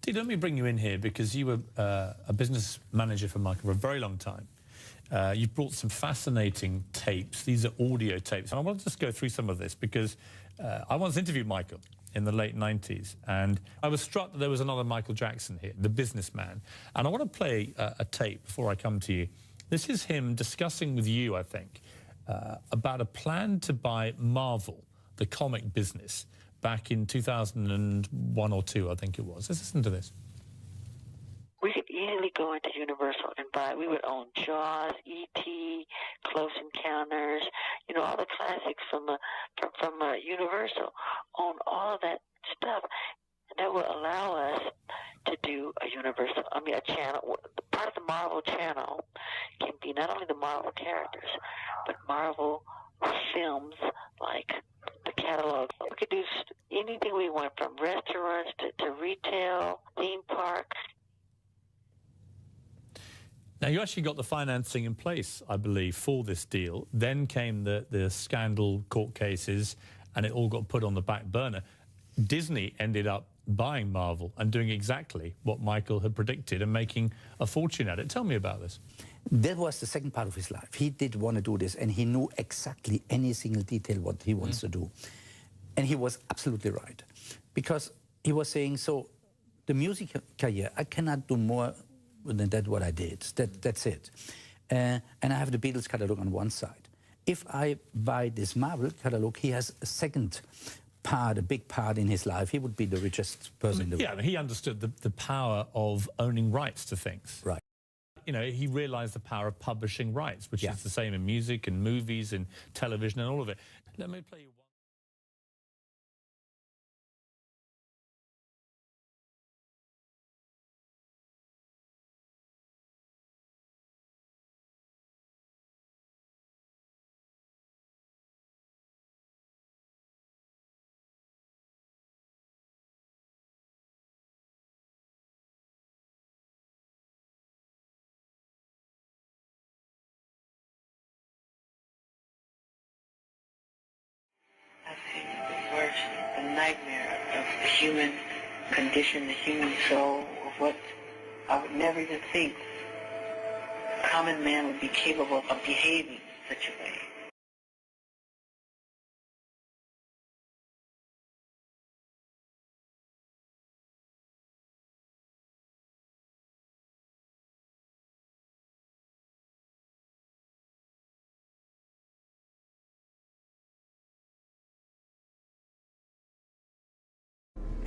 Dee, let me bring you in here because you were a business manager for Michael for a very long time. You've brought some fascinating tapes. These are audio tapes. And I want to just go through some of this because I once interviewed Michael in the late 90s, and I was struck that there was another Michael Jackson here, the businessman. And I want to play a tape before I come to you. This is him discussing with you, I think, about a plan to buy Marvel, the comic business, back in 2001 or 2, I think it was. Let's listen to this. We could easily go into Universal and buy. We would own Jaws, E.T., Close Encounters, you know, all the classics from Universal. Own all of that stuff. And that will allow us to do a Universal, a channel. Part of the Marvel channel can be not only the Marvel characters, but Marvel films like the catalog. We could do anything we want, from restaurants to retail, theme parks. Now, you actually got the financing in place, I believe, for this deal. Then came the scandal court cases, and it all got put on the back burner. Disney ended up buying Marvel and doing exactly what Michael had predicted and making a fortune at it. Tell me about this. That was the second part of his life. He did want to do this, and he knew exactly any single detail what he wants to do. And he was absolutely right. Because he was saying, so the music career, I cannot do more than that what I did. That's it. And I have the Beatles catalog on one side. If I buy this Marvel catalog, he has a second part, a big part in his life. He would be the richest person in the world. Yeah, he understood the power of owning rights to things. Right. You know, he realized the power of publishing rights, which is the same in music and movies and television and all of it. Let me play you one. I've seen the worst, the nightmare of the human condition, the human soul, of what I would never even think a common man would be capable of behaving in such a way.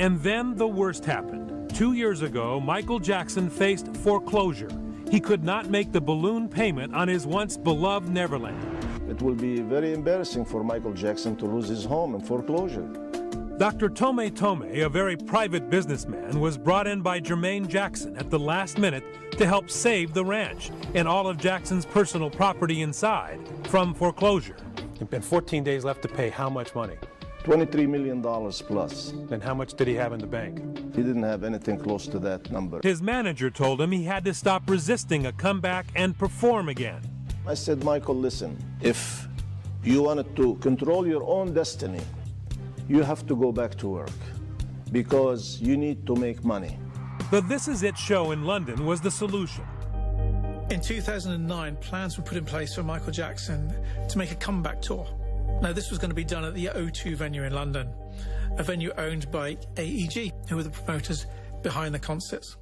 And then the worst happened. 2 years ago, Michael Jackson faced foreclosure. He could not make the balloon payment on his once beloved Neverland. It will be very embarrassing for Michael Jackson to lose his home in foreclosure. Dr. Tome Tome, a very private businessman, was brought in by Jermaine Jackson at the last minute to help save the ranch and all of Jackson's personal property inside from foreclosure. And 14 days left to pay how much money? $23 million plus. And how much did he have in the bank? He didn't have anything close to that number. His manager told him he had to stop resisting a comeback and perform again. I said, Michael, listen, if you wanted to control your own destiny, you have to go back to work because you need to make money. The This Is It show in London was the solution. In 2009, plans were put in place for Michael Jackson to make a comeback tour. Now, this was going to be done at the O2 venue in London, a venue owned by AEG, who were the promoters behind the concerts.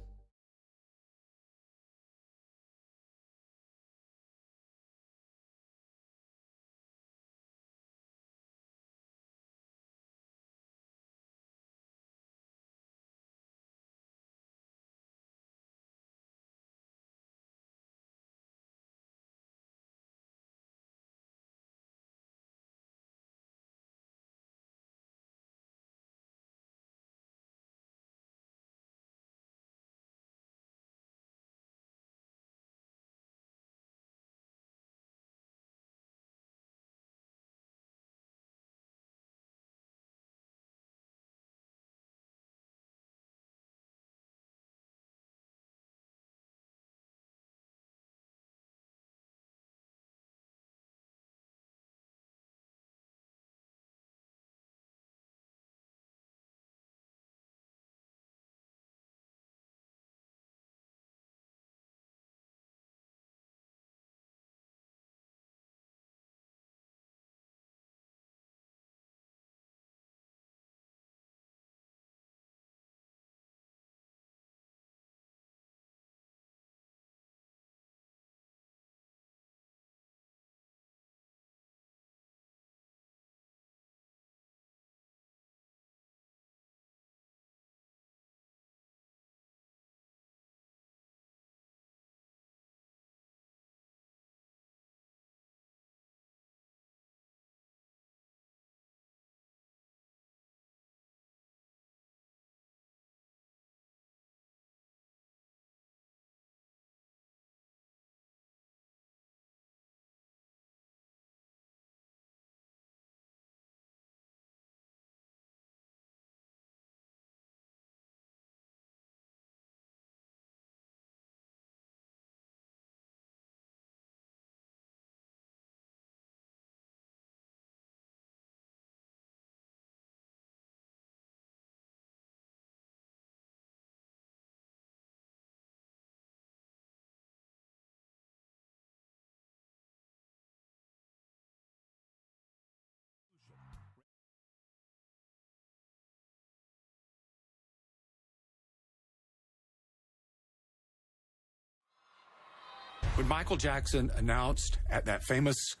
When Michael Jackson announced at that famous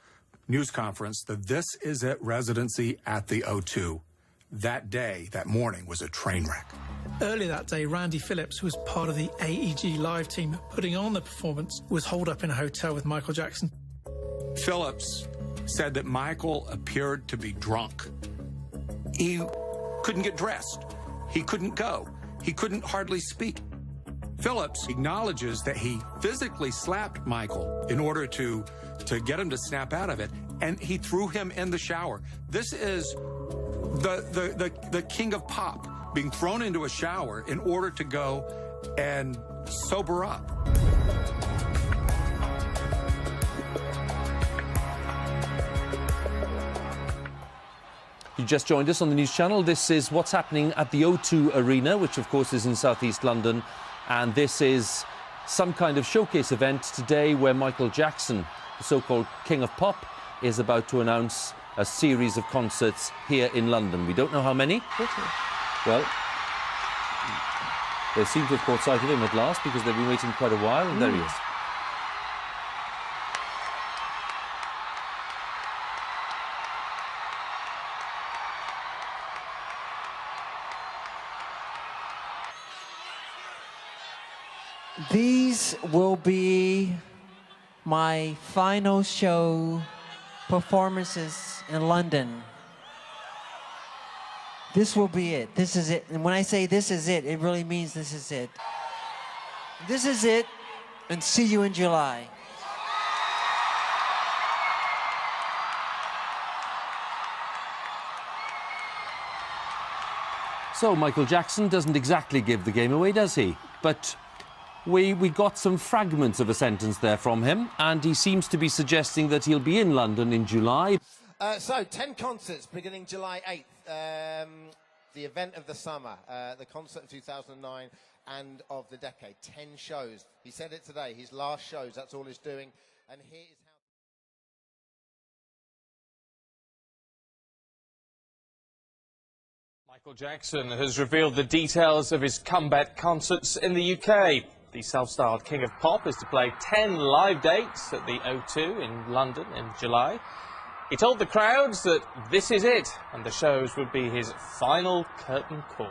news conference the This Is It residency at the O2, that day, that morning, was a train wreck. Earlier that day, Randy Phillips, who was part of the AEG live team putting on the performance, was holed up in a hotel with Michael Jackson. Phillips said that Michael appeared to be drunk. He couldn't get dressed. He couldn't go. He couldn't hardly speak. Phillips acknowledges that he physically slapped Michael in order to get him to snap out of it, and he threw him in the shower. This is the king of pop being thrown into a shower in order to go and sober up. You just joined us on the news channel. This is what's happening at the O2 Arena, which of course is in southeast London. And this is some kind of showcase event today where Michael Jackson, the so-called King of Pop, is about to announce a series of concerts here in London. We don't know how many. Well, they seem to have caught sight of him at last because they've been waiting quite a while, and there he is. These will be my final show performances in London. This will be it. This is it. And when I say this is it, it really means this is it. This is it, and see you in July. So Michael Jackson doesn't exactly give the game away, does he? But we got some fragments of a sentence there from him, and he seems to be suggesting that he'll be in London in July. So 10 concerts beginning July 8th. The event of the summer, the concert of 2009 and of the decade. 10 shows. He said it today, his last shows, that's all he's doing. And here is how... Michael Jackson has revealed the details of his comeback concerts in the UK. The self-styled King of Pop is to play 10 live dates at the O2 in London in July. He told the crowds that this is it, and the shows would be his final curtain call.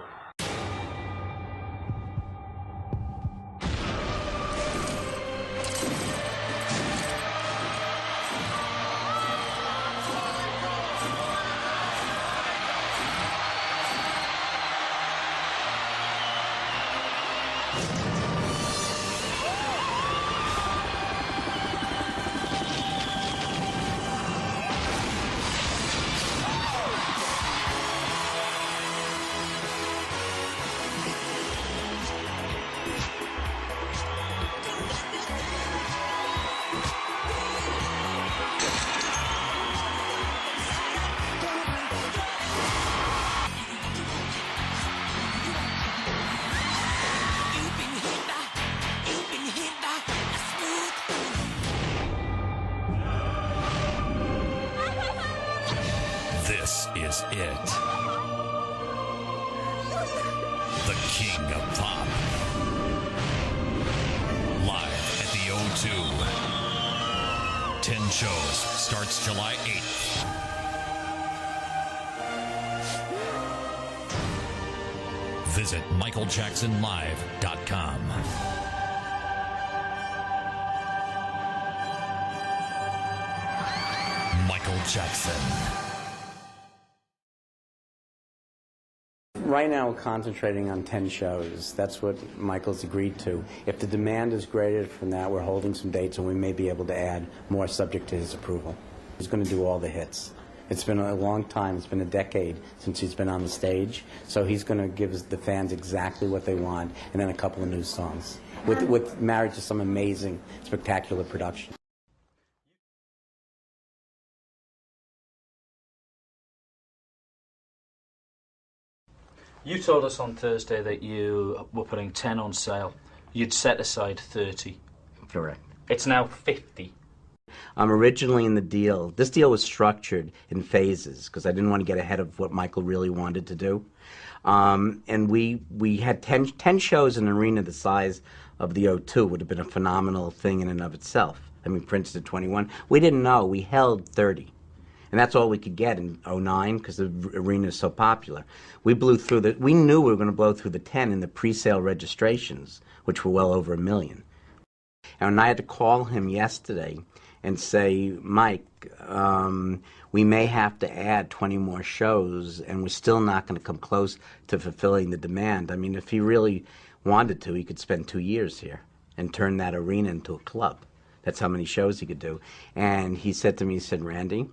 This is it. The King of Pop. Live at the O2. 10 shows. Starts July 8th. Visit michaeljacksonlive.com. Michael Jackson. Right now, we're concentrating on 10 shows. That's what Michael's agreed to. If the demand is greater from that, we're holding some dates, and we may be able to add more subject to his approval. He's going to do all the hits. It's been a long time. It's been a decade since he's been on the stage. So he's going to give the fans exactly what they want, and then a couple of new songs, with married to some amazing, spectacular production. You told us on Thursday that you were putting 10 on sale. You'd set aside 30. Correct. It's now 50. Originally in the deal, this deal was structured in phases because I didn't want to get ahead of what Michael really wanted to do. And we had 10 shows in an arena the size of the O2 would have been a phenomenal thing in and of itself. I mean, Princeton 21. We didn't know. We held 30. And that's all we could get in 09 because the arena is so popular. We blew through we knew we were going to blow through the 10 in the pre-sale registrations, which were well over 1 million. And I had to call him yesterday and say, Mike, we may have to add 20 more shows, and we're still not going to come close to fulfilling the demand. I mean, if he really wanted to, he could spend 2 years here and turn that arena into a club. That's how many shows he could do. And he said to me, he said, Randy,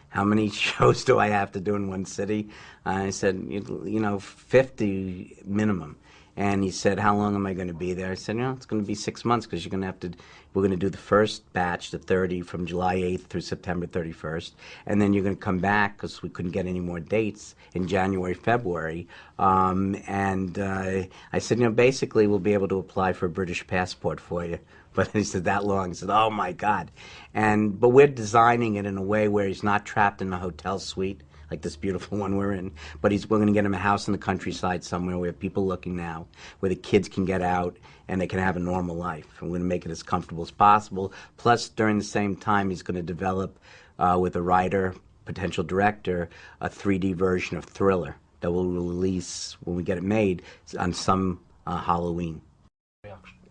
how many shows do I have to do in one city? I said, you know, 50 minimum. And he said, how long am I going to be there? I said, it's going to be 6 months because we're going to do the first batch, the 30, from July 8th through September 31st. And then you're going to come back because we couldn't get any more dates in January, February. I said, basically we'll be able to apply for a British passport for you. But he said, that long? He said, oh my God. But we're designing it in a way where he's not trapped in a hotel suite like this beautiful one we're in, but we're going to get him a house in the countryside somewhere where people looking now, where the kids can get out and they can have a normal life. And we're going to make it as comfortable as possible. Plus, during the same time, he's going to develop, with a writer, potential director, a 3D version of Thriller that we'll release when we get it made on some Halloween.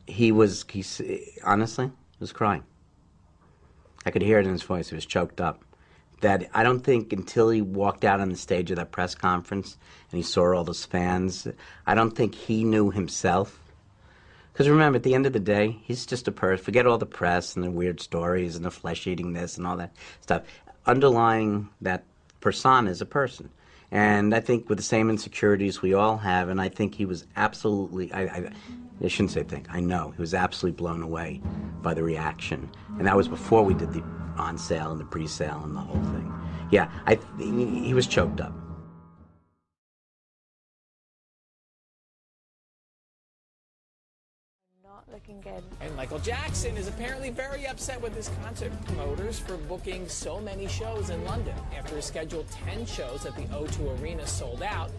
He honestly was crying. I could hear it in his voice. He was choked up. That I don't think until he walked out on the stage of that press conference and he saw all those fans, I don't think he knew himself. Because remember, at the end of the day, he's just a person. Forget all the press and the weird stories and the flesh-eating this and all that stuff. Underlying that persona is a person. And I think with the same insecurities we all have, and I think he was absolutely, I shouldn't say think, I know, he was absolutely blown away by the reaction. And that was before we did the on sale and the pre-sale and the whole thing. Yeah, he was choked up. Not looking good. And Michael Jackson is apparently very upset with his concert promoters for booking so many shows in London. After his scheduled 10 shows at the O2 Arena sold out,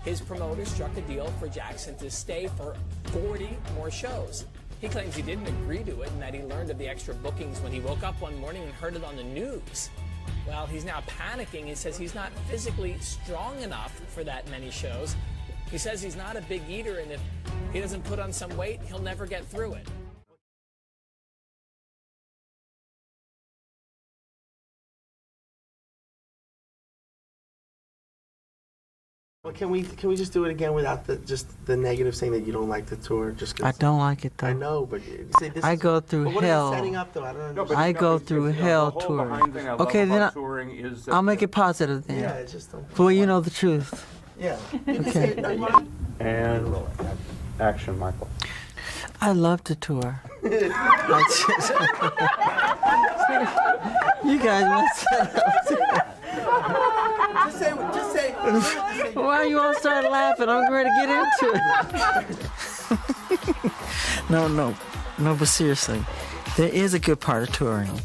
his promoters struck a deal for Jackson to stay for 40 more shows. He claims he didn't agree to it and that he learned of the extra bookings when he woke up one morning and heard it on the news. Well, he's now panicking. He says he's not physically strong enough for that many shows. He says he's not a big eater, and if he doesn't put on some weight, he'll never get through it. Well, can we just do it again without the negative saying that you don't like the tour? Just 'cause I don't like it though. I know, but see, I go through what hell. Is it setting up though? I don't know. I go through hell touring. Okay, then I'll make it positive then. Yeah, just don't. Well, you know the truth. Yeah. Okay. And action, Michael. I love to tour. You guys must Just say. Why you all start laughing? I'm ready to get into it. No, but seriously, there is a good part of touring.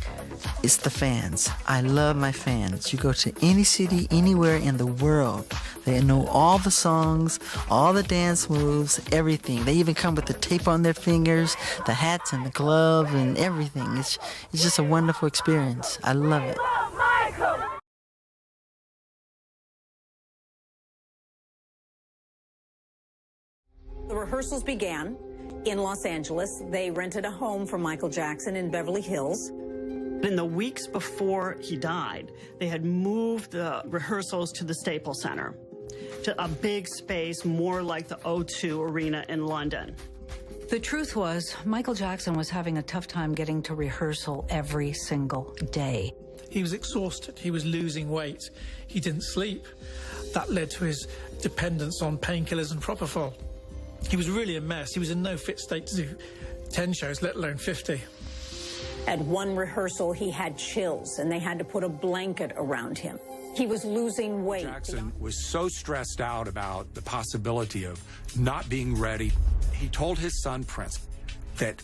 It's the fans. I love my fans. You go to any city, anywhere in the world, they know all the songs, all the dance moves, everything. They even come with the tape on their fingers, the hats and the glove and everything. It's just a wonderful experience. I love it. The rehearsals began in Los Angeles. They rented a home for Michael Jackson in Beverly Hills. In the weeks before he died, they had moved the rehearsals to the Staples Center, to a big space more like the O2 Arena in London. The truth was, Michael Jackson was having a tough time getting to rehearsal every single day. He was exhausted. He was losing weight. He didn't sleep. That led to his dependence on painkillers and propofol. He was really a mess. He was in no fit state to do 10 shows, let alone 50. At one rehearsal, he had chills, and they had to put a blanket around him. He was losing weight. Jackson was so stressed out about the possibility of not being ready. He told his son, Prince, that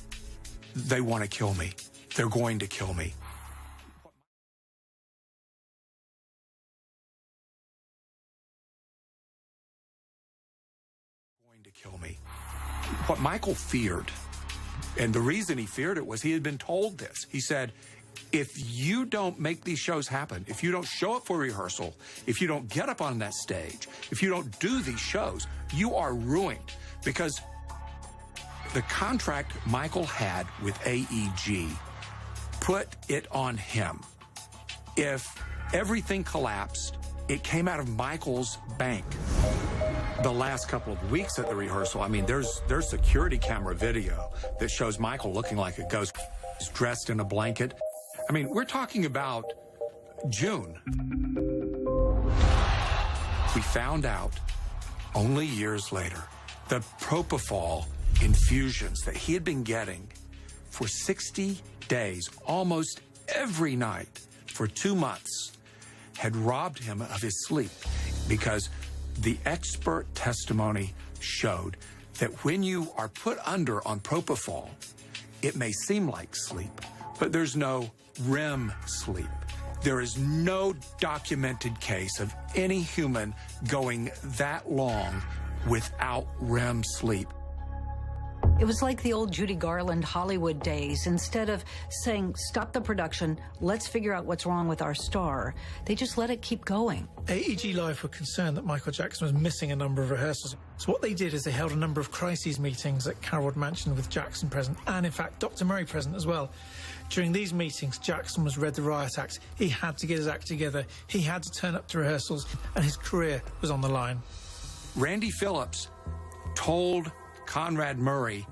they want to kill me. They're going to kill me. kill me. What Michael feared, and the reason he feared it was he had been told this. He said, if you don't make these shows happen, if you don't show up for rehearsal, if you don't get up on that stage, if you don't do these shows, you are ruined. Because the contract Michael had with AEG put it on him. If everything collapsed, it came out of Michael's bank. The last couple of weeks at the rehearsal, I mean, there's security camera video that shows Michael looking like a ghost. He's dressed in a blanket. I mean, we're talking about June. We found out only years later the propofol infusions that he had been getting for 60 days, almost every night for 2 months, had robbed him of his sleep, because the expert testimony showed that when you are put under on propofol, it may seem like sleep, but there's no REM sleep. There is no documented case of any human going that long without REM sleep. It was like the old Judy Garland Hollywood days. Instead of saying, stop the production, let's figure out what's wrong with our star, they just let it keep going. AEG Live were concerned that Michael Jackson was missing a number of rehearsals. So what they did is they held a number of crises meetings at Carroll Mansion with Jackson present, and in fact Dr. Murray present as well. During these meetings, Jackson was read the riot act. He had to get his act together. He had to turn up to rehearsals, and his career was on the line. Randy Phillips told Conrad Murray,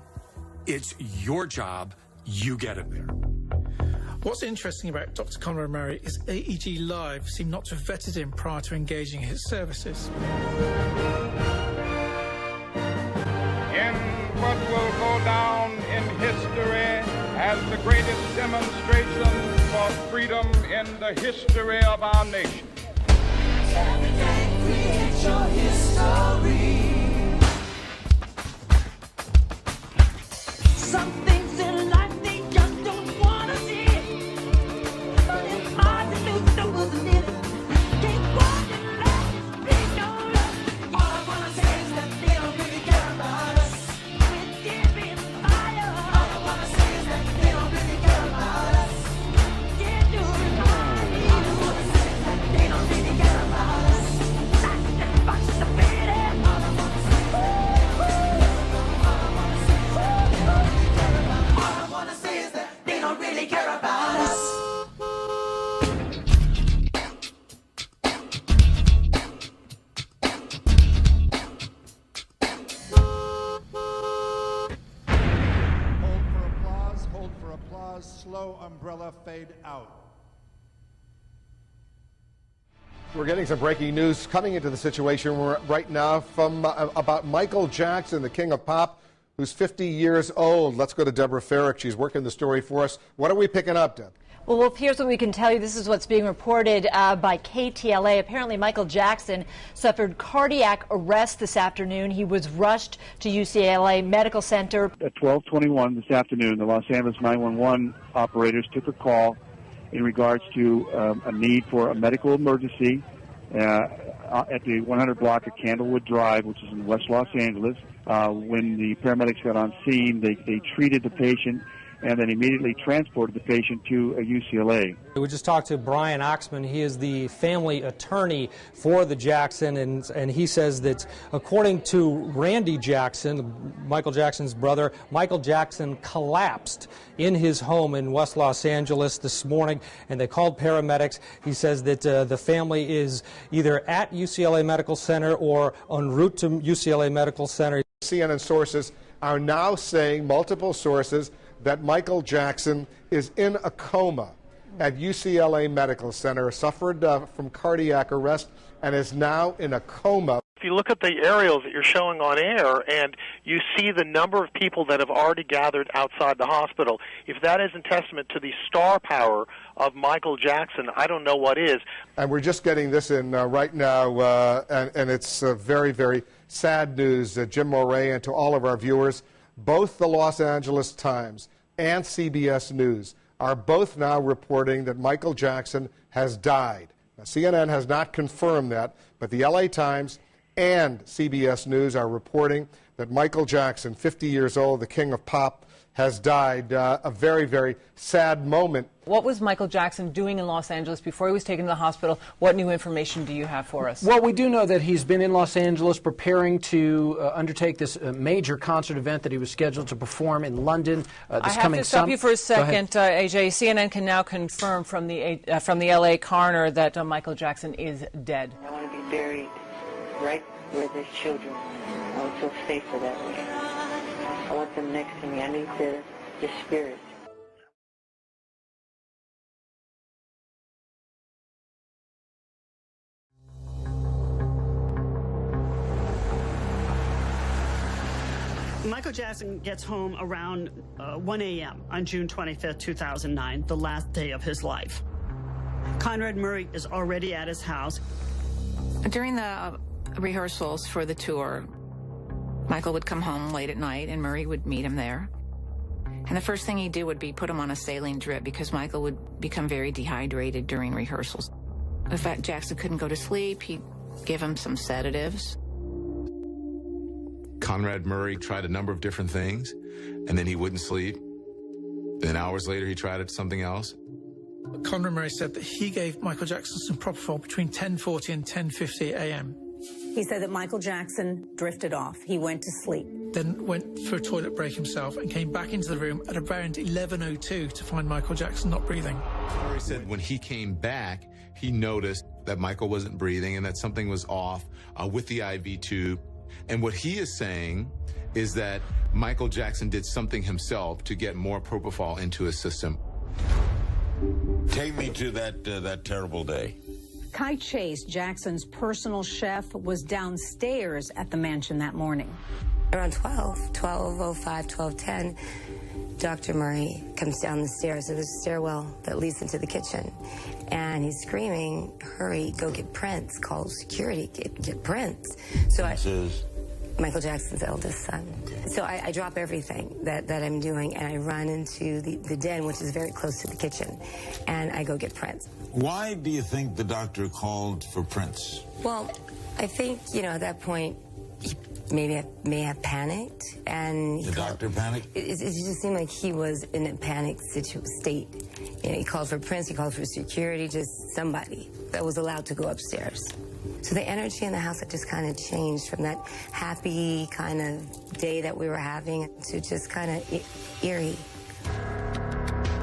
it's your job, you get him there. What's interesting about Dr. Conrad Murray is AEG Live seemed not to have vetted him prior to engaging his services. In what will go down in history as the greatest demonstration for freedom in the history of our nation. Create your history. Some things in life they just don't want to see. But it's hard to lose the wasn't it? Keep walking like there's no love. All I want to say is that they don't really care about us. We're giving fire. All I want to say is that they don't really care about us. Can't do it right. All I want to say is that they don't really care about us. That's the responsibility. All I want to say is that they don't really care about us. Hold for applause, slow umbrella fade out. We're getting some breaking news coming into the situation right now from about Michael Jackson, the king of pop, who's 50 years old. Let's go to Deborah Farrick. She's working the story for us. What are we picking up, Deb? Well, Wolf, here's what we can tell you. This is what's being reported by KTLA. Apparently, Michael Jackson suffered cardiac arrest this afternoon. He was rushed to UCLA Medical Center. At 12:21 this afternoon, the Los Angeles 911 operators took a call in regards to a need for a medical emergency at the 100 block of Candlewood Drive, which is in West Los Angeles. When the paramedics got on scene, they treated the patient and then immediately transported the patient to UCLA. We just talked to Brian Oxman. He is the family attorney for the Jackson, and he says that according to Randy Jackson, Michael Jackson's brother, Michael Jackson collapsed in his home in West Los Angeles this morning, and they called paramedics. He says that the family is either at UCLA Medical Center or en route to UCLA Medical Center. CNN sources are now saying, multiple sources, that Michael Jackson is in a coma at UCLA Medical Center, suffered from cardiac arrest, and is now in a coma. If you look at the aerials that you're showing on air and you see the number of people that have already gathered outside the hospital, if that isn't testament to the star power of Michael Jackson, I don't know what is. And we're just getting this in right now, and it's very, very sad news, Jim Moret, and to all of our viewers. Both the Los Angeles Times and CBS News are both now reporting that Michael Jackson has died. Now, CNN has not confirmed that, but the LA Times and CBS News are reporting that Michael Jackson, 50 years old, the king of pop, has died. A very, very sad moment. What was Michael Jackson doing in Los Angeles before he was taken to the hospital? What new information do you have for us? Well, we do know that he's been in Los Angeles preparing to undertake this major concert event that he was scheduled to perform in London I have to stop you for a second, AJ. CNN can now confirm from the LA coroner that Michael Jackson is dead. I want to be buried right where there's children. I would feel safer that way. I want them next to me. I need their spirit. Michael Jackson gets home around 1 a.m. on June 25th, 2009, the last day of his life. Conrad Murray is already at his house. During the rehearsals for the tour, Michael would come home late at night and Murray would meet him there. And the first thing he'd do would be put him on a saline drip because Michael would become very dehydrated during rehearsals. In fact, Jackson couldn't go to sleep. He'd give him some sedatives. Conrad Murray tried a number of different things, and then he wouldn't sleep. Then hours later, he tried something else. Conrad Murray said that he gave Michael Jackson some propofol between 10:40 and 10:50 a.m. He said that Michael Jackson drifted off. He went to sleep. Then went for a toilet break himself and came back into the room at around 11:02 to find Michael Jackson not breathing. Murray said when he came back, he noticed that Michael wasn't breathing and that something was off with the IV tube. And what he is saying is that Michael Jackson did something himself to get more propofol into his system. Take me to that terrible day. Kai Chase, Jackson's personal chef, was downstairs at the mansion that morning. Around 12:05, 12:10, Dr. Murray comes down the stairs. So there's a stairwell that leads into the kitchen. And he's screaming, hurry, go get Prince, call security, get Prince. So Michael Jackson's eldest son. So I drop everything that I'm doing and I run into the den, which is very close to the kitchen, and I go get Prince. Why do you think the doctor called for Prince? Well, I think, at that point, he may have panicked. And the doctor panicked? It just seemed like he was in a panicked state. He called for Prince, he called for security, just somebody that was allowed to go upstairs. So the energy in the house had just kind of changed from that happy kind of day that we were having to just kind of eerie.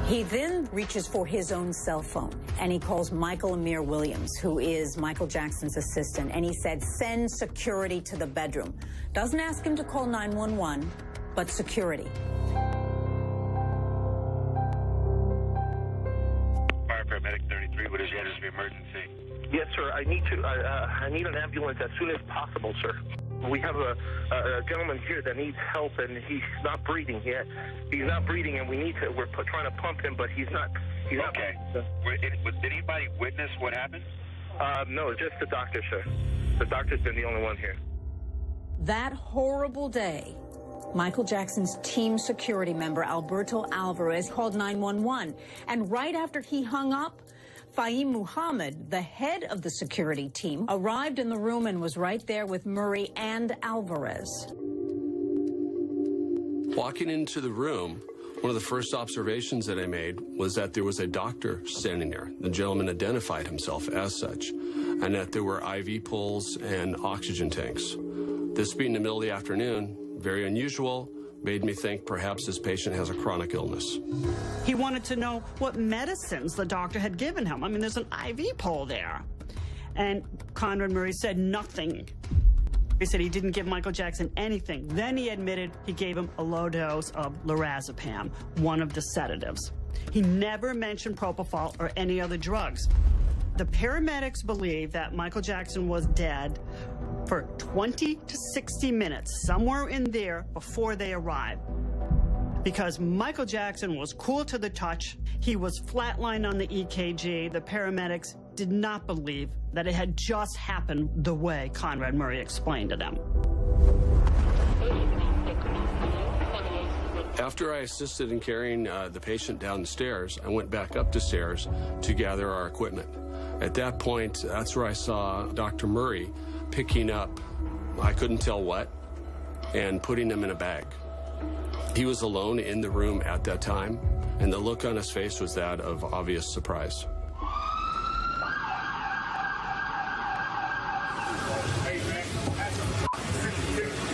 He then reaches for his own cell phone, and he calls Michael Amir Williams, who is Michael Jackson's assistant, and he said, send security to the bedroom. Doesn't ask him to call 911, but security. Fire paramedic 33, what is the emergency? Yes, sir. I need an ambulance as soon as possible, sir. We have a gentleman here that needs help, and he's not breathing yet. He's not breathing, and we're trying to pump him, but he's not. Okay. Did anybody witness what happened? No, just the doctor, sir. The doctor's been the only one here. That horrible day, Michael Jackson's team security member, Alberto Alvarez, called 911. And right after he hung up, Fahim Muhammad, the head of the security team, arrived in the room and was right there with Murray and Alvarez. Walking into the room, one of the first observations that I made was that there was a doctor standing there. The gentleman identified himself as such, and that there were IV pulls and oxygen tanks. This being the middle of the afternoon, very unusual, made me think perhaps this patient has a chronic illness. He wanted to know what medicines the doctor had given him. I mean, there's an IV pole there. And Conrad Murray said nothing. He said he didn't give Michael Jackson anything. Then he admitted he gave him a low dose of lorazepam, one of the sedatives. He never mentioned propofol or any other drugs. The paramedics believe that Michael Jackson was dead for 20 to 60 minutes, somewhere in there, before they arrived. Because Michael Jackson was cool to the touch, he was flatlined on the EKG, the paramedics did not believe that it had just happened the way Conrad Murray explained to them. After I assisted in carrying the patient down the stairs, I went back up the stairs to gather our equipment. At that point, that's where I saw Dr. Murray picking up, I couldn't tell what, and putting him in a bag. He was alone in the room at that time, and the look on his face was that of obvious surprise.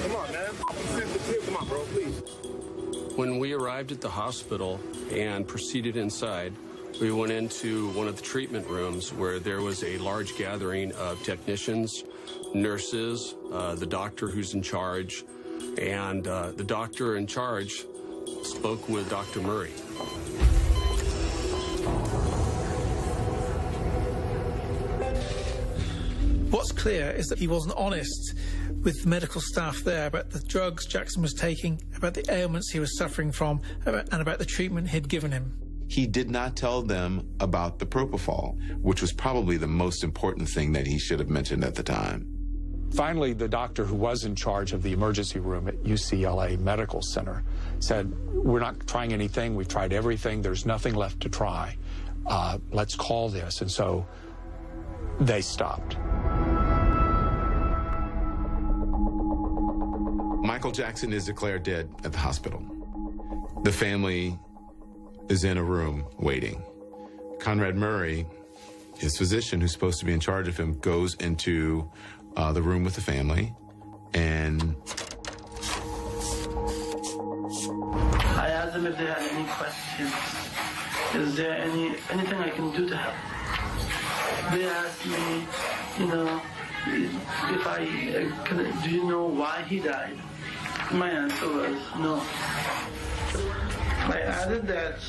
Come on, man. Come on, bro, please. When we arrived at the hospital and proceeded inside, we went into one of the treatment rooms where there was a large gathering of technicians, nurses, the doctor who's in charge, and the doctor in charge spoke with Dr. Murray. What's clear is that he wasn't honest with the medical staff there about the drugs Jackson was taking, about the ailments he was suffering from, and about the treatment he'd given him. He did not tell them about the propofol, which was probably the most important thing that he should have mentioned at the time. Finally, the doctor who was in charge of the emergency room at UCLA Medical Center said, "We're not trying anything. We've tried everything. There's nothing left to try. Let's call this." And so they stopped. Michael Jackson is declared dead at the hospital. The family is in a room waiting. Conrad Murray, his physician who's supposed to be in charge of him, goes into the room with the family, and I asked them if they had any questions. Is there anything I can do to help? They asked me, if do you know why he died? My answer was no. I added that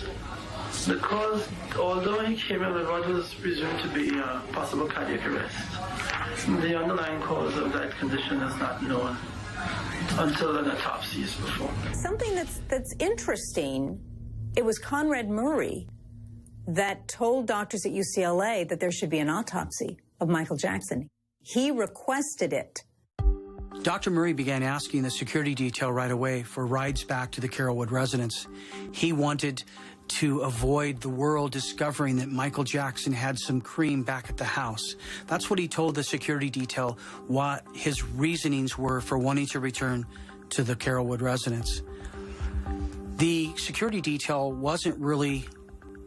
the cause, although he came in with what was presumed to be a possible cardiac arrest, the underlying cause of that condition is not known until an autopsy is performed. Something that's interesting, it was Conrad Murray that told doctors at UCLA that there should be an autopsy of Michael Jackson. He requested it. Dr. Murray began asking the security detail right away for rides back to the Carrollwood residence. He wanted to avoid the world discovering that Michael Jackson had some cream back at the house. That's what he told the security detail, what his reasonings were for wanting to return to the Carrollwood residence. The security detail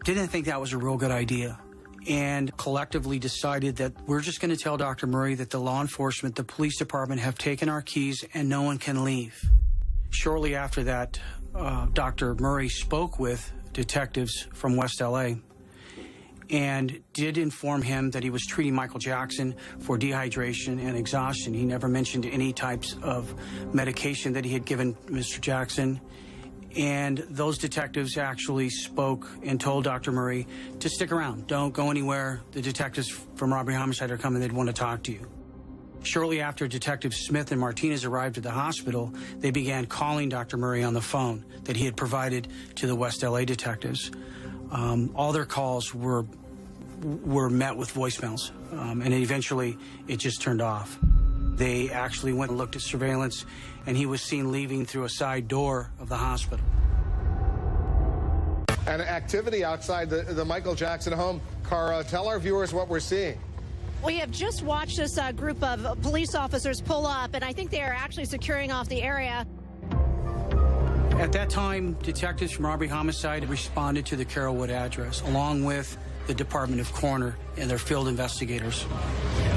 didn't think that was a real good idea, and collectively decided that we're just going to tell Dr. Murray that the law enforcement, the police department have taken our keys and no one can leave. Shortly after that, Dr. Murray spoke with detectives from West LA and did inform him that he was treating Michael Jackson for dehydration and exhaustion. He never mentioned any types of medication that he had given Mr. Jackson. And those detectives actually spoke and told Dr. Murray to stick around. Don't go anywhere. The detectives from Robbery Homicide are coming. They'd want to talk to you. Shortly after Detectives Smith and Martinez arrived at the hospital, they began calling Dr. Murray on the phone that he had provided to the West LA detectives. All their calls were met with voicemails, and eventually it just turned off. They actually went and looked at surveillance, and he was seen leaving through a side door of the hospital. And activity outside the Michael Jackson home. Cara, tell our viewers what we're seeing. We have just watched this group of police officers pull up, and I think they are actually securing off the area. At that time, detectives from Robbery Homicide responded to the Carrollwood address, along with the Department of Coroner and their field investigators.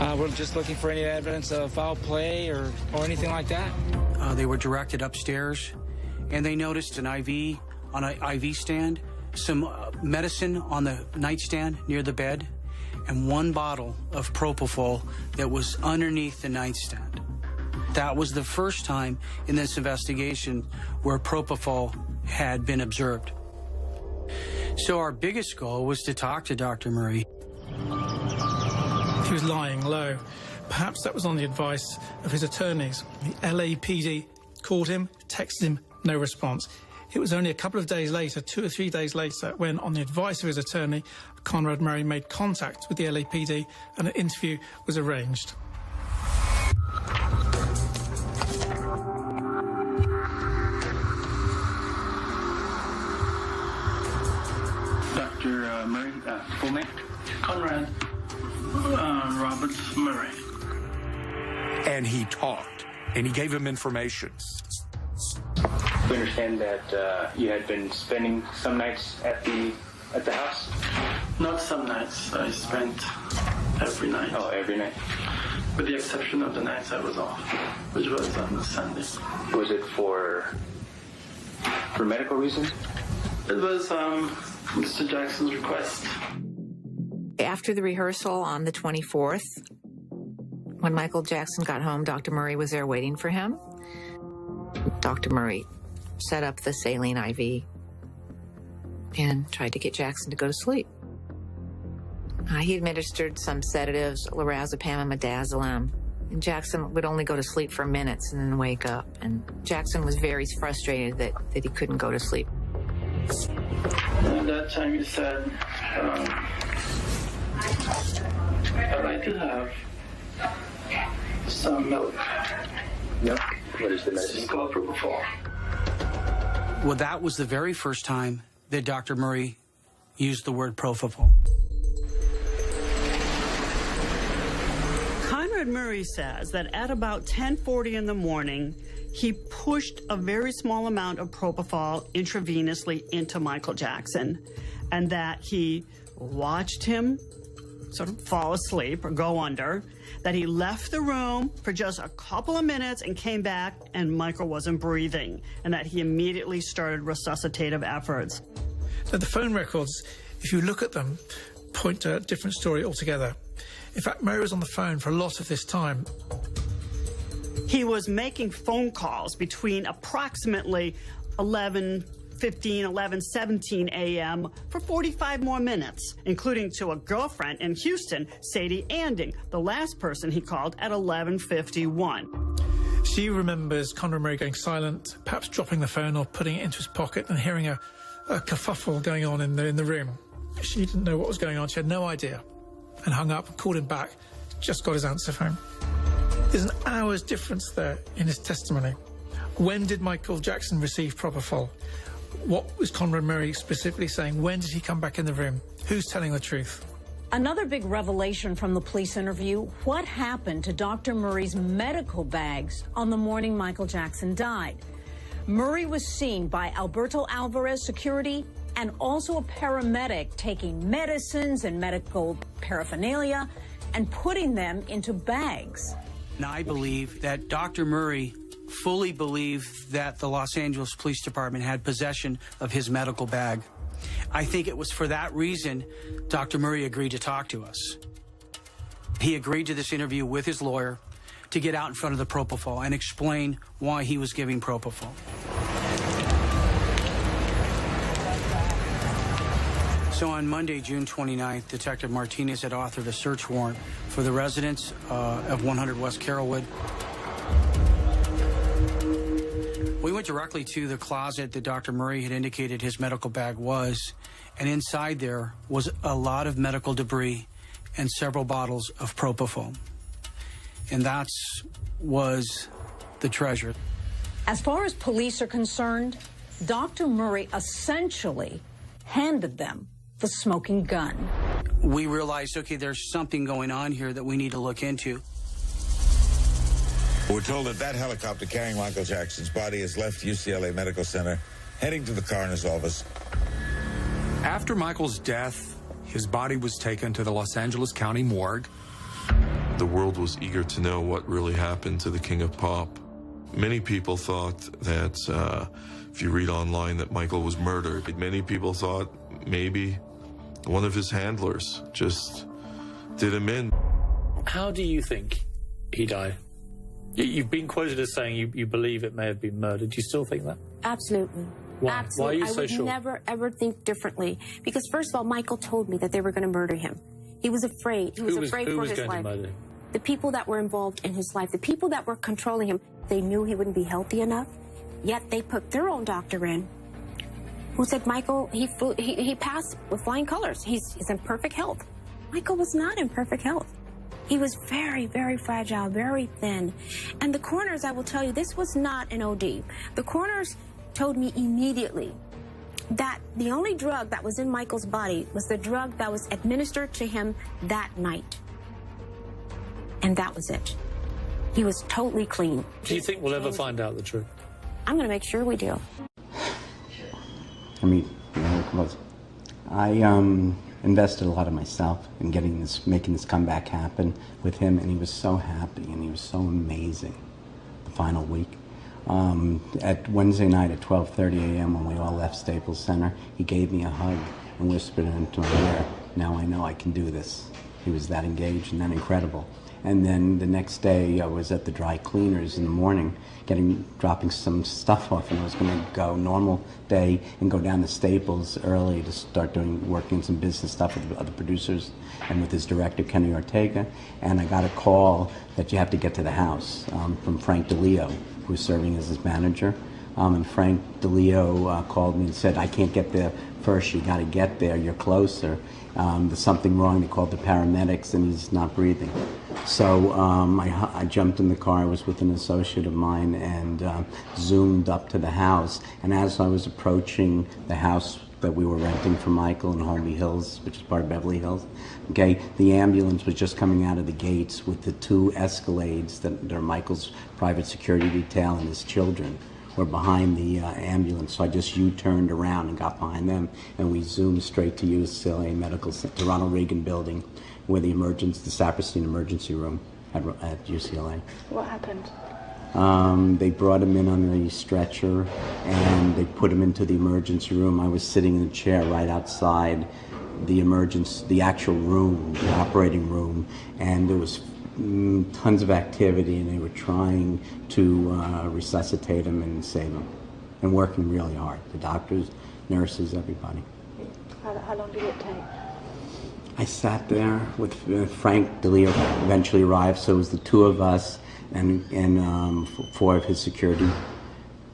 We're just looking for any evidence of foul play or anything like that. They were directed upstairs, and they noticed an IV on an IV stand, some medicine on the nightstand near the bed, and one bottle of propofol that was underneath the nightstand. That was the first time in this investigation where propofol had been observed. So our biggest goal was to talk to Dr. Murray. He was lying low. Perhaps that was on the advice of his attorneys. The LAPD called him, texted him, no response. It was only a couple of days later, 2 or 3 days later, when, on the advice of his attorney, Conrad Murray made contact with the LAPD and an interview was arranged. Dr. Murray, full name? Conrad Roberts Murray. And he talked. and he gave him information. We understand that you had been spending some nights at the house? Not some nights. I spent every night. Oh, every night? With the exception of the nights I was off, which was on the Sunday. Was it for medical reasons? It was Mr. Jackson's request. After the rehearsal on the 24th, when Michael Jackson got home, Dr. Murray was there waiting for him. Dr. Murray set up the saline IV and tried to get Jackson to go to sleep. He administered some sedatives, lorazepam and midazolam, and Jackson would only go to sleep for minutes and then wake up. And Jackson was very frustrated that he couldn't go to sleep. At that time he said, I'd like to have some milk. Milk? What is the medicine? It's called propofol. Well, that was the very first time that Dr. Murray used the word propofol. Conrad Murray says that at about 10:40 in the morning, he pushed a very small amount of propofol intravenously into Michael Jackson, and that he watched him sort of fall asleep or go under, that he left the room for just a couple of minutes and came back and Michael wasn't breathing, and that he immediately started resuscitative efforts. Now, the phone records, if you look at them, point to a different story altogether. In fact, Murray was on the phone for a lot of this time. He was making phone calls between approximately 11:15, 11:17 a.m. for 45 more minutes, including to a girlfriend in Houston, Sadie Anding, the last person he called at 11:51. She remembers Conrad Murray going silent, perhaps dropping the phone or putting it into his pocket and hearing a kerfuffle going on in the room. She didn't know what was going on. She had no idea, and hung up and called him back. Just got his answer phone. There's an hour's difference there in his testimony. When did Michael Jackson receive propofol? What was Conrad Murray specifically saying? When did he come back in the room? Who's telling the truth? Another big revelation from the police interview: what happened to Dr. Murray's medical bags on the morning Michael Jackson died? Murray was seen by Alberto Alvarez security and also a paramedic taking medicines and medical paraphernalia and putting them into bags. Now, I believe that Dr. Murray fully believed that the Los Angeles Police Department had possession of his medical bag. I think it was for that reason Dr. Murray agreed to talk to us. He agreed to this interview with his lawyer to get out in front of the propofol and explain why he was giving propofol. So on Monday, June 29th, Detective Martinez had authored a search warrant for the residence of 100 West Carrollwood. We went directly to the closet that Dr. Murray had indicated his medical bag was, and inside there was a lot of medical debris and several bottles of propofol. And that was the treasure. As far as police are concerned, Dr. Murray essentially handed them the smoking gun. We realized, okay, there's something going on here that we need to look into. We're told that helicopter carrying Michael Jackson's body has left UCLA Medical Center, heading to the coroner's office. After Michael's death, his body was taken to the Los Angeles County morgue. The world was eager to know what really happened to the King of Pop. Many people thought that, if you read online, that Michael was murdered. Many people thought maybe one of his handlers just did him in. How do you think he died? You've been quoted as saying you believe it may have been murder. Do you still think that? Absolutely. Why? Absolutely. Why are you so sure? I would never, ever think differently. Because, first of all, Michael told me that they were going to murder him. He was afraid. He was afraid for his life. Who was going to murder him? The people that were involved in his life, the people that were controlling him, they knew he wouldn't be healthy enough. Yet they put their own doctor in who said, Michael, he passed with flying colors. He's in perfect health. Michael was not in perfect health. He was very, very fragile, very thin. And the coroners, I will tell you, this was not an OD. The coroners told me immediately that the only drug that was in Michael's body was the drug that was administered to him that night. And that was it. He was totally clean. Do you think we'll ever find out the truth? I'm going to make sure we do. I mean, I invested a lot of myself in making this comeback happen with him, and he was so happy and he was so amazing the final week. At Wednesday night at 12:30 a.m. when we all left Staples Center, he gave me a hug and whispered into my ear, "Now I know I can do this." He was that engaged and that incredible. And then the next day I was at the dry cleaners in the morning dropping some stuff off, and I was going to go normal day and go down to Staples early to start working some business stuff with the other producers and with his director Kenny Ortega. And I got a call that you have to get to the house from Frank DeLeo, who's serving as his manager. And Frank DeLeo called me and said, "I can't get there first, you got to get there, you're closer. There's something wrong." They called the paramedics and he's not breathing. So I jumped in the car. I was with an associate of mine and zoomed up to the house. And as I was approaching the house that we were renting for Michael in Holmby Hills, which is part of Beverly Hills, okay, the ambulance was just coming out of the gates with the 2 Escalades that are Michael's private security detail, and his children were behind the ambulance. So I just U-turned around and got behind them, and we zoomed straight to UCLA Medical Center, to Ronald Reagan building, where the Saperstein emergency room at UCLA. What happened? They brought him in on the stretcher and they put him into the emergency room. I was sitting in a chair right outside the actual room, the operating room, and there was tons of activity, and they were trying to resuscitate him and save him, and working really hard. The doctors, nurses, everybody. How long did it take? I sat there with Frank DeLeo eventually arrived, so it was the 2 of us and 4 of his security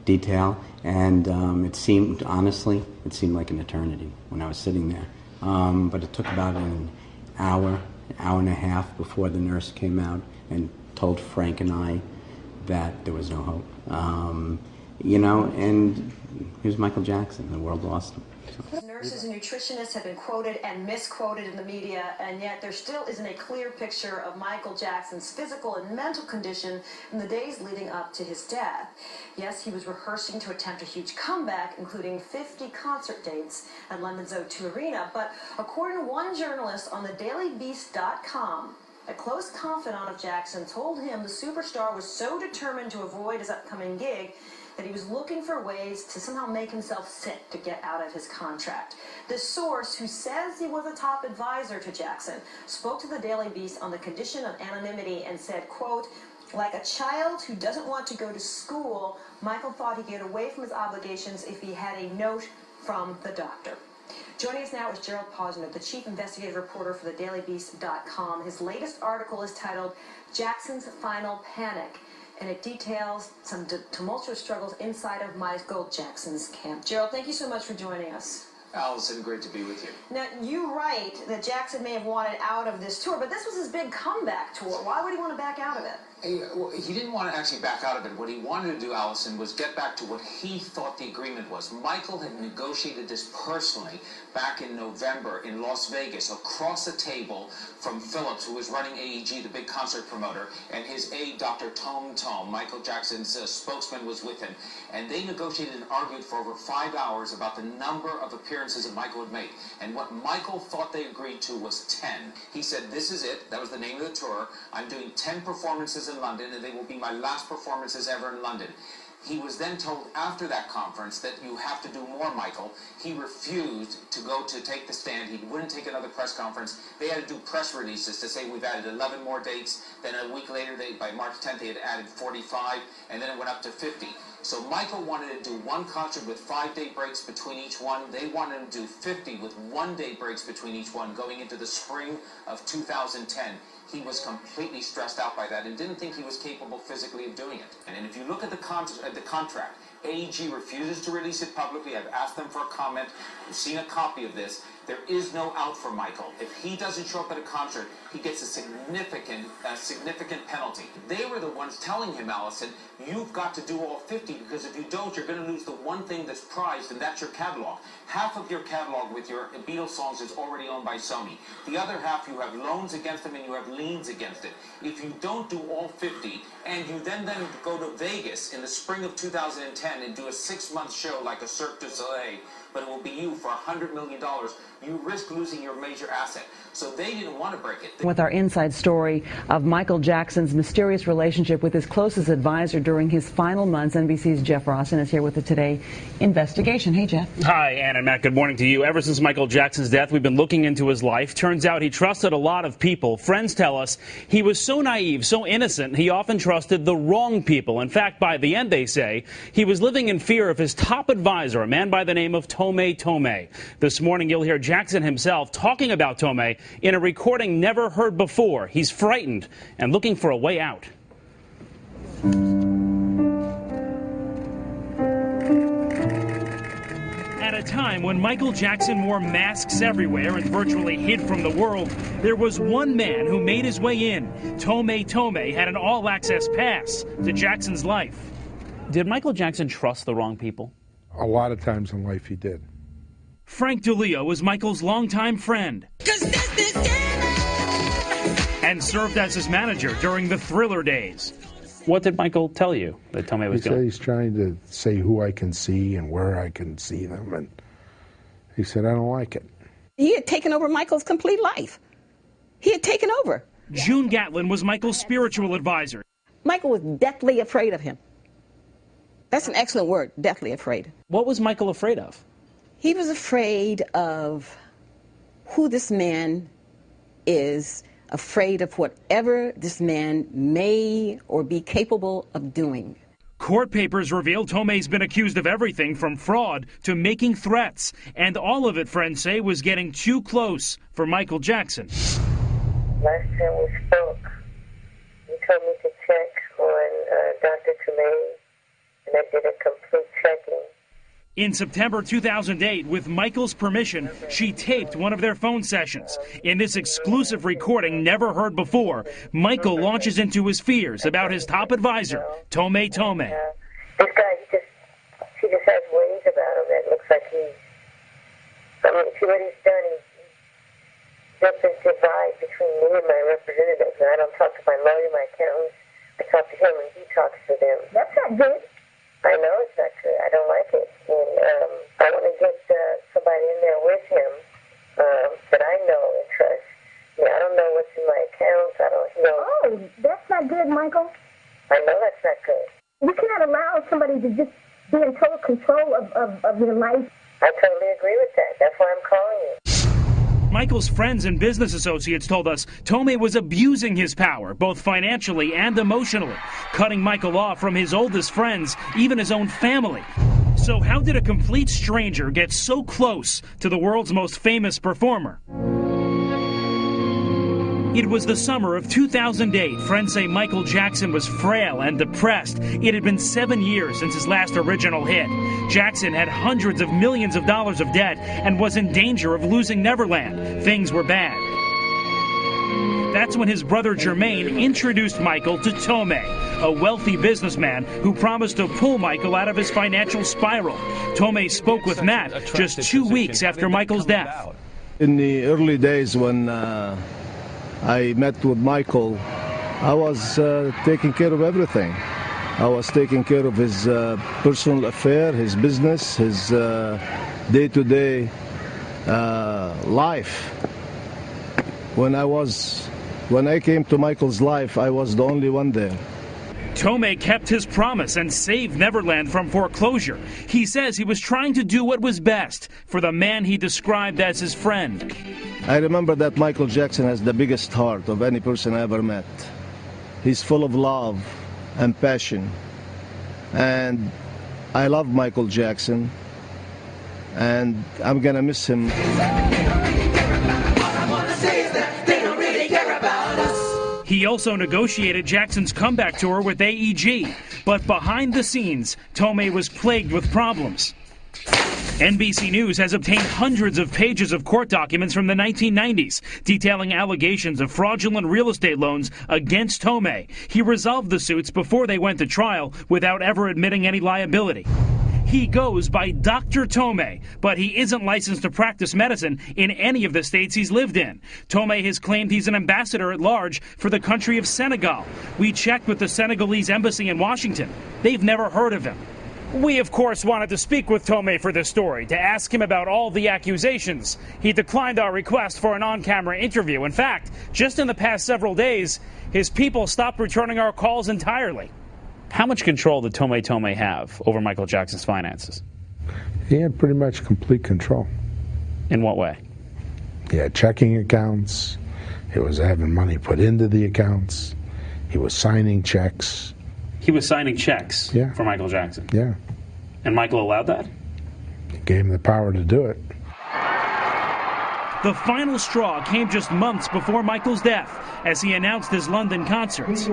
detail, and it seemed like an eternity when I was sitting there. But it took about an hour and a half before the nurse came out and told Frank and I that there was no hope. And here's Michael Jackson. The world lost him. Nurses and nutritionists have been quoted and misquoted in the media, and yet there still isn't a clear picture of Michael Jackson's physical and mental condition in the days leading up to his death. Yes, he was rehearsing to attempt a huge comeback, including 50 concert dates at London's O2 Arena, but according to one journalist on thedailybeast.com, a close confidant of Jackson told him the superstar was so determined to avoid his upcoming gig that he was looking for ways to somehow make himself sick to get out of his contract. This source, who says he was a top advisor to Jackson, spoke to the Daily Beast on the condition of anonymity and said, quote, "Like a child who doesn't want to go to school, Michael thought he'd get away from his obligations if he had a note from the doctor." Joining us now is Gerald Posner, the chief investigative reporter for thedailybeast.com. His latest article is titled "Jackson's Final Panic," and it details some tumultuous struggles inside of Michael Jackson's camp. Gerald, thank you so much for joining us. Allison, great to be with you. Now, you write that Jackson may have wanted out of this tour, but this was his big comeback tour. Why would he want to back out of it? He didn't want to actually back out of it. What he wanted to do, Allison, was get back to what he thought the agreement was. Michael had negotiated this personally back in November in Las Vegas, across the table from Phillips, who was running AEG, the big concert promoter, and his aide, Dr. Tom, Michael Jackson's spokesman, was with him. And they negotiated and argued for over 5 hours about the number of appearances that Michael had made. And what Michael thought they agreed to was 10. He said, "This is it." That was the name of the tour. "I'm doing 10 performances in London, and they will be my last performances ever in London." He was then told after that conference that you have to do more, Michael. He refused to go to take the stand. He wouldn't take another press conference. They had to do press releases to say we've added 11 more dates. Then a week later, by March 10th, they had added 45, and then it went up to 50. So Michael wanted to do one concert with 5-day breaks between each one. They wanted him to do 50 with 1-day breaks between each one going into the spring of 2010. He was completely stressed out by that and didn't think he was capable physically of doing it. And if you look at the contract, AEG refuses to release it publicly. I've asked them for a comment. We've seen a copy of this. There is no out for Michael. If he doesn't show up at a concert, he gets a significant penalty. They were the ones telling him, Allison, you've got to do all 50, because if you don't, you're going to lose the one thing that's prized, and that's your catalog. Half of your catalog with your Beatles songs is already owned by Sony. The other half, you have loans against them and you have liens against it. If you don't do all 50, and you then go to Vegas in the spring of 2010 and do a 6-month show like a Cirque du Soleil, but it will be you for $100 million, you risk losing your major asset. So they didn't want to break it. With our inside story of Michael Jackson's mysterious relationship with his closest advisor during his final months, NBC's Jeff Rawson is here with the Today investigation. Hey, Jeff. Hi, Ann and Matt. Good morning to you. Ever since Michael Jackson's death, we've been looking into his life. Turns out he trusted a lot of people. Friends tell us he was so naive, so innocent, he often trusted the wrong people. In fact, by the end, they say, he was living in fear of his top advisor, a man by the name of Tome. This morning, you'll hear Jackson himself talking about Tome in a recording never heard before. He's frightened and looking for a way out. At a time when Michael Jackson wore masks everywhere and virtually hid from the world, there was one man who made his way in. Tome had an all-access pass to Jackson's life. Did Michael Jackson trust the wrong people? A lot of times in life he did. Frank DeLeo was Michael's longtime friend and served as his manager during the Thriller days. What did Michael tell you that Tome was doing? He said he's trying to say who I can see and where I can see them, and he said, I don't like it. He had taken over Michael's complete life. He had taken over. June Gatlin was Michael's spiritual advisor. Michael was deathly afraid of him. That's an excellent word, deathly afraid. What was Michael afraid of? He was afraid of who this man is, afraid of whatever this man may or be capable of doing. Court papers reveal Tome's been accused of everything from fraud to making threats, and all of it, friends say, was getting too close for Michael Jackson. Last time we spoke, you told me to check on Dr. Tome, and I did a complete checking. In September 2008, with Michael's permission, she taped one of their phone sessions. In this exclusive recording never heard before, Michael launches into his fears about his top advisor, Tome. This guy, she just has ways about him that looks like see what he's done. He's built this divide between me and my representatives, and I don't talk to my lawyer, my accountant. I talk to him, and he talks to them. That's not good. I know it's not good. I don't like it. And I want to get somebody in there with him that I know and trust. I don't know what's in my accounts. I don't know. Oh, that's not good, Michael. I know that's not good. You cannot allow somebody to just be in total control of your life. I totally agree with that. That's why I'm calling you. Michael's friends and business associates told us Tome was abusing his power, both financially and emotionally, cutting Michael off from his oldest friends, even his own family. So how did a complete stranger get so close to the world's most famous performer? It was the summer of 2008. Friends say Michael Jackson was frail and depressed. It had been 7 years since his last original hit. Jackson had hundreds of millions of dollars of debt and was in danger of losing Neverland. Things were bad. That's when his brother Jermaine introduced Michael to Tome, a wealthy businessman who promised to pull Michael out of his financial spiral. Tome spoke with Matt just 2 weeks after Michael's death. In the early days when I met with Michael, I was taking care of everything. I was taking care of his personal affair, his business, his day-to-day life. When I came to Michael's life, I was the only one there. Tome kept his promise and saved Neverland from foreclosure. He says he was trying to do what was best for the man he described as his friend. I remember that Michael Jackson has the biggest heart of any person I ever met. He's full of love and passion. And I love Michael Jackson, and I'm gonna miss him. He also negotiated Jackson's comeback tour with AEG, but behind the scenes, Tome was plagued with problems. NBC News has obtained hundreds of pages of court documents from the 1990s detailing allegations of fraudulent real estate loans against Tomei. He resolved the suits before they went to trial without ever admitting any liability. He goes by Dr. Tomei, but he isn't licensed to practice medicine in any of the states he's lived in. Tomei has claimed he's an ambassador at large for the country of Senegal. We checked with the Senegalese embassy in Washington. They've never heard of him. We, of course, wanted to speak with Tomei for this story, to ask him about all the accusations. He declined our request for an on-camera interview. In fact, just in the past several days, his people stopped returning our calls entirely. How much control did Tomei have over Michael Jackson's finances? He had pretty much complete control. In what way? He had checking accounts. He was having money put into the accounts. He was signing checks. He was signing checks for Michael Jackson? Yeah. And Michael allowed that? He gave him the power to do it. The final straw came just months before Michael's death, as he announced his London concerts.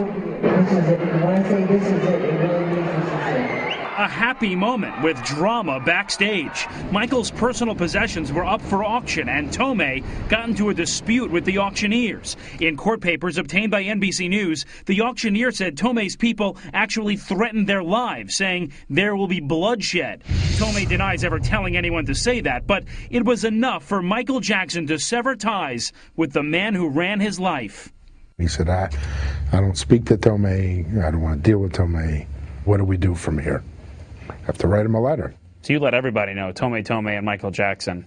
A happy moment with drama backstage. Michael's personal possessions were up for auction, and Tomei got into a dispute with the auctioneers. In court papers obtained by NBC News, the auctioneer said Tomei's people actually threatened their lives, saying there will be bloodshed. Tomei denies ever telling anyone to say that, but it was enough for Michael Jackson to sever ties with the man who ran his life. He said, I don't speak to Tomei. I don't want to deal with Tomei. What do we do from here? I have to write him a letter. So you let everybody know Tomei and Michael Jackson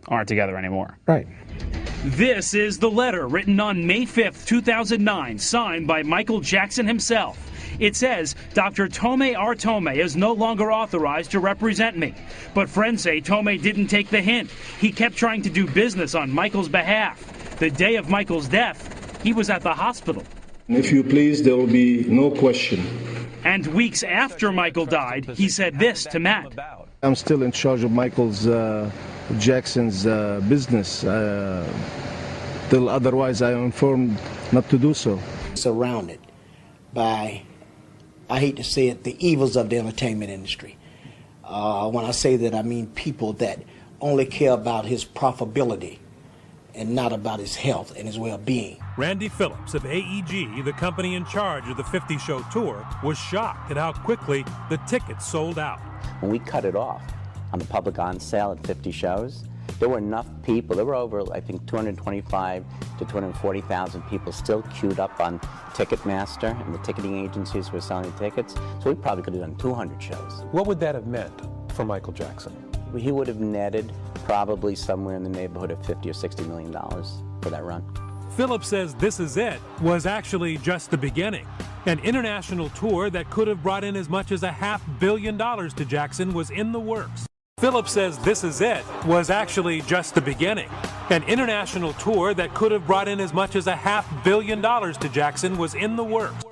aren't together anymore. Right. This is the letter written on May 5th, 2009, signed by Michael Jackson himself. It says, Dr. Tomei R. Tomei is no longer authorized to represent me. But friends say Tomei didn't take the hint. He kept trying to do business on Michael's behalf. The day of Michael's death, he was at the hospital. If you please, there will be no question. And weeks after Michael died, he said this to Matt. I'm still in charge of Michael's Jackson's business. Till otherwise I am informed not to do so. Surrounded by, I hate to say it, the evils of the entertainment industry. When I say that, I mean people that only care about his profitability and not about his health and his well-being. Randy Phillips of AEG, the company in charge of the 50-show tour, was shocked at how quickly the tickets sold out. When we cut it off on the public on sale at 50 shows, there were enough people. There were over, I think, 225 to 240,000 people still queued up on Ticketmaster, and the ticketing agencies were selling tickets. So we probably could have done 200 shows. What would that have meant for Michael Jackson? He would have netted probably somewhere in the neighborhood of $50 or $60 million for that run. Phillips says This Is It was actually just the beginning. An international tour that could have brought in as much as $500 million to Jackson was in the works. Phillips says This Is It was actually just the beginning. An international tour that could have brought in as much as $500 million to Jackson was in the works.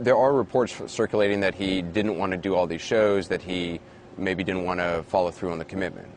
There are reports circulating that he didn't want to do all these shows, that he maybe didn't want to follow through on the commitment.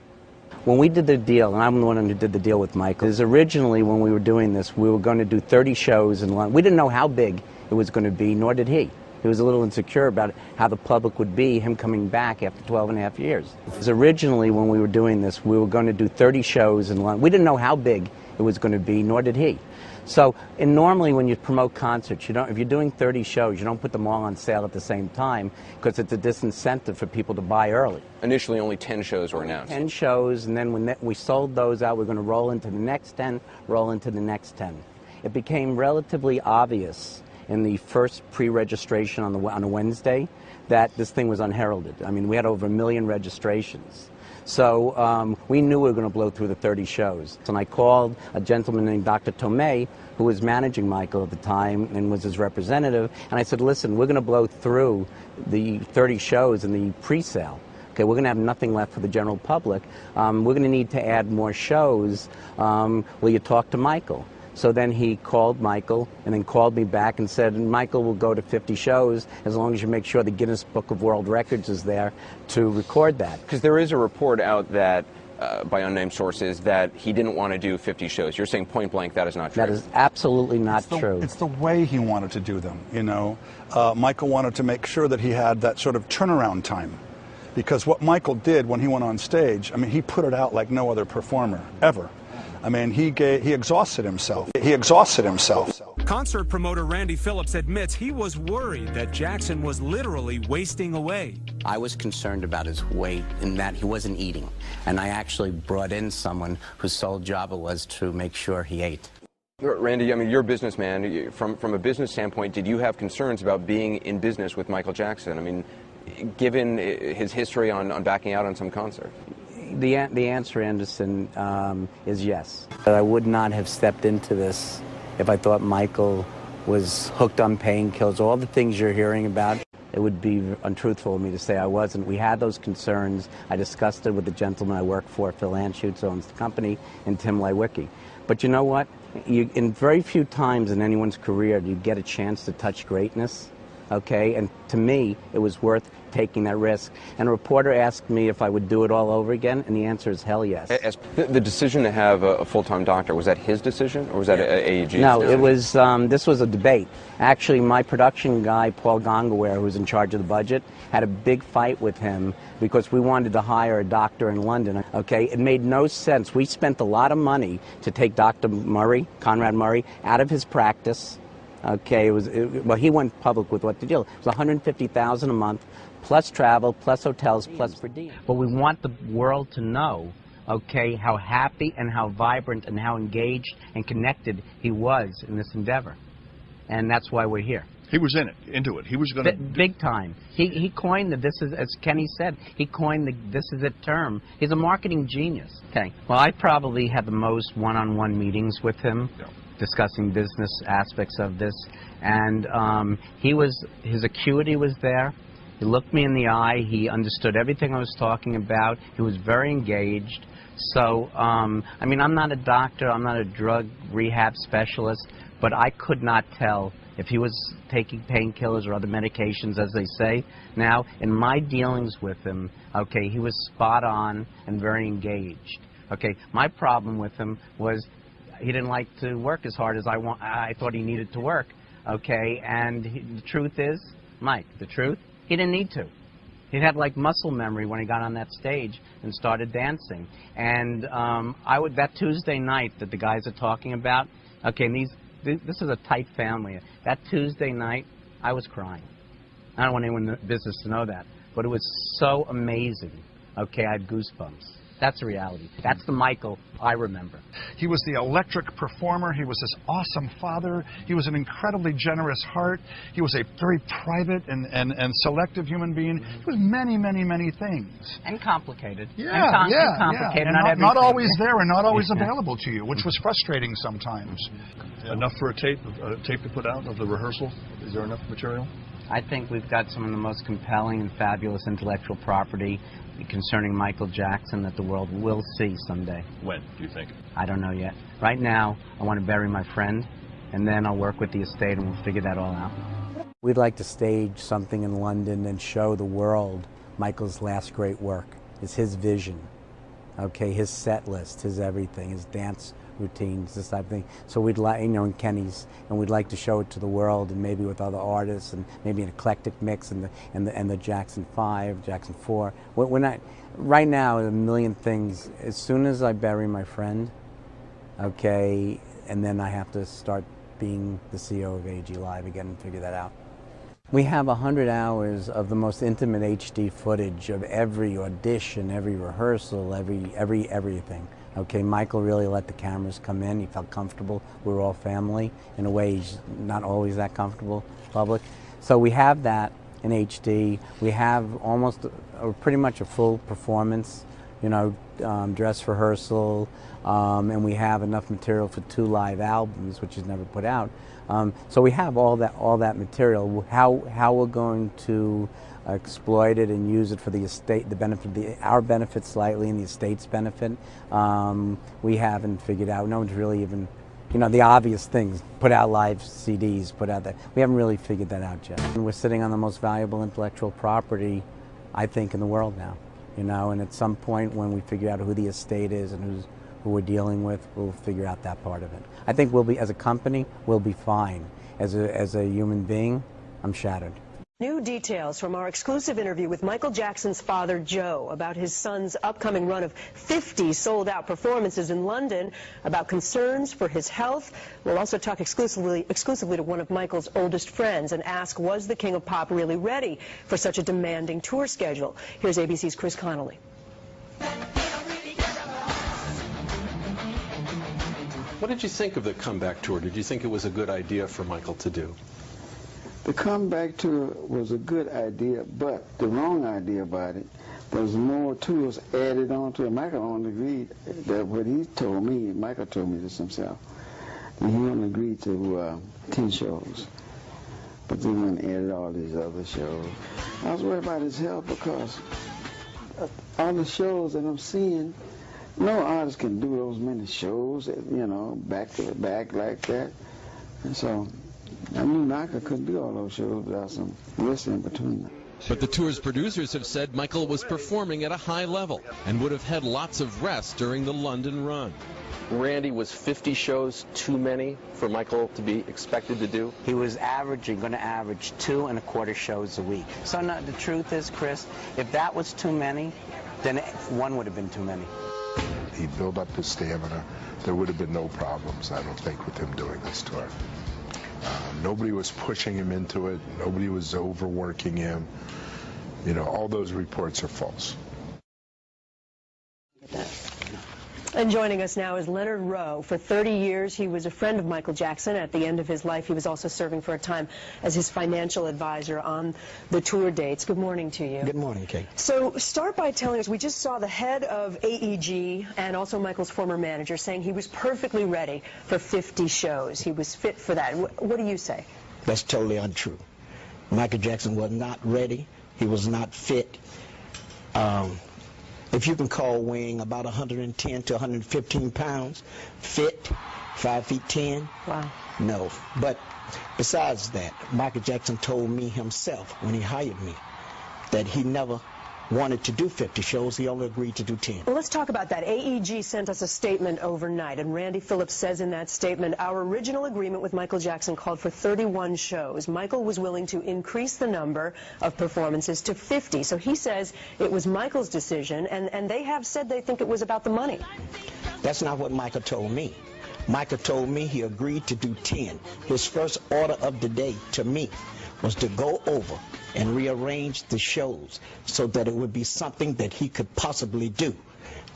When we did the deal, and I'm the one who did the deal with Michael, is originally when we were doing this, we were going to do 30 shows in London. We didn't know how big it was going to be, nor did he. He was a little insecure about how the public would be, him coming back after 12 and a half years. Because originally when we were doing this, we were going to do 30 shows in London. We didn't know how big it was going to be, nor did he. So, and normally when you promote concerts, if you're doing 30 shows, you don't put them all on sale at the same time because it's a disincentive for people to buy early. Initially, only 10 shows were announced. 10 shows, and then when we sold those out, we're going to roll into the next 10, roll into the next 10. It became relatively obvious in the first pre-registration on a Wednesday that this thing was unheralded. I mean, we had over 1 million registrations. So we knew we were going to blow through the 30 shows. And I called a gentleman named Dr. Tomei, who was managing Michael at the time and was his representative, and I said, listen, we're going to blow through the 30 shows in the pre-sale. Okay, we're going to have nothing left for the general public. We're going to need to add more shows. Will you talk to Michael? So then he called Michael and then called me back and said, Michael will go to 50 shows as long as you make sure the Guinness Book of World Records is there to record that. Because there is a report out that by unnamed sources that he didn't want to do 50 shows. You're saying point blank that is not true. That is absolutely not true. It's the way he wanted to do them, you know. Michael wanted to make sure that he had that sort of turnaround time. Because what Michael did when he went on stage, I mean, he put it out like no other performer, ever. I mean, he exhausted himself. He exhausted himself. Concert promoter Randy Phillips admits he was worried that Jackson was literally wasting away. I was concerned about his weight and that he wasn't eating. And I actually brought in someone whose sole job it was to make sure he ate. Randy, I mean, you're a businessman. From a business standpoint, did you have concerns about being in business with Michael Jackson? I mean, given his history on backing out on some concerts. The answer, Anderson, is yes. But I would not have stepped into this if I thought Michael was hooked on painkillers. All the things you're hearing about, it would be untruthful of me to say I wasn't. We had those concerns. I discussed it with the gentleman I work for, Phil Anschutz, owns the company, and Tim Lewicki. But you know what? In very few times in anyone's career do you get a chance to touch greatness. Okay, and to me, it was worth taking that risk. And a reporter asked me if I would do it all over again, and the answer is hell yes. The decision to have a full-time doctor, was that his decision, or was that AEG's No, decision? it was, this was a debate. Actually, my production guy, Paul Gongaware, who was in charge of the budget, had a big fight with him because we wanted to hire a doctor in London. Okay, it made no sense. We spent a lot of money to take Dr. Murray, Conrad Murray, out of his practice. Okay, well, he went public with what the deal. It was $150,000 a month, plus travel, plus hotels, plus per diem. But we want the world to know, okay, how happy and how vibrant and how engaged and connected he was in this endeavor. And that's why we're here. He was into it. He was going to... Big time. He coined the, this is, as Kenny said, he coined the this is it term. He's a marketing genius. Okay, well, I probably had the most one-on-one meetings with him. Yeah. Discussing business aspects of this, and his acuity was there. He looked me in the eye. He understood everything I was talking about. He was very engaged. So, I mean, I'm not a doctor. I'm not a drug rehab specialist, but I could not tell if he was taking painkillers or other medications, as they say. Now, in my dealings with him, okay, he was spot on and very engaged. Okay, my problem with him was he didn't like to work as hard as I thought he needed to work, okay? And the truth is, Mike, the truth, he didn't need to. He had like muscle memory when he got on that stage and started dancing. And that Tuesday night that the guys are talking about, okay, and this is a tight family. That Tuesday night, I was crying. I don't want anyone in the business to know that, but it was so amazing. Okay, I had goosebumps. That's the reality. That's the Michael I remember. He was the electric performer. He was this awesome father. He was an incredibly generous heart. He was a very private and selective human being. He was many, many, many things. And complicated. Yeah, and complicated. And not always there and not always available to you, which was frustrating sometimes. Enough for a tape to put out of the rehearsal? Is there enough material? I think we've got some of the most compelling and fabulous intellectual property concerning Michael Jackson that the world will see someday. When, do you think? I don't know yet. Right now, I want to bury my friend, and then I'll work with the estate and we'll figure that all out. We'd like to stage something in London and show the world Michael's last great work. It's his vision, okay, his set list, his everything, his dance routines, this type of thing. So we'd like, and Kenny's, and we'd like to show it to the world, and maybe with other artists, and maybe an eclectic mix, and the Jackson 5, Jackson 4. We're not right now. A million things. As soon as I bury my friend, okay, and then I have to start being the CEO of AG Live again and figure that out. We have 100 hours of the most intimate HD footage of every audition, every rehearsal, everything. Okay, Michael really let the cameras come in. He felt comfortable. We were all family. In a way, he's not always that comfortable public. So we have that in HD. We have pretty much a full performance, you know, dress rehearsal, and we have enough material for 2 live albums, which is never put out. So we have all that material. How we're going to exploit it and use it for the estate, the benefit, our benefit slightly and the estate's benefit, we haven't figured out. No one's really even, you know, the obvious things, put out live CDs, put out that. We haven't really figured that out yet. And we're sitting on the most valuable intellectual property, I think, in the world now. you know, and at some point when we figure out who the estate is and who we're dealing with, we'll figure out that part of it. I think we'll be, as a company, we'll be fine. As a human being, I'm shattered. New details from our exclusive interview with Michael Jackson's father, Joe, about his son's upcoming run of 50 sold-out performances in London, about concerns for his health. We'll also talk exclusively to one of Michael's oldest friends and ask, was the King of Pop really ready for such a demanding tour schedule? Here's ABC's Chris Connolly. What did you think of the comeback tour? Did you think it was a good idea for Michael to do? The comeback tour was a good idea, but the wrong idea about it was more tours added on to it. Michael only agreed that what he told me, Michael told me this himself, and he only agreed to 10 shows. But then when he added all these other shows, I was worried about his health because all the shows that I'm seeing, no artist can do those many shows, you know, back to back like that. And so I knew Michael couldn't do all those shows without some rest in between them. But the tour's producers have said Michael was performing at a high level and would have had lots of rest during the London run. Randy, was 50 shows too many for Michael to be expected to do? He was going to average 2.25 shows a week. So no, the truth is, Chris, if that was too many, then one would have been too many. He built up his stamina. There would have been no problems, I don't think, with him doing this tour. Nobody was pushing him into it. Nobody was overworking him. You know, all those reports are false. And joining us now is Leonard Rowe. For 30 years, he was a friend of Michael Jackson. At the end of his life, he was also serving for a time as his financial advisor on the tour dates. Good morning to you. Good morning, Kate. So start by telling us, we just saw the head of AEG and also Michael's former manager saying he was perfectly ready for 50 shows. He was fit for that. What do you say? That's totally untrue. Michael Jackson was not ready. He was not fit. If you can call weighing about 110 to 115 pounds, fit, 5 feet 10, wow. No. But besides that, Michael Jackson told me himself when he hired me that he never wanted to do 50 shows. He only agreed to do 10. Well, let's talk about that. AEG sent us a statement overnight, and Randy Phillips says in that statement, our original agreement with Michael Jackson called for 31 shows. Michael was willing to increase the number of performances to 50. So he says it was Michael's decision, and they have said they think it was about the money. That's not what Michael told me. Michael told me he agreed to do 10. His first order of the day to me was to go over and rearrange the shows so that it would be something that he could possibly do.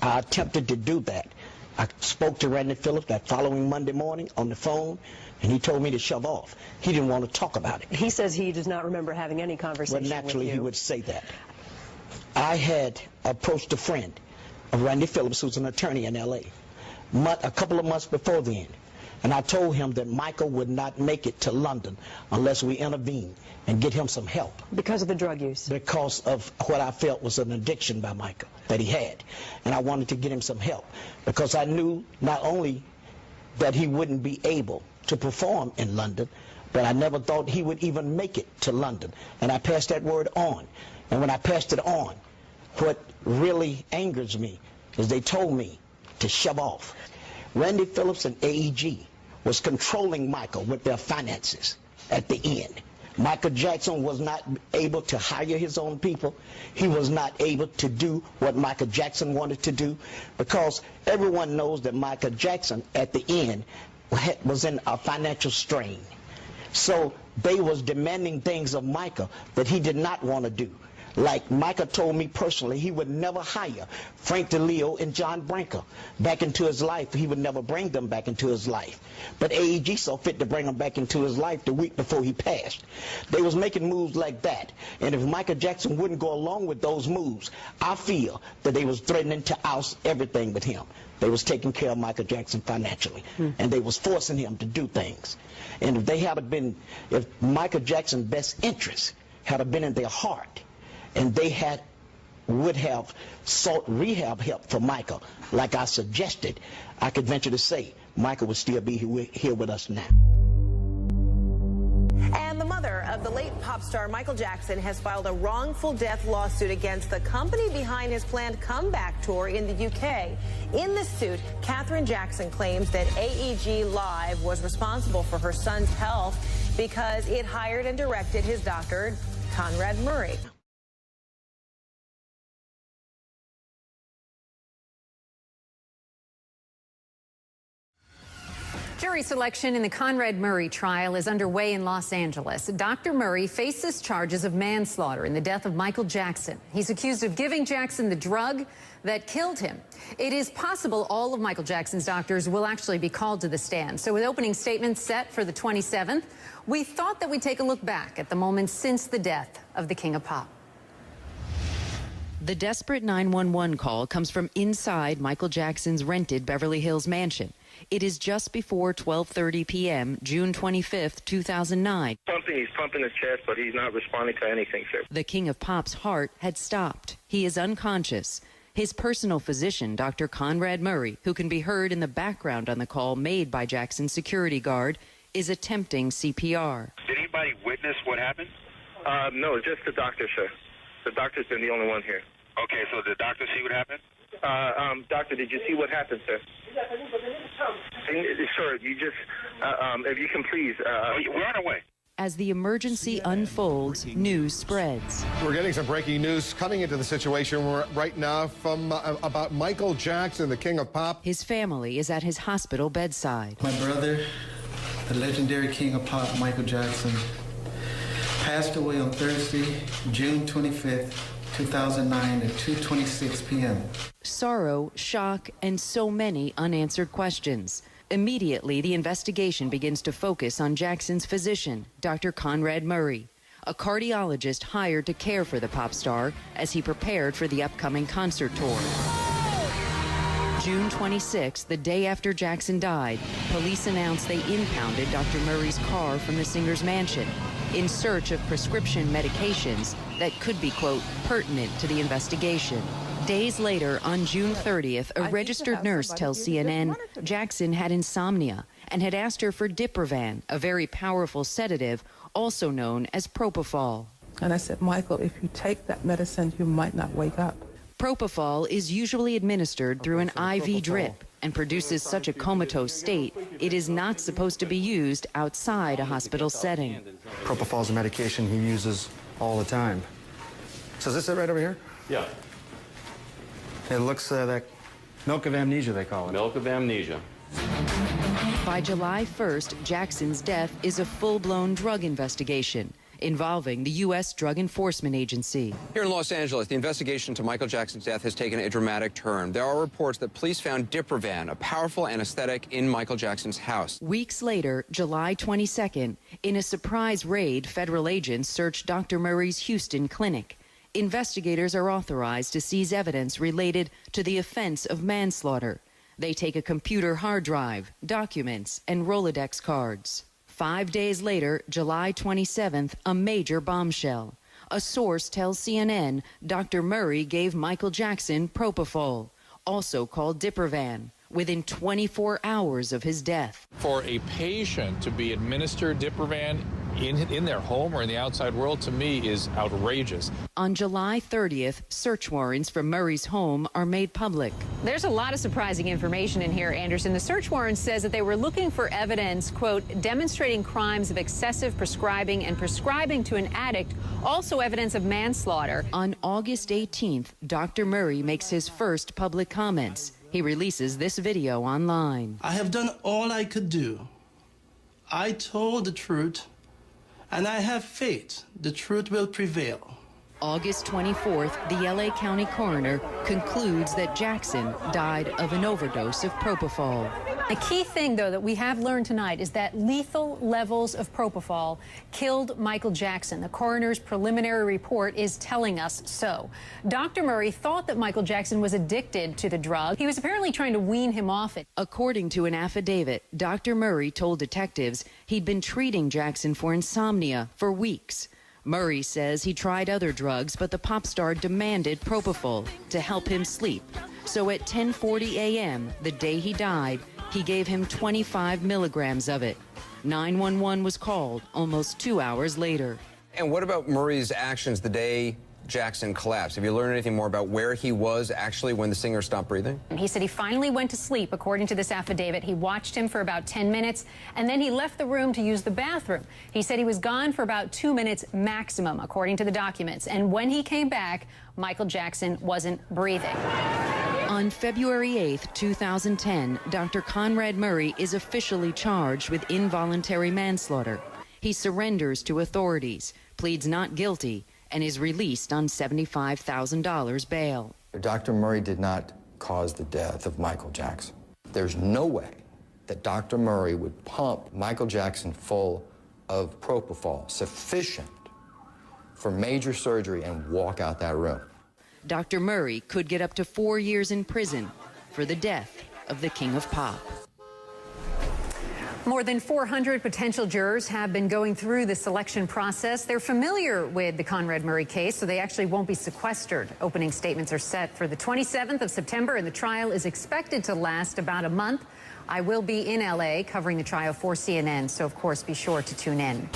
I attempted to do that. I spoke to Randy Phillips that following Monday morning on the phone, and he told me to shove off. He didn't want to talk about it. He says he does not remember having any conversation with you. Well, naturally, he would say that. I had approached a friend of Randy Phillips, who's an attorney in L.A., a couple of months before then. And I told him that Michael would not make it to London unless we intervene and get him some help. Because of the drug use? Because of what I felt was an addiction by Michael that he had. And I wanted to get him some help because I knew not only that he wouldn't be able to perform in London, but I never thought he would even make it to London. And I passed that word on. And when I passed it on, what really angers me is they told me to shove off. Randy Phillips and AEG was controlling Michael with their finances at the end. Michael Jackson was not able to hire his own people. He was not able to do what Michael Jackson wanted to do because everyone knows that Michael Jackson at the end was in a financial strain. So they was demanding things of Michael that he did not want to do. Like Michael told me personally, he would never hire Frank DeLeo and John Branca back into his life. He would never bring them back into his life. But AEG saw fit to bring them back into his life the week before he passed. They was making moves like that. And if Michael Jackson wouldn't go along with those moves, I feel that they was threatening to oust everything with him. They was taking care of Michael Jackson financially. And they was forcing him to do things. And if they had been, if Michael Jackson's best interest had been in their heart, and they would have sought rehab help for Michael, like I suggested, I could venture to say Michael would still be here with us now. And the mother of the late pop star Michael Jackson has filed a wrongful death lawsuit against the company behind his planned comeback tour in the UK. In the suit, Catherine Jackson claims that AEG Live was responsible for her son's health because it hired and directed his doctor, Conrad Murray. Jury selection in the Conrad Murray trial is underway in Los Angeles. Dr. Murray faces charges of manslaughter in the death of Michael Jackson. He's accused of giving Jackson the drug that killed him. It is possible all of Michael Jackson's doctors will actually be called to the stand. So with opening statements set for the 27th, we thought that we'd take a look back at the moments since the death of the King of Pop. The desperate 911 call comes from inside Michael Jackson's rented Beverly Hills mansion. It is just before 12:30 p.m., June 25th, 2009. He's pumping his chest, but he's not responding to anything, sir. The King of Pop's heart had stopped. He is unconscious. His personal physician, Dr. Conrad Murray, who can be heard in the background on the call made by Jackson's security guard, is attempting CPR. Did anybody witness what happened? No, just the doctor, sir. The doctor's been the only one here. Okay, so the doctor see what happened? Doctor, did you see what happened, sir? Sir, you just, if you can please, we're on our way. As the emergency unfolds, news spreads. We're getting some breaking news coming into the situation right now from about Michael Jackson, the King of Pop. His family is at his hospital bedside. My brother, the legendary King of Pop, Michael Jackson, passed away on Thursday, June 25th, 2009 at 2:26 p.m. Sorrow, shock, and so many unanswered questions. Immediately, the investigation begins to focus on Jackson's physician, Dr. Conrad Murray, a cardiologist hired to care for the pop star as he prepared for the upcoming concert tour. June 26, the day after Jackson died, police announced they impounded Dr. Murray's car from the singer's mansion in search of prescription medications that could be, quote, pertinent to the investigation. Days later, on June 30th, a registered nurse tells CNN Jackson had insomnia and had asked her for Diprivan, a very powerful sedative, also known as propofol. And I said, Michael, if you take that medicine, you might not wake up. Propofol is usually administered through an IV drip and produces such a comatose state, it is not supposed to be used outside a hospital setting. Propofol is a medication he uses all the time. So is this it right over here? Yeah. It looks like milk of amnesia, they call it. Milk of amnesia. By July 1st, Jackson's death is a full-blown drug investigation involving the U.S. Drug Enforcement Agency. Here in Los Angeles, the investigation into Michael Jackson's death has taken a dramatic turn. There are reports that police found Diprivan, a powerful anesthetic, in Michael Jackson's house. Weeks later, July 22nd, in a surprise raid, federal agents searched Dr. Murray's Houston clinic. Investigators are authorized to seize evidence related to the offense of manslaughter. They take a computer hard drive, documents, and Rolodex cards. 5 days later, July 27th, a major bombshell. A source tells CNN Dr. Murray gave Michael Jackson propofol, also called Diprivan, within 24 hours of his death. For a patient to be administered Diprivan in their home or in the outside world, to me, is outrageous. On July 30th, search warrants for Murray's home are made public. There's a lot of surprising information in here, Anderson. The search warrant says that they were looking for evidence, quote, demonstrating crimes of excessive prescribing and prescribing to an addict, also evidence of manslaughter. On August 18th, Dr. Murray makes his first public comments. He releases this video online. I have done all I could do. I told the truth, and I have faith the truth will prevail. August 24th, the LA County coroner concludes that Jackson died of an overdose of propofol. The key thing, though, that we have learned tonight is that lethal levels of propofol killed Michael Jackson. The coroner's preliminary report is telling us so. Dr. Murray thought that Michael Jackson was addicted to the drug. He was apparently trying to wean him off it. According to an affidavit, Dr. Murray told detectives he'd been treating Jackson for insomnia for weeks. Murray says he tried other drugs, but the pop star demanded propofol to help him sleep. So at 10:40 a.m., the day he died, he gave him 25 milligrams of it. 911 was called almost 2 hours later. And what about Murray's actions the day Jackson collapsed? Have you learned anything more about where he was actually when the singer stopped breathing? He said he finally went to sleep, according to this affidavit. He watched him for about 10 minutes, and then he left the room to use the bathroom. He said he was gone for about 2 minutes maximum, according to the documents. And when he came back, Michael Jackson wasn't breathing. On February 8, 2010, Dr. Conrad Murray is officially charged with involuntary manslaughter. He surrenders to authorities, pleads not guilty, and is released on $75,000 bail. Dr. Murray did not cause the death of Michael Jackson. There's no way that Dr. Murray would pump Michael Jackson full of propofol sufficient for major surgery and walk out that room. Dr. Murray could get up to 4 years in prison for the death of the King of Pop. More than 400 potential jurors have been going through the selection process. They're familiar with the Conrad Murray case, so they actually won't be sequestered. Opening statements are set for the 27th of September, and the trial is expected to last about a month. I will be in L.A. covering the trial for CNN, so of course be sure to tune in.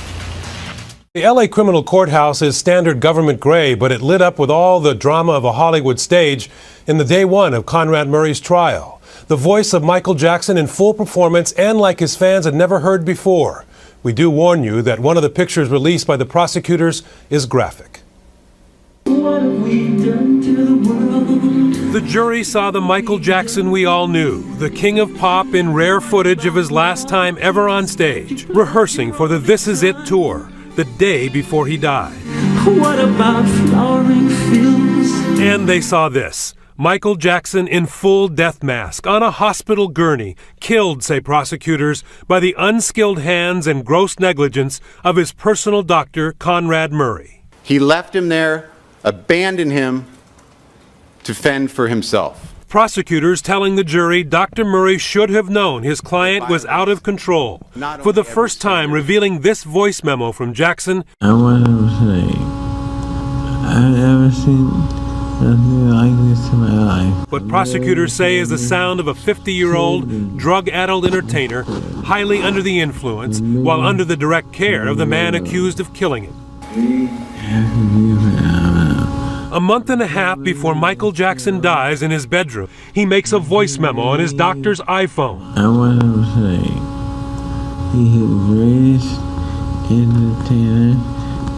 The L.A. criminal courthouse is standard government gray, but it lit up with all the drama of a Hollywood stage in the day one of Conrad Murray's trial. The voice of Michael Jackson in full performance and like his fans had never heard before. We do warn you that one of the pictures released by the prosecutors is graphic. What have we done to the world? The jury saw the Michael Jackson we all knew, the king of pop, in rare footage of his last time ever on stage, rehearsing for the This Is It tour, the day before he died. What about flowering fields? And they saw this. Michael Jackson in full death mask on a hospital gurney, killed, say prosecutors, by the unskilled hands and gross negligence of his personal doctor, Conrad Murray. He left him there, abandoned him to fend for himself. Prosecutors telling the jury Dr. Murray should have known his client was out of control. For the first time, revealing this voice memo from Jackson. I want to say, I've never seen nothing like this in my life. What prosecutors say is the sound of a 50-year-old, drug-addled entertainer, highly under the influence, while under the direct care of the man accused of killing him. A month and a half before Michael Jackson dies in his bedroom, he makes a voice memo on his doctor's iPhone. I want to say, he's the greatest entertainer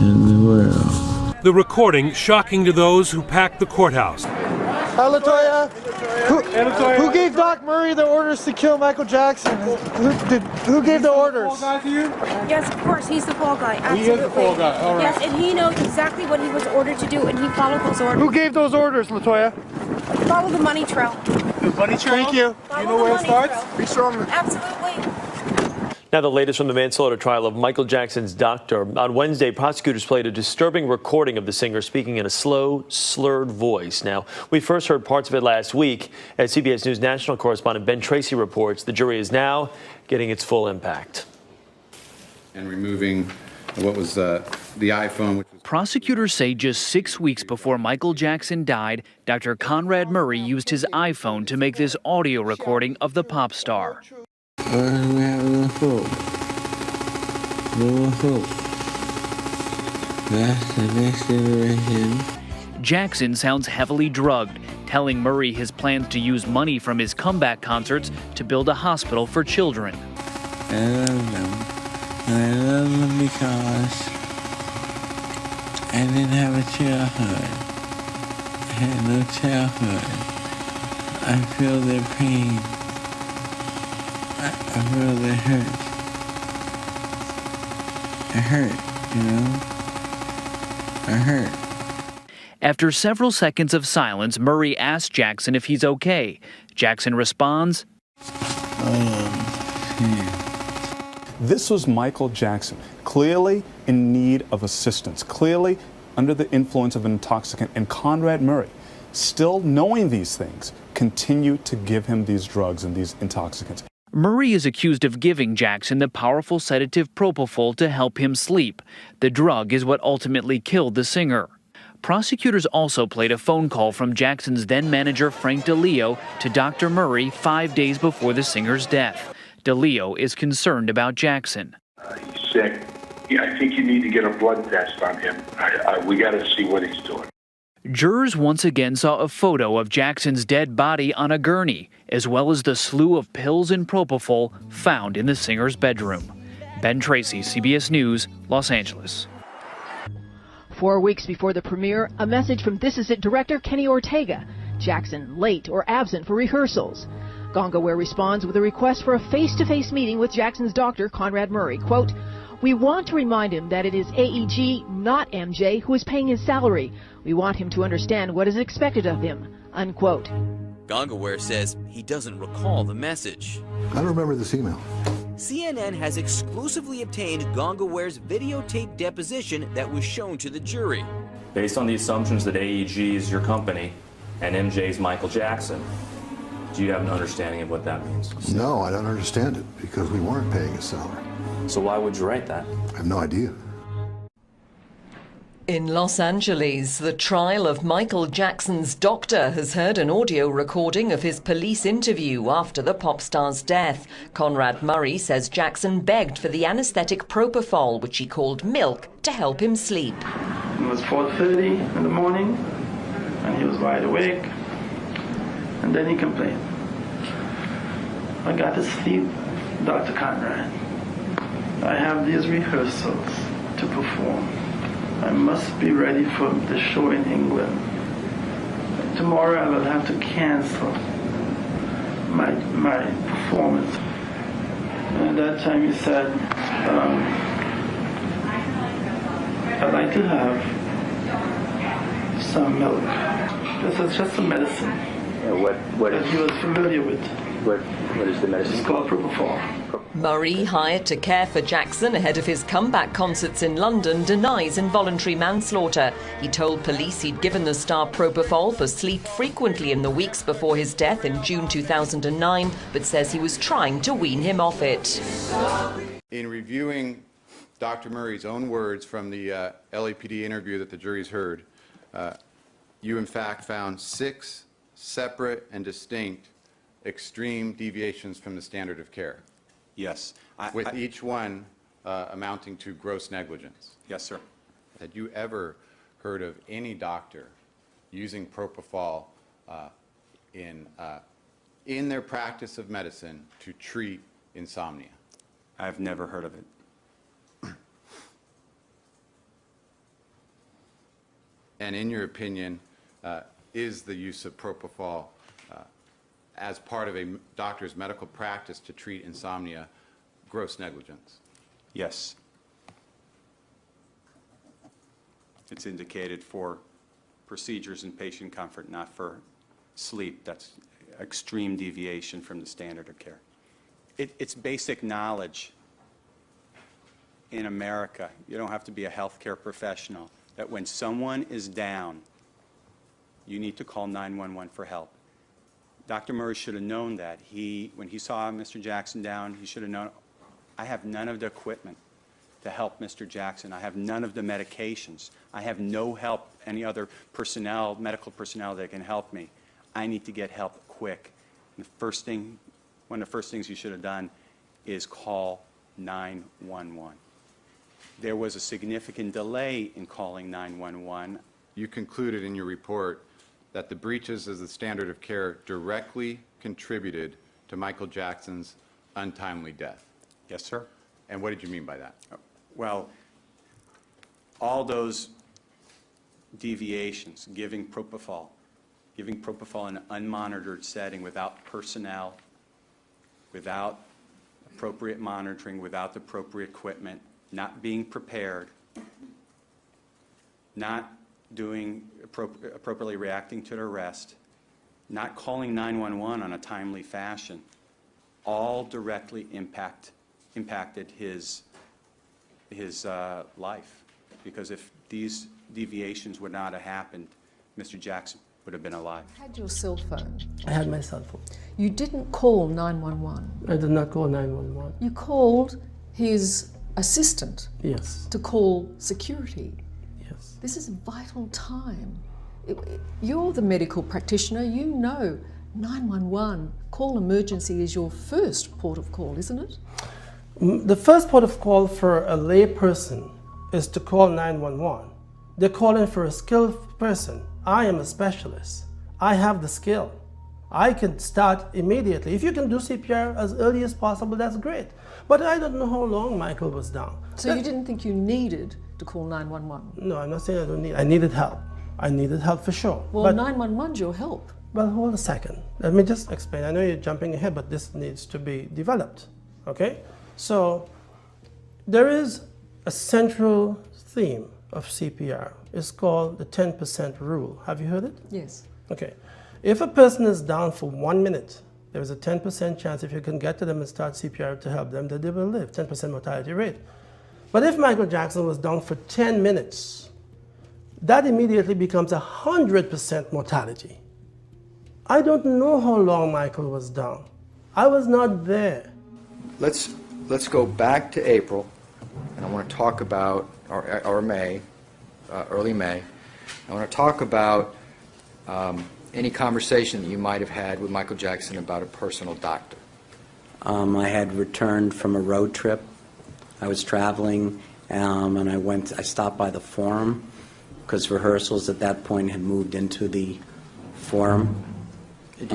in the world. The recording shocking to those who packed the courthouse. Hi, LaToya. Who gave Doc Murray the orders to kill Michael Jackson? Who gave the orders? Yes, of course, he's the fall guy. Absolutely. He is the fall guy. All right. Yes, and he knows exactly what he was ordered to do, and he followed those orders. Who gave those orders, LaToya? Follow the money trail. The money trail? Thank you. Follow You know where it starts? Trail. Be strong. Absolutely. Now, the latest from the manslaughter trial of Michael Jackson's doctor. On Wednesday, prosecutors played a disturbing recording of the singer speaking in a slow, slurred voice. Now, we first heard parts of it last week. As CBS News national correspondent Ben Tracy reports, the jury is now getting its full impact. And removing what was the iPhone. Prosecutors say just 6 weeks before Michael Jackson died, Dr. Conrad Murray used his iPhone to make this audio recording of the pop star. We have no hope. No hope. That's the next generation. Jackson sounds heavily drugged, telling Murray his plans to use money from his comeback concerts to build a hospital for children. I love them. And I love them because I didn't have a childhood. I had no childhood. I feel their pain. I feel their hurt. It hurt, you know? It hurt. After several seconds of silence, Murray asks Jackson if he's okay. Jackson responds, This was Michael Jackson, clearly in need of assistance, clearly under the influence of an intoxicant, and Conrad Murray, still knowing these things, continued to give him these drugs and these intoxicants. Murray is accused of giving Jackson the powerful sedative propofol to help him sleep. The drug is what ultimately killed the singer. Prosecutors also played a phone call from Jackson's then-manager Frank DeLeo to Dr. Murray 5 days before the singer's death. DeLeo is concerned about Jackson. He's sick. Yeah, I think you need to get a blood test on him. We got to see what he's doing. Jurors once again saw a photo of Jackson's dead body on a gurney, as well as the slew of pills and propofol found in the singer's bedroom. Ben Tracy, CBS News, Los Angeles. 4 weeks before the premiere, a message from This Is It director Kenny Ortega. Jackson late or absent for rehearsals. Gongaware responds with a request for a face-to-face meeting with Jackson's doctor, Conrad Murray. Quote, "We want to remind him that it is AEG, not MJ, who is paying his salary. We want him to understand what is expected of him." Unquote. Gongaware says he doesn't recall the message. I don't remember this email. CNN has exclusively obtained Gongaware's videotaped deposition that was shown to the jury. Based on the assumptions that AEG is your company and MJ is Michael Jackson, do you have an understanding of what that means? No, I don't understand it because we weren't paying his salary. So why would you write that? I have no idea. In Los Angeles, the trial of Michael Jackson's doctor has heard an audio recording of his police interview after the pop star's death. Conrad Murray says Jackson begged for the anesthetic propofol, which he called milk, to help him sleep. It was 4:30 in the morning, and he was wide awake, and then he complained. "I got to sleep, Dr. Conrad. I have these rehearsals to perform. I must be ready for the show in England. Tomorrow I will have to cancel my performance." And at that time he said, "I'd like to have some milk." This is just a medicine. What that he was familiar with. What is the medicine? It's called propofol. Murray, hired to care for Jackson ahead of his comeback concerts in London, denies involuntary manslaughter. He told police he'd given the star propofol for sleep frequently in the weeks before his death in June 2009, but says he was trying to wean him off it. In reviewing Dr. Murray's own words from the LAPD interview that the jury's heard, you in fact found 6 separate and distinct extreme deviations from the standard of care. Yes. With each one amounting to gross negligence. Yes, sir. Had you ever heard of any doctor using propofol in their practice of medicine to treat insomnia? I've never heard of it. And in your opinion, is the use of propofol as part of a doctor's medical practice to treat insomnia gross negligence? Yes. It's indicated for procedures and patient comfort, not for sleep. That's extreme deviation from the standard of care. It's basic knowledge in America. You don't have to be a healthcare professional, that when someone is down, you need to call 911 for help. Dr. Murray should have known that. When he saw Mr. Jackson down, he should have known, I have none of the equipment to help Mr. Jackson. I have none of the medications. I have no help, any other personnel, medical personnel that can help me. I need to get help quick. And one of the first things you should have done is call 911. There was a significant delay in calling 911. You concluded in your report that the breaches of the standard of care directly contributed to Michael Jackson's untimely death. Yes, sir. And what did you mean by that? Well, all those deviations, giving propofol in an unmonitored setting without personnel, without appropriate monitoring, without the appropriate equipment, not being prepared, not doing appropriately reacting to the arrest, not calling 911 on a timely fashion, all directly impacted his life. Because if these deviations would not have happened, Mr. Jackson would have been alive. You had your cell phone. I had my cell phone. You didn't call 911. I did not call 911. You called his assistant. Yes. To call security. Yes. This is a vital time. You're the medical practitioner. You know 911, call emergency is your first port of call, isn't it? The first port of call for a lay person is to call 911. They're calling for a skilled person. I am a specialist. I have the skill. I can start immediately. If you can do CPR as early as possible, that's great. But I don't know how long Michael was down. So you didn't think you needed to call 911? No, I'm not saying I don't need. I needed help. I needed help for sure. Well, but 911's your help. Well, hold a second. Let me just explain. I know you're jumping ahead, but this needs to be developed. Okay? So there is a central theme of CPR. It's called the 10% rule. Have you heard it? Yes. Okay. If a person is down for 1 minute, there is a 10% chance if you can get to them and start CPR to help them that they will live, 10% mortality rate. But if Michael Jackson was down for 10 minutes, that immediately becomes 100% mortality. I don't know how long Michael was down. I was not there. Let's go back to April, and I want to talk about, or May, early May. I want to talk about any conversation that you might have had with Michael Jackson about a personal doctor. I had returned from a road trip. I was traveling, and I stopped by the Forum because rehearsals at that point had moved into the Forum.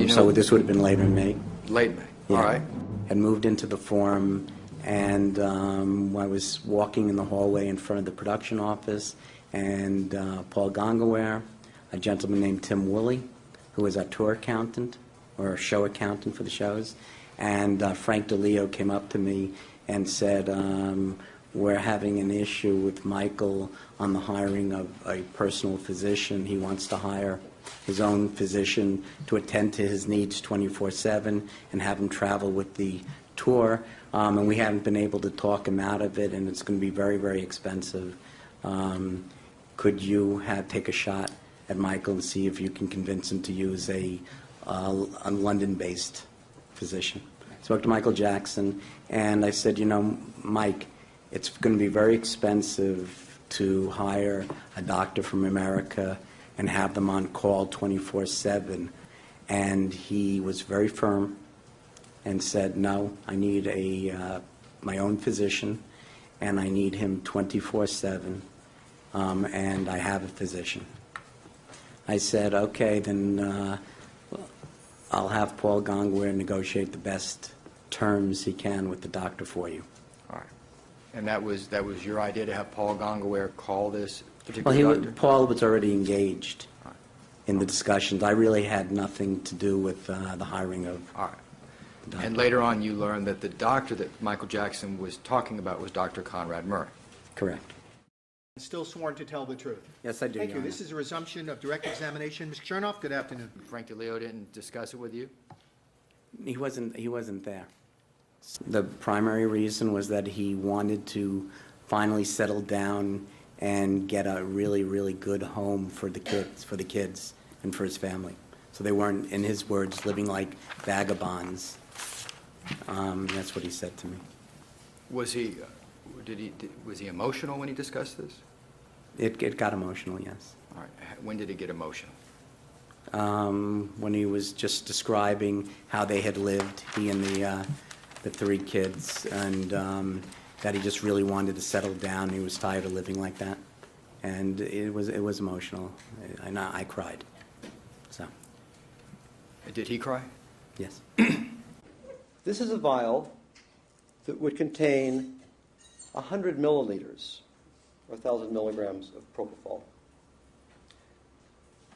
So this would have been later in May. Late May. Yeah. All right. Had moved into the Forum, and I was walking in the hallway in front of the production office, and Paul Gongaware, a gentleman named Tim Woolley, who was our tour accountant, or a show accountant for the shows, and Frank DeLeo came up to me and said, we're having an issue with Michael on the hiring of a personal physician. He wants to hire his own physician to attend to his needs 24/7 and have him travel with the tour. And we haven't been able to talk him out of it, and it's going to be very, very expensive. Could you take a shot at Michael and see if you can convince him to use a London-based physician? Spoke to Michael Jackson, and I said, you know, Mike, it's going to be very expensive to hire a doctor from America and have them on call 24/7. And he was very firm and said, no, I need my own physician, and I need him 24/7, and I have a physician. I said, okay, then I'll have Paul Gongaware negotiate the best terms he can with the doctor for you. All right. And that was your idea, to have Paul Gongaware call this particular doctor? Paul was already engaged in the discussions. I really had nothing to do with the hiring of. All right. And later on, you learned that the doctor that Michael Jackson was talking about was Dr. Conrad Murray. Correct. Still sworn to tell the truth? Yes, I do, Thank Your you. Honor. This is a resumption of direct examination. Mr. Chernoff, good afternoon. Frank DeLeo didn't discuss it with you? He wasn't there. The primary reason was that he wanted to finally settle down and get a really, really good home for the kids and for his family. So they weren't, in his words, living like vagabonds. That's what he said to me. Was he emotional when he discussed this? It got emotional, yes. All right. When did it get emotional? When he was just describing how they had lived, he and the three kids, and that he just really wanted to settle down. He was tired of living like that, and it was emotional. I cried. So. Did he cry? Yes. This is a vial that would contain 100 milliliters, or 1,000 milligrams of propofol.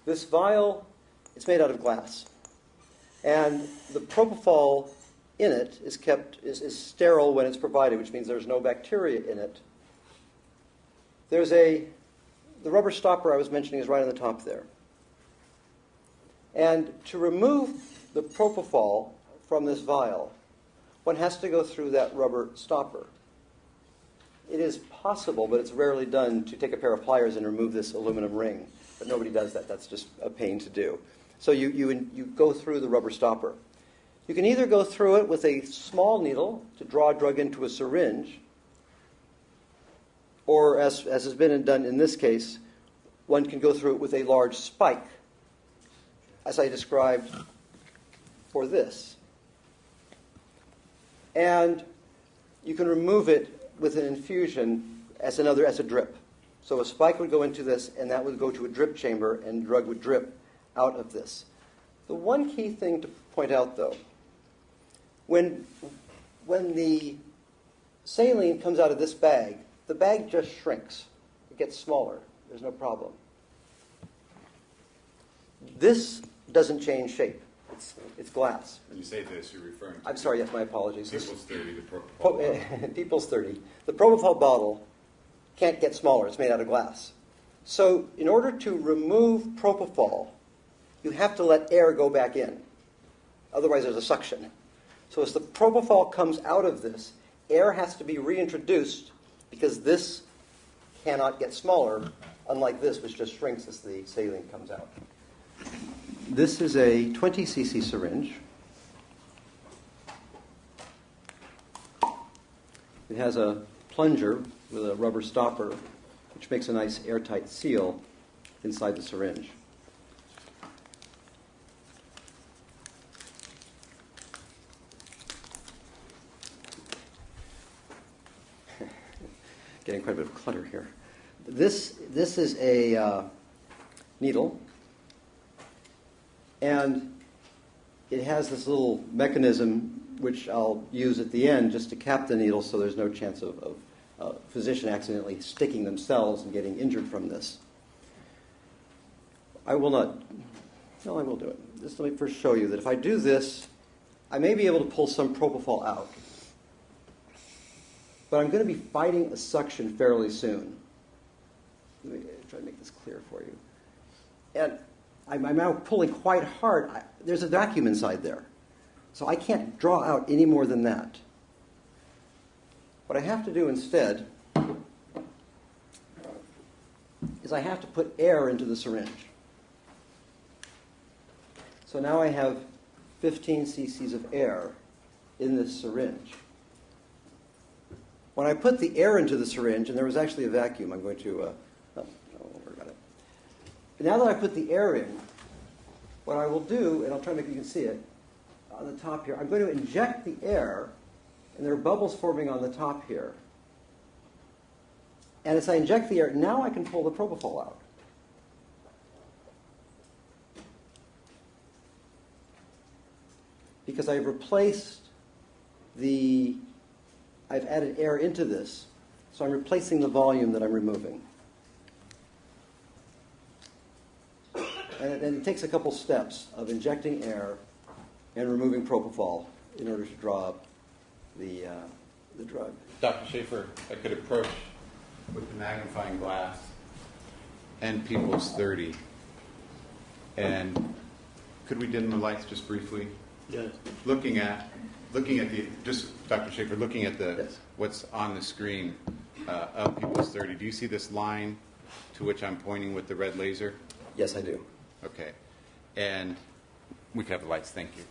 This vial, it's made out of glass, and the propofol in it is sterile when it's provided, which means there's no bacteria in it. The rubber stopper I was mentioning is right on the top there. And to remove the propofol from this vial, one has to go through that rubber stopper. It is possible, but it's rarely done, to take a pair of pliers and remove this aluminum ring. But nobody does that. That's just a pain to do. So you go through the rubber stopper. You can either go through it with a small needle to draw a drug into a syringe, or as has been done in this case, one can go through it with a large spike, as I described for this. And you can remove it with an infusion as a drip. So a spike would go into this, and that would go to a drip chamber, and drug would drip out of this. The one key thing to point out, though, when the saline comes out of this bag, the bag just shrinks. It gets smaller. There's no problem. This doesn't change shape. It's glass. When you say this, you're referring to... I'm sorry, yes, my apologies. People's 30, the propofol. People's 30. The propofol bottle can't get smaller. It's made out of glass. So in order to remove propofol, you have to let air go back in. Otherwise, there's a suction. So as the propofol comes out of this, air has to be reintroduced because this cannot get smaller, unlike this, which just shrinks as the saline comes out. This is a 20 cc syringe. It has a plunger with a rubber stopper, which makes a nice airtight seal inside the syringe. Getting quite a bit of clutter here. This is a needle, and it has this little mechanism which I'll use at the end just to cap the needle so there's no chance of a physician accidentally sticking themselves and getting injured from this. I will not, no, I will do it. Just let me first show you that if I do this, I may be able to pull some propofol out. But I'm going to be fighting a suction fairly soon. Let me try to make this clear for you. And I'm now pulling quite hard. There's a vacuum inside there. So I can't draw out any more than that. What I have to do instead is I have to put air into the syringe. So now I have 15 cc's of air in this syringe. When I put the air into the syringe, and there was actually a vacuum, I'm going to, don't worry about it. But now that I put the air in, what I will do, and I'll try to make you can see it, on the top here, I'm going to inject the air, and there are bubbles forming on the top here. And as I inject the air, now I can pull the propofol out. Because I've replaced I've added air into this, so I'm replacing the volume that I'm removing. And it takes a couple steps of injecting air and removing propofol in order to draw up the drug. Dr. Schaefer, I could approach with the magnifying glass and People's 30. And could we dim the lights just briefly? Yes. Looking at the, just Dr. Schaefer, looking at the Yes. what's on the screen of People's 30, do you see this line to which I'm pointing with the red laser? Yes, I do. Okay. And we can have the lights, thank you.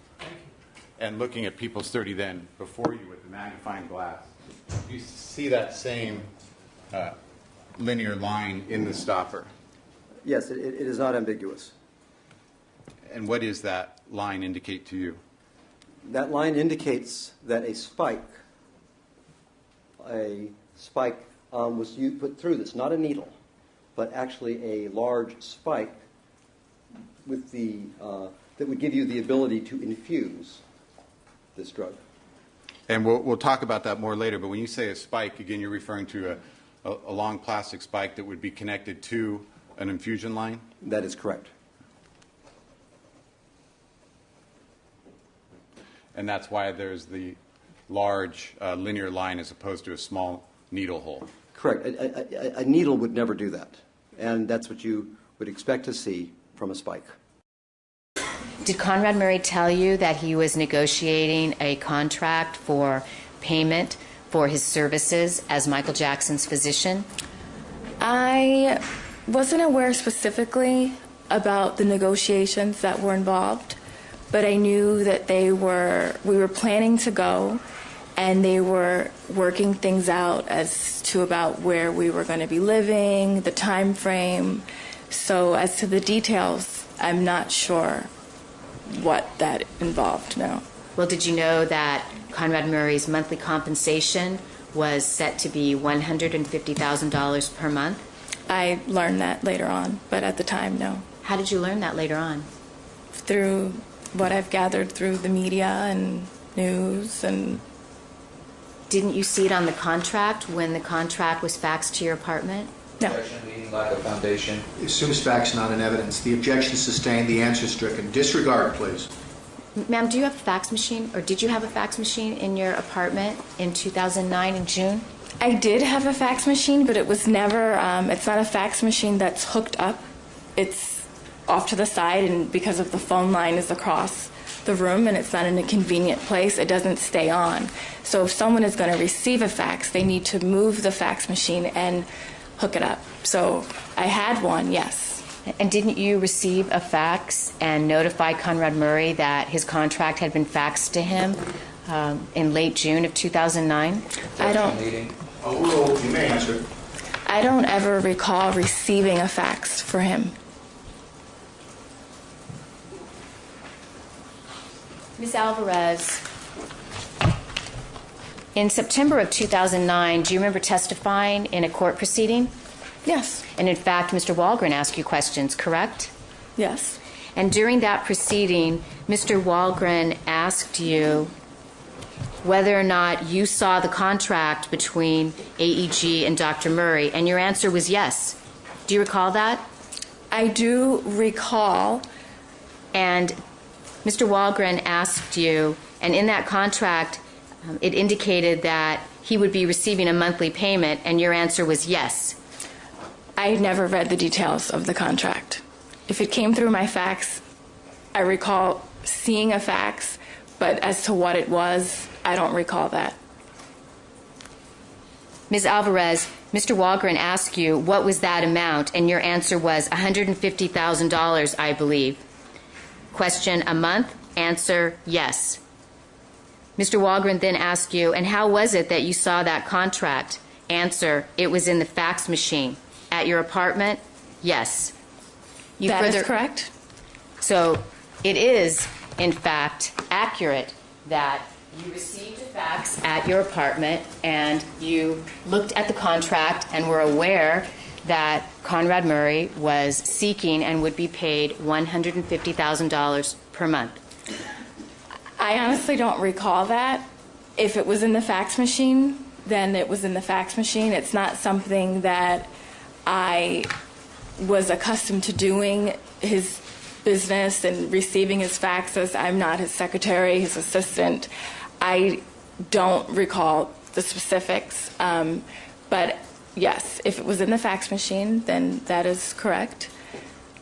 And looking at People's 30 then, before you with the magnifying glass, you see that same linear line in the stopper? Yes, it is not ambiguous. And what does that line indicate to you? That line indicates that a spike was put through this, not a needle, but actually a large spike with that would give you the ability to infuse this drug. And we'll talk about that more later, but when you say a spike, again, you're referring to a long plastic spike that would be connected to an infusion line? That is correct. And that's why there's the large linear line as opposed to a small needle hole. Correct. A needle would never do that. And that's what you would expect to see from a spike. Did Conrad Murray tell you that he was negotiating a contract for payment for his services as Michael Jackson's physician? I wasn't aware specifically about the negotiations that were involved, but I knew that we were planning to go, and they were working things out as to about where we were going to be living, the time frame. So as to the details, I'm not sure what that involved, no. Well, did you know that Conrad Murray's monthly compensation was set to be $150,000 per month? I learned that later on, but at the time, no. How did you learn that later on? Through what I've gathered through the media and news. And didn't you see it on the contract when the contract was faxed to your apartment? No. Lack of foundation. Assumes facts not in evidence. The objection sustained. The answer stricken. Disregard, please. Ma'am, do you have a fax machine, or did you have a fax machine in your apartment in 2009 in June? I did have a fax machine, but it was never, it's not a fax machine that's hooked up. It's off to the side, and because of the phone line is across the room and it's not in a convenient place, it doesn't stay on. So if someone is going to receive a fax, they need to move the fax machine and hook it up. So I had one, yes. And didn't you receive a fax and notify Conrad Murray that his contract had been faxed to him in late June of 2009? I don't. Overruled. You may answer. I don't ever recall receiving a fax for him. Ms. Alvarez, in September of 2009, do you remember testifying in a court proceeding? Yes. And in fact, Mr. Walgren asked you questions, correct? Yes. And during that proceeding, Mr. Walgren asked you whether or not you saw the contract between AEG and Dr. Murray, and your answer was yes. Do you recall that? I do recall. And Mr. Walgren asked you, and in that contract, it indicated that he would be receiving a monthly payment, and your answer was yes. I never read the details of the contract. If it came through my fax, I recall seeing a fax, but as to what it was, I don't recall that. Ms. Alvarez, Mr. Walgren asked you what was that amount, and your answer was $150,000, I believe. Question, a month? Answer, yes. Mr. Walgren then asked you, and how was it that you saw that contract? Answer, it was in the fax machine. At your apartment? Yes. That is correct. So it is, in fact, accurate that you received a fax at your apartment and you looked at the contract and were aware that Conrad Murray was seeking and would be paid $150,000 per month. I honestly don't recall that. If it was in the fax machine, then it was in the fax machine. It's not something that I was accustomed to doing, his business and receiving his faxes. I'm not his secretary, his assistant. I don't recall the specifics. But yes, if it was in the fax machine, then that is correct.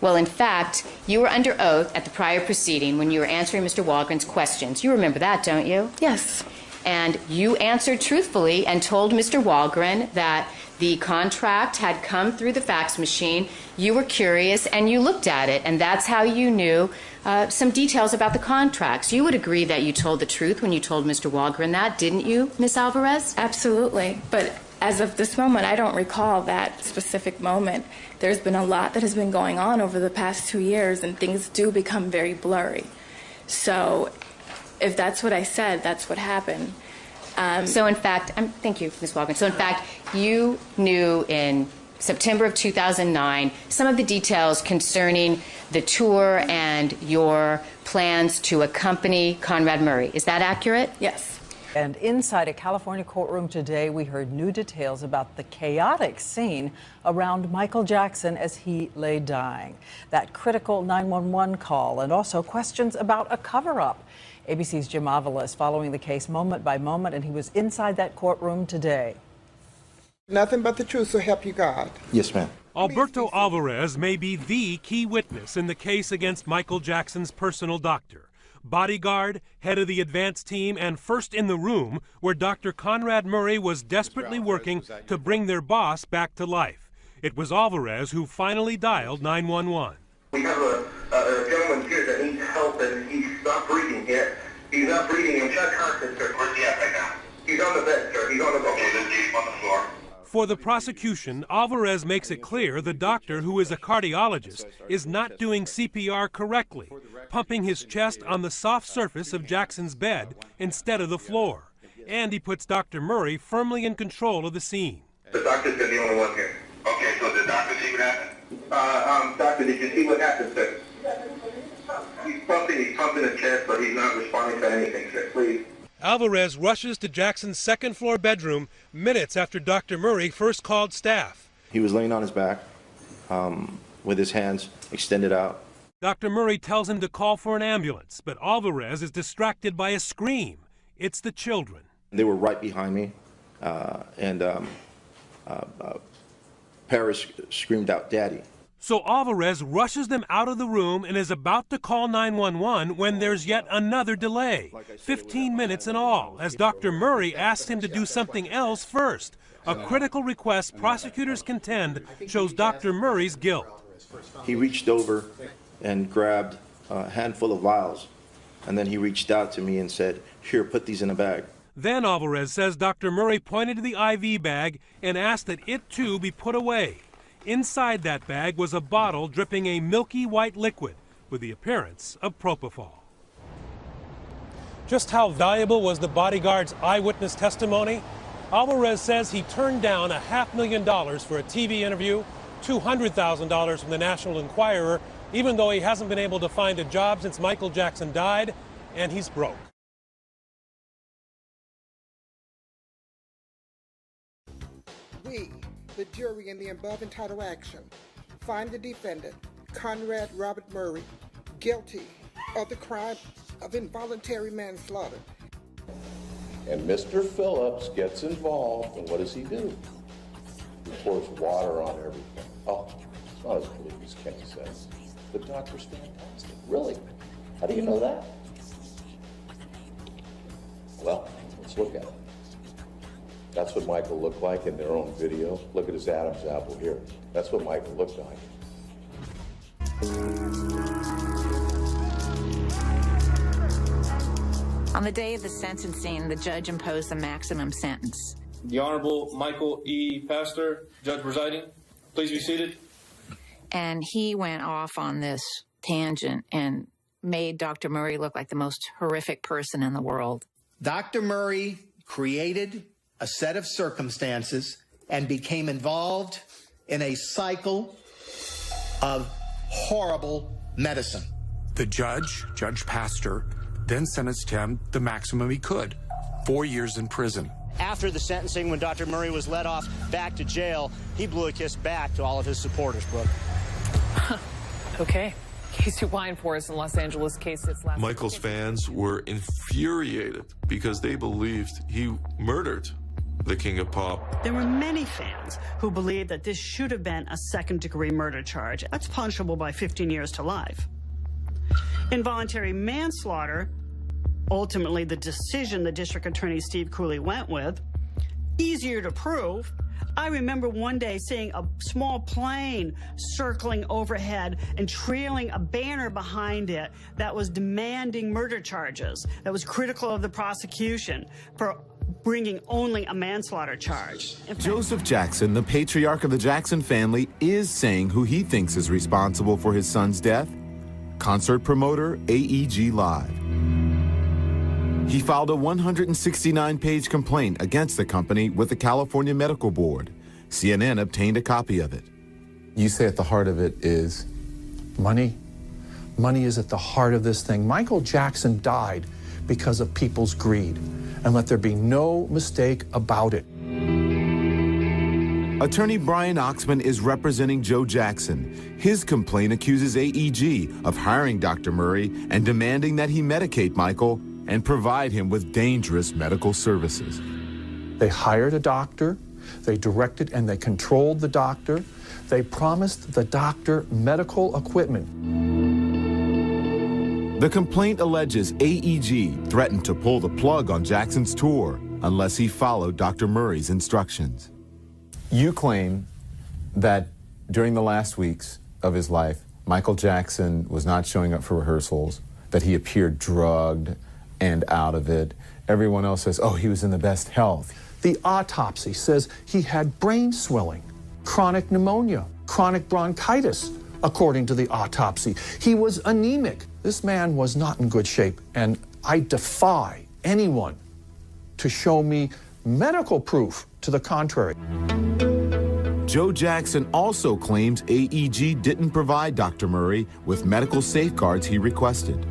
Well, in fact, you were under oath at the prior proceeding when you were answering Mr. Walgren's questions. You remember that, don't you? Yes. And you answered truthfully and told Mr. Walgren that the contract had come through the fax machine. You were curious and you looked at it, and that's how you knew some details about the contracts. You would agree that you told the truth when you told Mr. Walgren that, didn't you, Ms. Alvarez? Absolutely. But as of this moment, I don't recall that specific moment. There's been a lot that has been going on over the past 2 years, and things do become very blurry. So if that's what I said, that's what happened. So in fact, thank you, Ms. Walgren. So in fact, you knew in September of 2009 some of the details concerning the tour and your plans to accompany Conrad Murray. Is that accurate? Yes. And inside a California courtroom today, we heard new details about the chaotic scene around Michael Jackson as he lay dying. That critical 911 call, and also questions about a cover-up. ABC's Jim Avila is following the case moment by moment, and he was inside that courtroom today. Nothing but the truth, so help you God. Yes, ma'am. Alberto Alvarez may be the key witness in the case against Michael Jackson's personal doctor. Bodyguard, head of the advance team, and first in the room where Dr. Conrad Murray was desperately working to bring their boss back to life. It was Alvarez who finally dialed 911. We have a gentleman here that needs help, and he's not breathing yet. He's not breathing. I'm trying to contact, sir. Where's he at right now? He's on the bed, sir. He's on the bed. He's on the floor. For the prosecution, Alvarez makes it clear the doctor, who is a cardiologist, is not doing CPR correctly, pumping his chest on the soft surface of Jackson's bed instead of the floor. and he puts Dr. Murray firmly in control of the scene. The doctor's been the only one here. Okay, so the doctor see what happened? Doctor, did you see what happened, sir? He's pumping the chest, but he's not responding to anything, sir. Please. Alvarez rushes to Jackson's second-floor bedroom minutes after Dr. Murray first called staff. He was laying on his back with his hands extended out. Dr. Murray tells him to call for an ambulance, but Alvarez is distracted by a scream. It's the children. They were right behind me, and Paris screamed out, "Daddy." So Alvarez rushes them out of the room and is about to call 911 when there's yet another delay, 15 minutes in all, as Dr. Murray asks him to do something else first, a critical request prosecutors contend shows Dr. Murray's guilt. He reached over and grabbed a handful of vials, and then he reached out to me and said, "Here, put these in a bag." Then Alvarez says Dr. Murray pointed to the IV bag and asked that it too be put away. Inside that bag was a bottle dripping a milky white liquid with the appearance of propofol. Just how valuable was the bodyguard's eyewitness testimony? Alvarez says he turned down $500,000 for a TV interview, $200,000 from the National Enquirer, even though he hasn't been able to find a job since Michael Jackson died, and he's broke. We, the jury in the above entitled action, find the defendant, Conrad Robert Murray, guilty of the crime of involuntary manslaughter. And Mr. Phillips gets involved, and what does he do? He pours water on everything. Oh, it's not as bleak as Kenny says. The doctor's fantastic. Really? How do you know that? Well, let's look at it. That's what Michael looked like in their own video. Look at his Adam's apple here. That's what Michael looked like. On the day of the sentencing, the judge imposed the maximum sentence. The Honorable Michael E. Pastor, judge presiding. Please be seated. And he went off on this tangent and made Dr. Murray look like the most horrific person in the world. Dr. Murray created a set of circumstances and became involved in a cycle of horrible medicine. The judge, Judge Pastor, then sentenced him the maximum he could, 4 years in prison. After the sentencing, when Dr. Murray was let off back to jail, he blew a kiss back to all of his supporters, Brooke. Okay. Casey Wineforest in Los Angeles case sits last. Michael's fans were infuriated because they believed he murdered the King of Pop. There were many fans who believed that this should have been a second-degree murder charge. That's punishable by 15 years to life. Involuntary manslaughter, ultimately the decision the district attorney Steve Cooley went with, easier to prove. I remember one day seeing a small plane circling overhead and trailing a banner behind it that was demanding murder charges, that was critical of the prosecution for bringing only a manslaughter charge. Joseph Jackson, the patriarch of the Jackson family, is saying who he thinks is responsible for his son's death. Concert promoter AEG Live. He filed a 169-page complaint against the company with the California Medical Board. CNN obtained a copy of it. You say at the heart of it is money. Money is at the heart of this thing. Michael Jackson died because of people's greed, and let there be no mistake about it. Attorney Brian Oxman is representing Joe Jackson. His complaint accuses AEG of hiring Dr. Murray and demanding that he medicate Michael and provide him with dangerous medical services. They hired a doctor, they directed and they controlled the doctor, they promised the doctor medical equipment. The complaint alleges AEG threatened to pull the plug on Jackson's tour unless he followed Dr. Murray's instructions. You claim that during the last weeks of his life, Michael Jackson was not showing up for rehearsals, that he appeared drugged and out of it. Everyone else says, oh, he was in the best health. The autopsy says he had brain swelling, chronic pneumonia, chronic bronchitis, according to the autopsy. He was anemic. This man was not in good shape, and I defy anyone to show me medical proof to the contrary. Joe Jackson also claims AEG didn't provide Dr. Murray with medical safeguards he requested.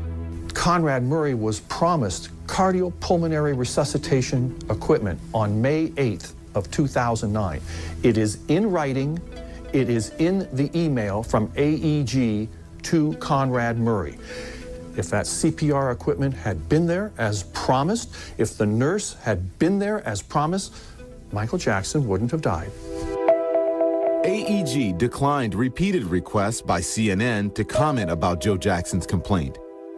Conrad Murray was promised cardiopulmonary resuscitation equipment on May 8th of 2009. It is in writing. It is in the email from AEG to Conrad Murray. If that CPR equipment had been there as promised, if the nurse had been there as promised, Michael Jackson wouldn't have died. AEG declined repeated requests by CNN to comment about Joe Jackson's complaint.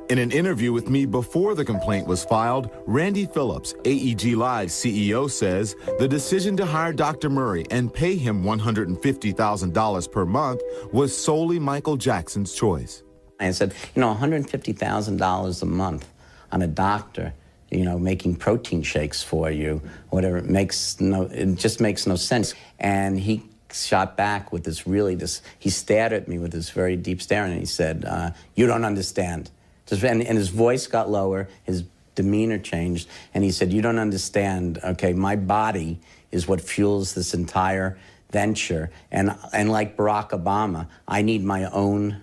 In an interview with me before the complaint was filed, Randy Phillips, AEG Live's CEO, says the decision to hire Dr. Murray and pay him $150,000 per month was solely Michael Jackson's choice. I said, you know, $150,000 a month on a doctor, you know, making protein shakes for you, whatever, it just makes no sense. And he shot back with he stared at me with this very deep stare, and he said, you don't understand. And his voice got lower, his demeanor changed, and he said, you don't understand, okay, my body is what fuels this entire venture, and like Barack Obama, I need my own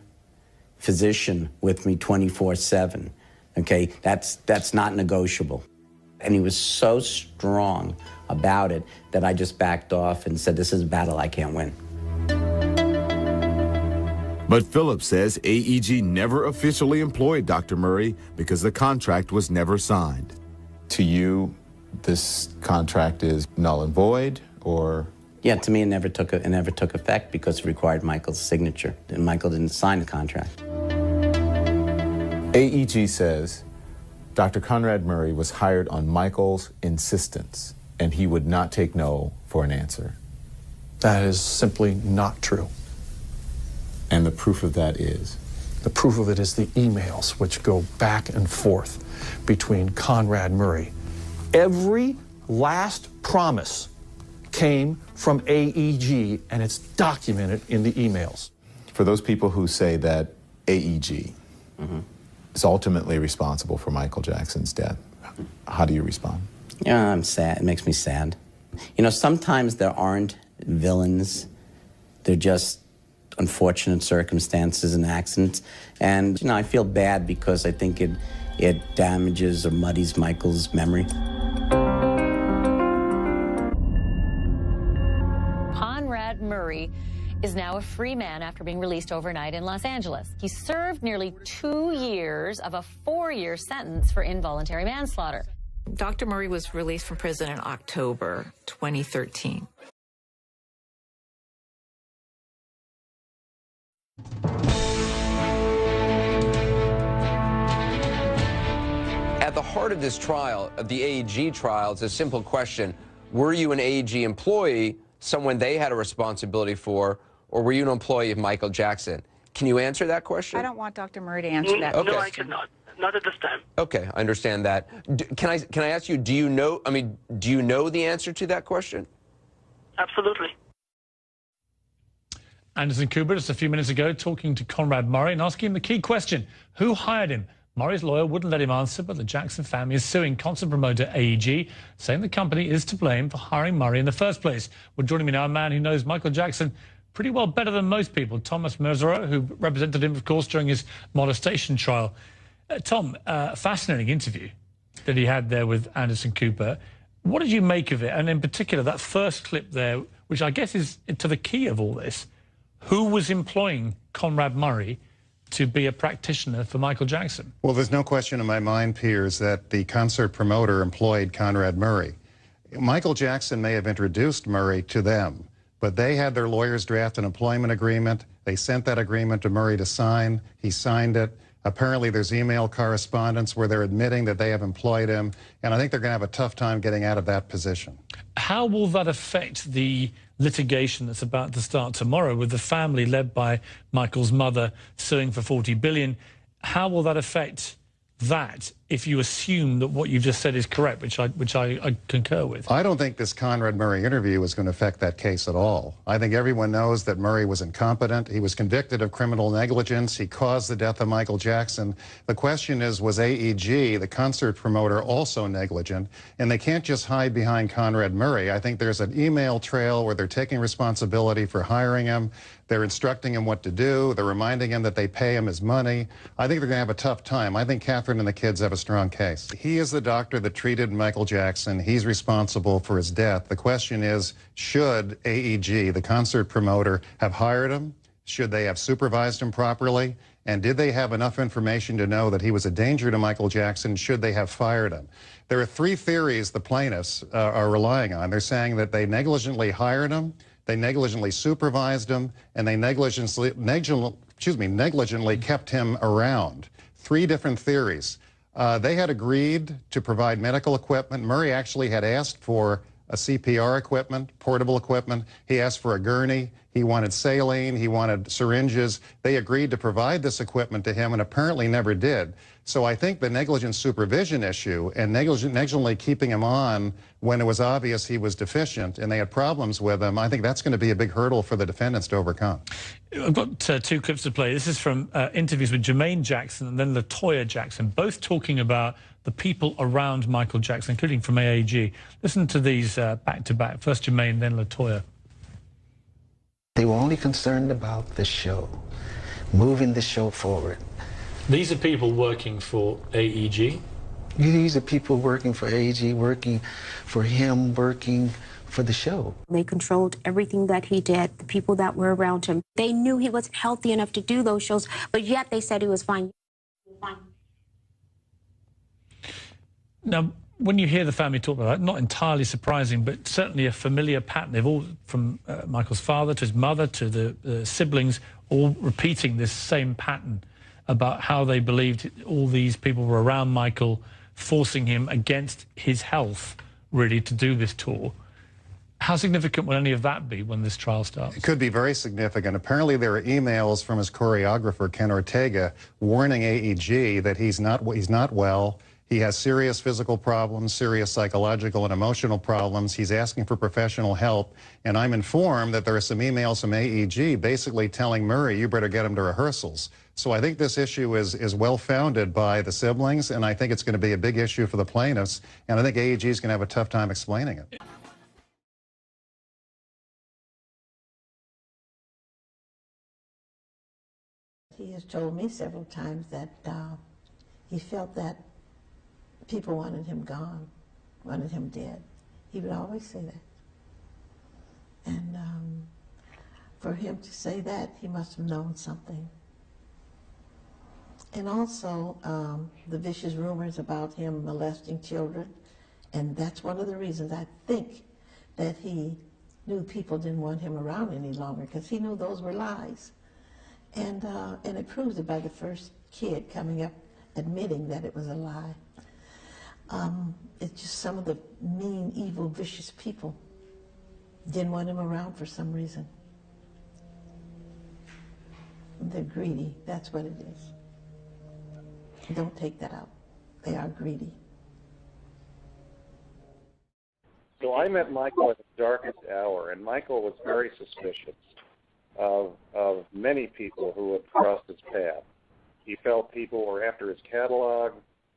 physician with me 24/7, okay? That's not negotiable. And he was so strong about it that I just backed off and said, this is a battle I can't win. But Phillips says AEG never officially employed Dr. Murray because the contract was never signed. To you, this contract is null and void, or? Yeah, to me it never took effect because it required Michael's signature, and Michael didn't sign the contract. AEG says Dr. Conrad Murray was hired on Michael's insistence, and he would not take no for an answer. That is simply not true. And the proof of that is? The proof of it is the emails which go back and forth between Conrad Murray. Every last promise came from AEG, and it's documented in the emails. For those people who say that AEG is ultimately responsible for Michael Jackson's death, how do you respond? Yeah, I'm sad. It makes me sad. You know, sometimes there aren't villains. They're just unfortunate circumstances and accidents. And, you know, I feel bad because I think it damages or muddies Michael's memory. Conrad Murray is now a free man after being released overnight in Los Angeles. He served nearly 2 years of a 4-year sentence for involuntary manslaughter. Dr. Murray was released from prison in October 2013. At the heart of this trial, of the AEG trial, it's a simple question. Were you an AEG employee, someone they had a responsibility for, or were you an employee of Michael Jackson? Can you answer that question? I don't want Dr. Murray to answer that question. No, I cannot. Not at this time. Okay, I understand that. Can I ask you, do you know the answer to that question? Absolutely. Anderson Cooper just a few minutes ago talking to Conrad Murray and asking him the key question: who hired him? Murray's lawyer wouldn't let him answer, but the Jackson family is suing concert promoter AEG, saying the company is to blame for hiring Murray in the first place. Well, joining me now, a man who knows Michael Jackson pretty well, better than most people, Thomas Merzero, who represented him, of course, during his molestation trial. Tom, fascinating interview that he had there with Anderson Cooper. What did you make of it? And in particular, that first clip there, which I guess is to the key of all this. Who was employing Conrad Murray to be a practitioner for Michael Jackson? Well, there's no question in my mind, Piers, that the concert promoter employed Conrad Murray. Michael Jackson may have introduced Murray to them, but they had their lawyers draft an employment agreement. They sent that agreement to Murray to sign. He signed it. Apparently, there's email correspondence where they're admitting that they have employed him, and I think they're going to have a tough time getting out of that position. How will that affect the litigation that's about to start tomorrow with the family led by Michael's mother suing for $40 billion? How will that affect that if you assume that what you've just said is correct, which I concur with. I don't think this Conrad Murray interview is going to affect that case at all. I think everyone knows that Murray was incompetent. He was convicted of criminal negligence. He caused the death of Michael Jackson. The question is, was AEG, the concert promoter, also negligent? And they can't just hide behind Conrad Murray. I think there's an email trail where they're taking responsibility for hiring him. They're instructing him what to do. They're reminding him that they pay him his money. I think they're going to have a tough time. I think Catherine and the kids have a strong case. He is the doctor that treated Michael Jackson. He's responsible for his death. The question is, should AEG, the concert promoter, have hired him? Should they have supervised him properly? And did they have enough information to know that he was a danger to Michael Jackson? Should they have fired him? There are three theories the plaintiffs are relying on. They're saying that they negligently hired him, they negligently supervised him, and they negligently kept him around. Three different theories. They had agreed to provide medical equipment. Murray actually had asked for a CPR equipment, portable equipment. He asked for a gurney. He wanted saline. He wanted syringes. They agreed to provide this equipment to him and apparently never did. So I think the negligent supervision issue and negligently keeping him on when it was obvious he was deficient and they had problems with him, I think that's going to be a big hurdle for the defendants to overcome. I've got two clips to play. This is from interviews with Jermaine Jackson and then LaToya Jackson, both talking about the people around Michael Jackson, including from AAG. Listen to these back to back. First Jermaine, then LaToya. They were only concerned about the show, moving the show forward. These are people working for AEG? These are people working for AEG, working for him, working for the show. They controlled everything that he did, the people that were around him. They knew he wasn't healthy enough to do those shows, but yet they said he was fine. Now, when you hear the family talk about that, not entirely surprising, but certainly a familiar pattern. They've all, from Michael's father to his mother to the siblings, all repeating this same pattern about how they believed all these people were around Michael, forcing him against his health, really, to do this tour. How significant will any of that be when this trial starts? It could be very significant. Apparently there are emails from his choreographer, Ken Ortega, warning AEG that he's not well. He has serious physical problems, serious psychological and emotional problems. He's asking for professional help. And I'm informed that there are some emails from AEG basically telling Murray, you better get him to rehearsals. So I think this issue is well-founded by the siblings, and I think it's going to be a big issue for the plaintiffs. And I think AEG is going to have a tough time explaining it. He has told me several times that he felt that people wanted him gone, wanted him dead. He would always say that. And for him to say that, he must have known something. And also the vicious rumors about him molesting children. And that's one of the reasons I think that he knew people didn't want him around any longer, because he knew those were lies. And it proves it by the first kid coming up admitting that it was a lie. It's just some of the mean, evil, vicious people didn't want him around for some reason. They're greedy, that's what it is. Don't take that out. They are greedy. So I met Michael at the darkest hour, and Michael was very suspicious of many people who had crossed his path. He felt people were after his catalog.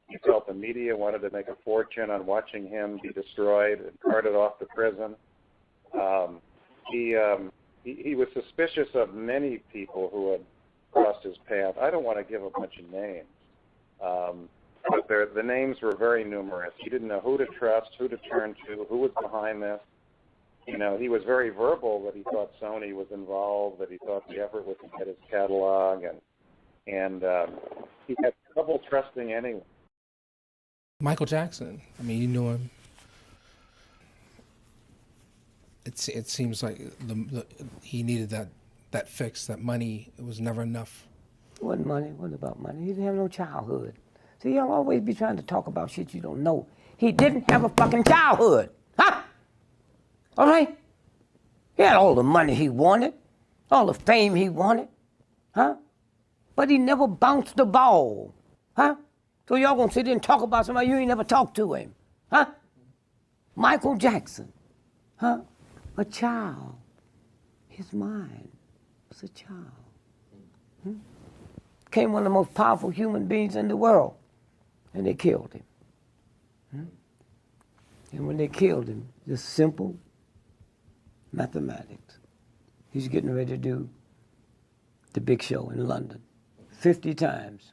He felt the media wanted to make a fortune on watching him be destroyed and carted off to prison. He was suspicious of many people who had crossed his path. I don't want to give a bunch of names, but the names were very numerous. He didn't know who to trust, who to turn to, who was behind this. You know, he was very verbal that he thought Sony was involved, that he thought the effort was to get his catalog, and he had trouble trusting anyone. Michael Jackson, I mean, you knew him. It seems like he needed that fix, that money. It was never enough. It wasn't money. It wasn't about money. He didn't have no childhood. See, y'all always be trying to talk about shit you don't know. He didn't have a fucking childhood. Huh? All right? He had all the money he wanted, all the fame he wanted. Huh? But he never bounced the ball. Huh? So y'all gonna sit there and talk about somebody you ain't never talked to him, huh? Michael Jackson, huh? A child. His mind was a child. Became one of the most powerful human beings in the world, and they killed him. And when they killed him, just simple mathematics. He's getting ready to do the big show in London 50 times.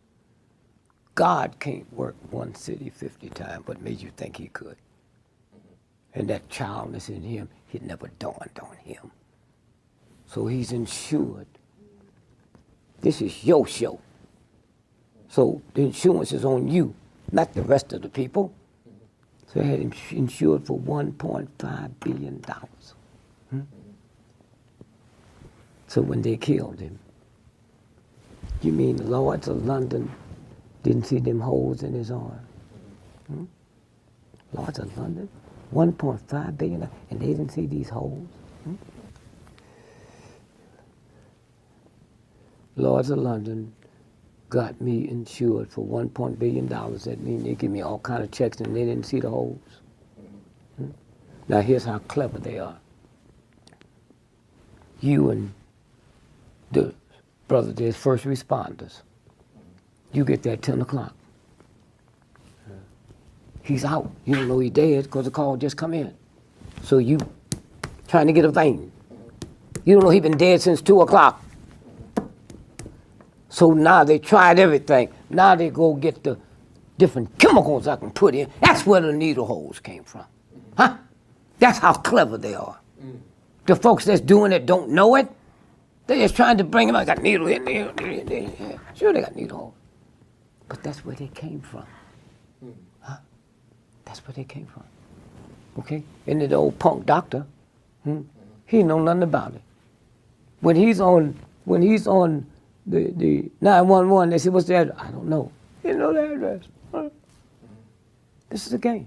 God can't work one city 50 times. What made you think he could? And that childness in him, it never dawned on him. So he's insured. This is your show. So the insurance is on you, not the rest of the people. So they had him insured for $1.5 billion. So when they killed him, you mean the Lords of London didn't see them holes in his arm? Lords of London, $1.5 billion, and they didn't see these holes? Lords of London got me insured for $1 billion. That means they give me all kind of checks and they didn't see the holes. Now here's how clever they are. You and the brother, there's first responders. You get there at 10 o'clock. He's out. You don't know he's dead because the call just come in. So you trying to get a vein. You don't know he's been dead since 2 o'clock. So now they tried everything. Now they go get the different chemicals I can put in. That's where the needle holes came from. Huh? That's how clever they are. The folks that's doing it don't know it. They're just trying to bring them. I got needle in there. Yeah. Sure, they got needle holes. But that's where they came from. Huh? That's where they came from. Okay? And the old punk doctor, he know nothing about it. When he's on the 911, they say, what's the address? I don't know. He didn't know the address. Huh? This is a game.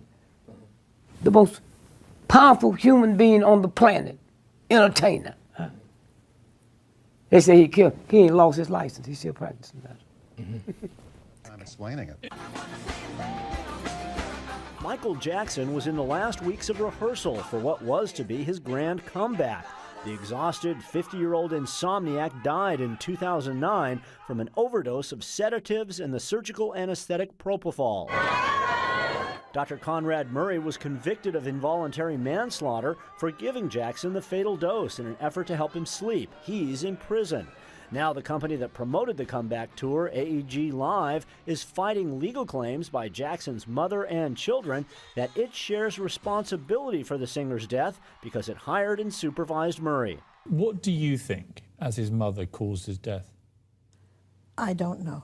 The most powerful human being on the planet, entertainer. Huh? They say he ain't lost his license. He's still practicing that. I'm explaining it. Michael Jackson was in the last weeks of rehearsal for what was to be his grand comeback. The exhausted 50-year-old insomniac died in 2009 from an overdose of sedatives and the surgical anesthetic propofol. Dr. Conrad Murray was convicted of involuntary manslaughter for giving Jackson the fatal dose in an effort to help him sleep. He's in prison. Now the company that promoted the comeback tour, AEG Live, is fighting legal claims by Jackson's mother and children that it shares responsibility for the singer's death because it hired and supervised Murray. What do you think, as his mother, caused his death? I don't know.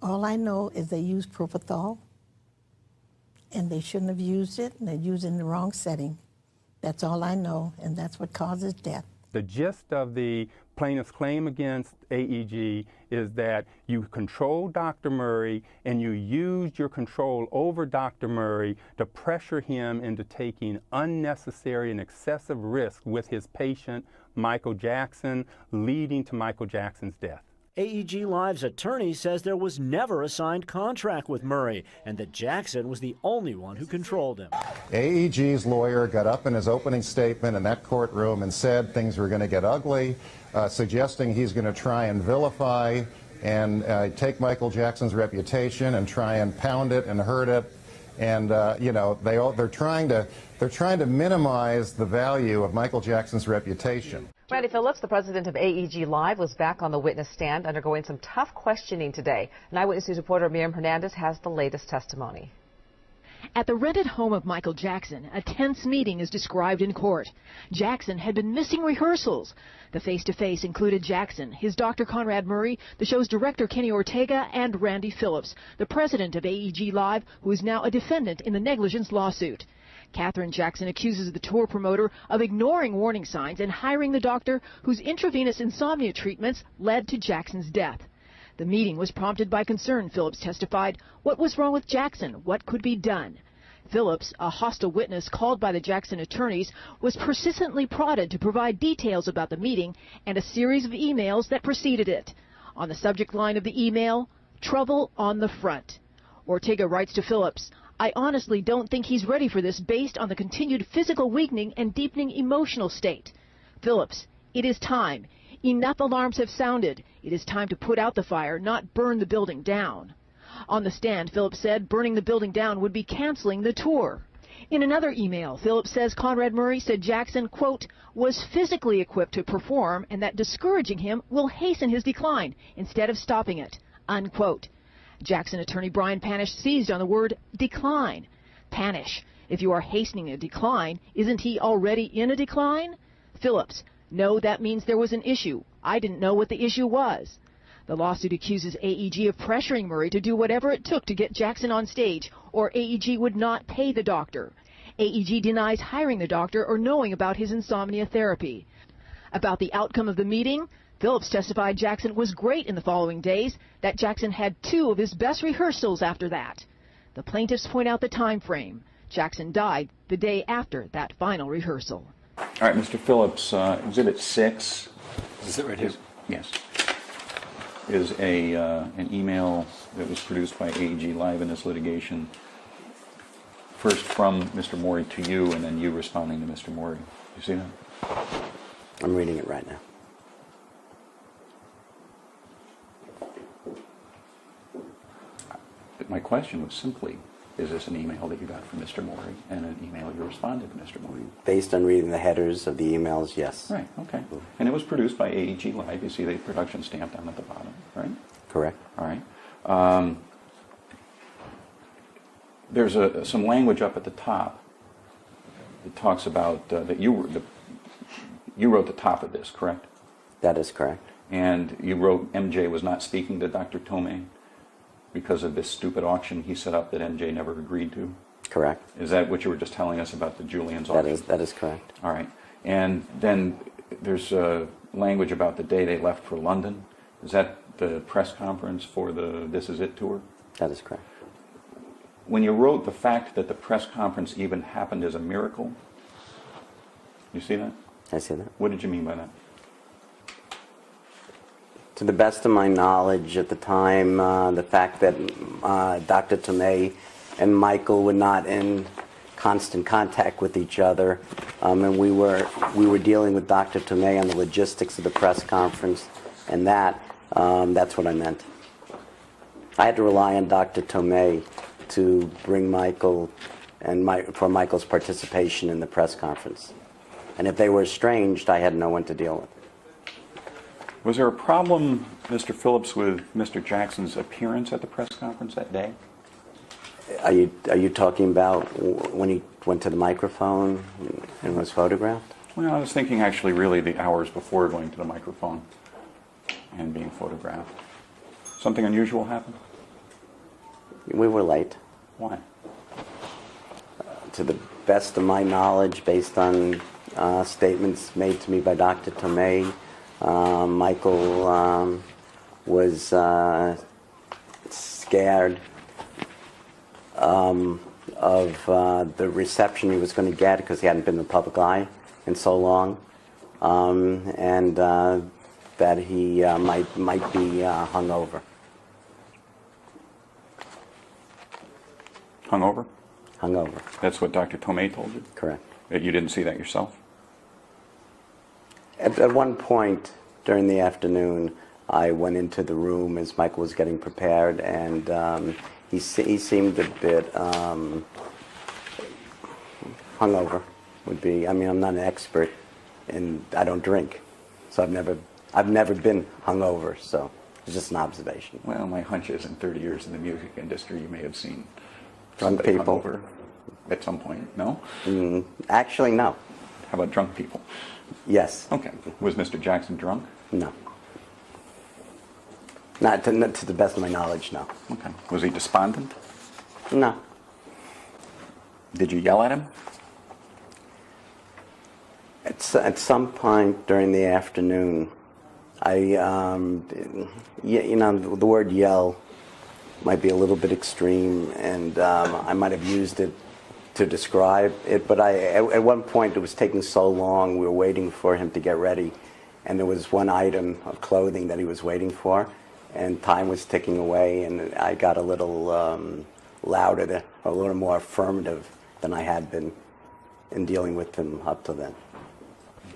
All I know is they used propofol, and they shouldn't have used it, and they used it in the wrong setting. That's all I know, and that's what causes death. The gist of the plaintiff's claim against AEG is that you controlled Dr. Murray and you used your control over Dr. Murray to pressure him into taking unnecessary and excessive risk with his patient, Michael Jackson, leading to Michael Jackson's death. AEG Live's attorney says there was never a signed contract with Murray and that Jackson was the only one who controlled him. AEG's lawyer got up in his opening statement in that courtroom and said things were going to get ugly, suggesting he's going to try and vilify and take Michael Jackson's reputation and try and pound it and hurt it. And you know, they're trying to minimize the value of Michael Jackson's reputation. Randy Phillips, the president of AEG Live, was back on the witness stand undergoing some tough questioning today. And Eyewitness News reporter Miriam Hernandez has the latest testimony. At the rented home of Michael Jackson, a tense meeting is described in court. Jackson had been missing rehearsals. The face-to-face included Jackson, his doctor Conrad Murray, the show's director Kenny Ortega, and Randy Phillips, the president of AEG Live, who is now a defendant in the negligence lawsuit. Catherine Jackson accuses the tour promoter of ignoring warning signs and hiring the doctor whose intravenous insomnia treatments led to Jackson's death. The meeting was prompted by concern, Phillips testified. What was wrong with Jackson? What could be done? Phillips, a hostile witness called by the Jackson attorneys, was persistently prodded to provide details about the meeting and a series of emails that preceded it. On the subject line of the email, trouble on the front. Ortega writes to Phillips, "I honestly don't think he's ready for this based on the continued physical weakening and deepening emotional state." Phillips, "It is time. Enough alarms have sounded. It is time to put out the fire, not burn the building down." On the stand, Phillips said burning the building down would be canceling the tour. In another email, Phillips says Conrad Murray said Jackson, quote, "was physically equipped to perform and that discouraging him will hasten his decline instead of stopping it," unquote. Jackson attorney Brian Panish seized on the word decline. Panish, if you are hastening a decline, isn't he already in a decline? Phillips, "No, that means there was an issue. I didn't know what the issue was." The lawsuit accuses AEG of pressuring Murray to do whatever it took to get Jackson on stage, or AEG would not pay the doctor. AEG denies hiring the doctor or knowing about his insomnia therapy. About the outcome of the meeting, Phillips testified Jackson was great in the following days, that Jackson had 2 of his best rehearsals after that. The plaintiffs point out the time frame. Jackson died the day after that final rehearsal. All right, Mr. Phillips, Exhibit 6. Is it right here? Yes. Is an email that was produced by AEG Live in this litigation, first from Mr. Morey to you, and then you responding to Mr. Morey. You see that? I'm reading it right now. My question was simply, is this an email that you got from Mr. Morey and an email you responded to Mr. Morey? Based on reading the headers of the emails, yes. Right, okay. And it was produced by AEG Live. You see the production stamp down at the bottom, right? Correct. All right. There's some language up at the top that talks about that you wrote the top of this, correct? That is correct. And you wrote MJ was not speaking to Dr. Tomei because of this stupid auction he set up that MJ never agreed to? Correct. Is that what you were just telling us about the Julian's auction? That is correct. All right. And then there's language about the day they left for London. Is that the press conference for the This Is It tour? That is correct. When you wrote the fact that the press conference even happened as a miracle, you see that? I see that. What did you mean by that? To the best of my knowledge at the time, the fact that Dr. Tomei and Michael were not in constant contact with each other, and we were dealing with Dr. Tomei on the logistics of the press conference, and that's what I meant. I had to rely on Dr. Tomei to bring Michael and for Michael's participation in the press conference, and if they were estranged, I had no one to deal with. Was there a problem, Mr. Phillips, with Mr. Jackson's appearance at the press conference that day? Are you talking about when he went to the microphone and was photographed? Well, I was thinking actually really the hours before going to the microphone and being photographed. Something unusual happened? We were late. Why? To the best of my knowledge, based on statements made to me by Dr. Tomei, Michael was scared of the reception he was going to get because he hadn't been in the public eye in so long, and that he might be hungover. Hungover? Hungover. That's what Dr. Tomei told you? Correct. You didn't see that yourself? At one point during the afternoon, I went into the room as Michael was getting prepared, and he seemed a bit hungover. Would be. I mean, I'm not an expert, and I don't drink, so I've never been hungover. So it's just an observation. Well, my hunch is in 30 years in the music industry, you may have seen Drunk people hungover at some point. No? Actually, no. How about drunk people? Yes. Okay. Was Mr. Jackson drunk? No. Not to the best of my knowledge, no. Okay. Was he despondent? No. Did you yell at him? At some point during the afternoon, the word yell might be a little bit extreme, and I might have used it to describe it, but at one point it was taking so long, we were waiting for him to get ready, and there was one item of clothing that he was waiting for, and time was ticking away, and I got a little louder, a little more affirmative than I had been in dealing with him up to then.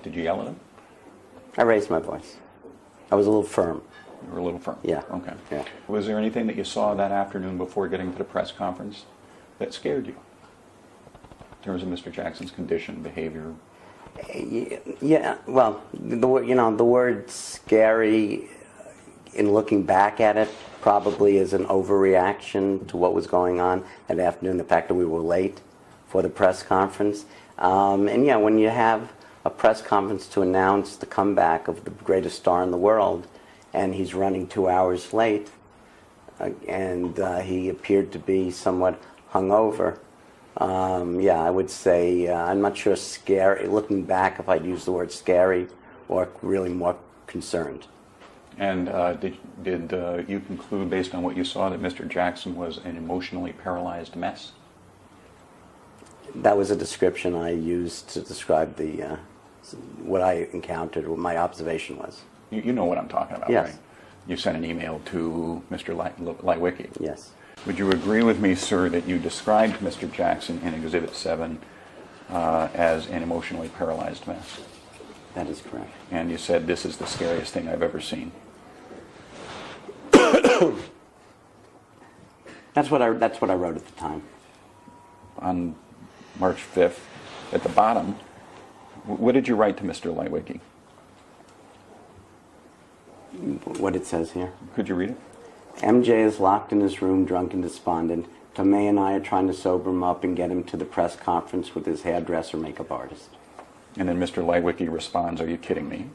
Did you yell at him? I raised my voice. I was a little firm. You were a little firm? Yeah. Okay. Yeah. Was there anything that you saw that afternoon before getting to the press conference that scared you? In terms of Mr. Jackson's condition, behavior? Yeah, well, the word scary, in looking back at it, probably is an overreaction to what was going on that afternoon, the fact that we were late for the press conference. And yeah, when you have a press conference to announce the comeback of the greatest star in the world, and he's running 2 hours late, and he appeared to be somewhat hungover, yeah, I would say, I'm not sure scary, looking back if I'd use the word scary, or really more concerned. And did you conclude, based on what you saw, that Mr. Jackson was an emotionally paralyzed mess? That was a description I used to describe the what I encountered, what my observation was. You know what I'm talking about, yes. Right? You sent an email to Mr. Leiweke. Yes. Would you agree with me, sir, that you described Mr. Jackson in Exhibit 7 as an emotionally paralyzed mess? That is correct. And you said, this is the scariest thing I've ever seen. That's what I wrote at the time. On March 5th, at the bottom, what did you write to Mr. Leiweke? What it says here. Could you read it? MJ is locked in his room, drunk and despondent. Tomei and I are trying to sober him up and get him to the press conference with his hairdresser makeup artist. And then Mr. Leiweke responds, are you kidding me?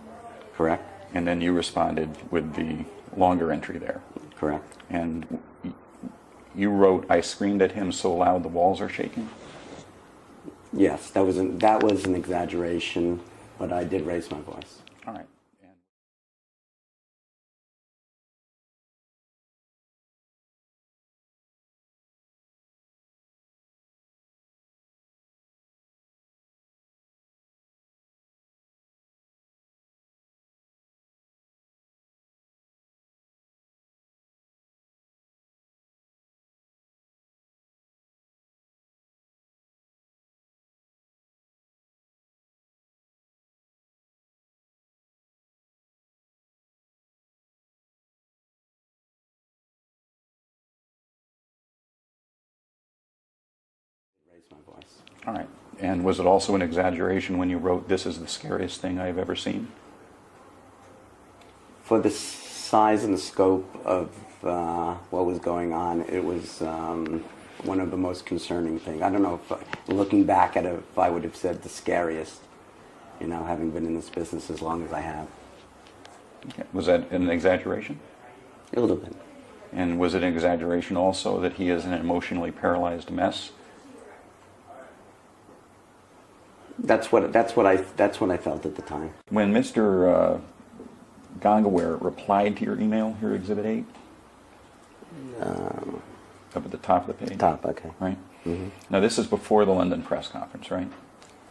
Correct. And then you responded with the longer entry there. Correct. And you wrote, I screamed at him so loud the walls are shaking? Yes, that was an exaggeration, but I did raise my voice. All right. My voice. All right. And was it also an exaggeration when you wrote, this is the scariest thing I've ever seen? For the size and the scope of what was going on, it was one of the most concerning things. I don't know if, looking back at it, if I would have said the scariest, you know, having been in this business as long as I have. Okay. Was that an exaggeration? A little bit. And was it an exaggeration also that he is an emotionally paralyzed mess? That's what I felt at the time. When Mr. Gongaware replied to your email, here, Exhibit 8, up at the top of the page. Top, okay. Right. Mm-hmm. Now this is before the London press conference, right?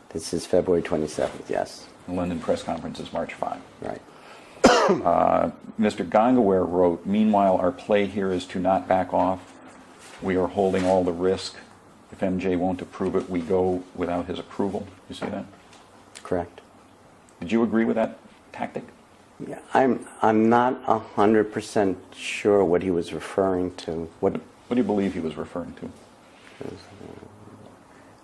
This is February 27th. Yes. The London press conference is March 5. Right. Mr. Gongaware wrote, meanwhile, our play here is to not back off. We are holding all the risk. If MJ won't approve it, we go without his approval. You see that? Correct. Did you agree with that tactic? Yeah, I'm not 100% sure what he was referring to. What do you believe he was referring to?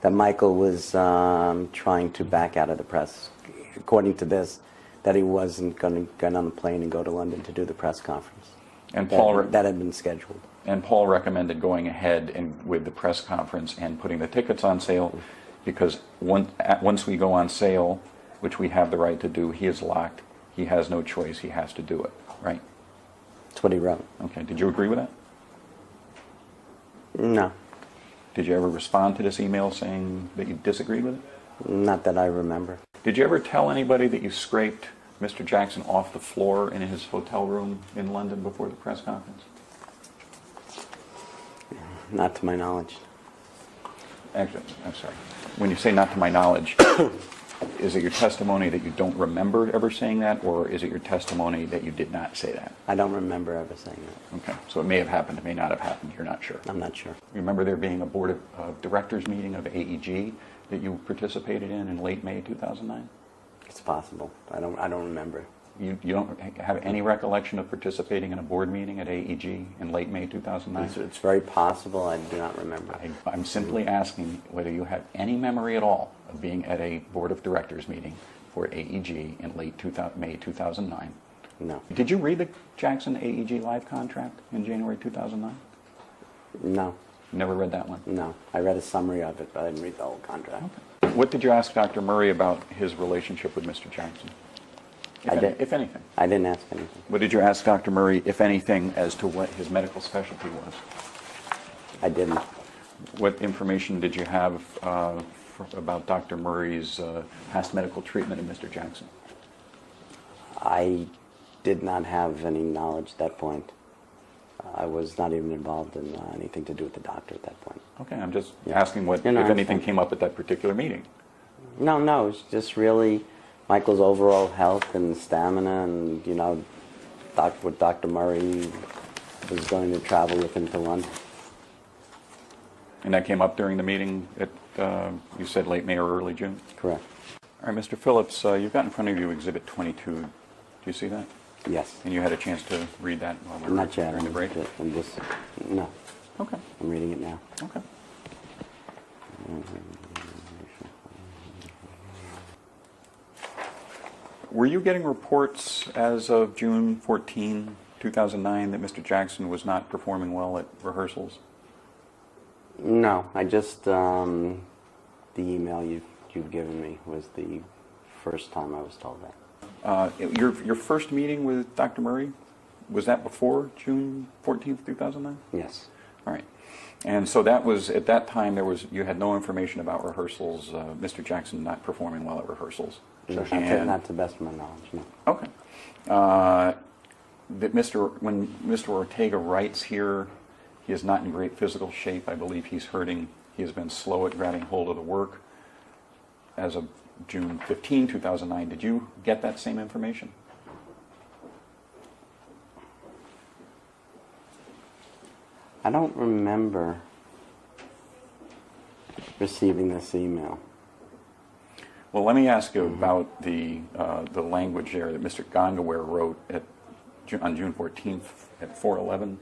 That Michael was trying to back out of the press. According to this, that he wasn't going to get on the plane and go to London to do the press conference. And Paul that had been scheduled. And Paul recommended going ahead with the press conference and putting the tickets on sale, because once we go on sale, which we have the right to do, he is locked. He has no choice. He has to do it, right? That's what he wrote. Okay. Did you agree with that? No. Did you ever respond to this email saying that you disagreed with it? Not that I remember. Did you ever tell anybody that you scraped Mr. Jackson off the floor in his hotel room in London before the press conference? Not to my knowledge. Actually, I'm sorry. When you say not to my knowledge, Is it your testimony that you don't remember ever saying that, or is it your testimony that you did not say that? I don't remember ever saying that. Okay, so it may have happened, it may not have happened, you're not sure. I'm not sure. You remember there being a board of directors meeting of AEG that you participated in late May 2009? It's possible. I don't remember. You don't have any recollection of participating in a board meeting at AEG in late May 2009? It's very possible. I do not remember. I'm simply asking whether you have any memory at all of being at a board of directors meeting for AEG in late May 2009. No. Did you read the Jackson AEG Live contract in January 2009? No. You never read that one? No. I read a summary of it, but I didn't read the whole contract. Okay. What did you ask Dr. Murray about his relationship with Mr. Jackson? If anything. I didn't ask anything. What did you ask Dr. Murray, if anything, as to what his medical specialty was? I didn't. What information did you have about Dr. Murray's past medical treatment of Mr. Jackson? I did not have any knowledge at that point. I was not even involved in anything to do with the doctor at that point. Okay, I'm just asking what, if anything, came up at that particular meeting. No, it's just really Michael's overall health and stamina, and with Dr. Murray was going to travel with him to London. And that came up during the meeting at, you said late May or early June? Correct. All right, Mr. Phillips, you've got in front of you Exhibit 22. Do you see that? Yes. And you had a chance to read that while we were during the break? No. Okay. I'm reading it now. Okay. Were you getting reports as of June 14, 2009 that Mr. Jackson was not performing well at rehearsals? No, I just, the email you've given me was the first time I was told that. Your first meeting with Dr. Murray, was that before June 14th, 2009? Yes. All right. And so that was, at that time, you had no information about rehearsals, Mr. Jackson not performing well at rehearsals? No, not to the best of my knowledge, no. Okay. When Mr. Ortega writes here, he is not in great physical shape. I believe he's hurting. He has been slow at grabbing hold of the work. As of June 15, 2009, did you get that same information? I don't remember receiving this email. Well, let me ask you about the language there that Mr. Gongaware wrote on June 14th at 4:11.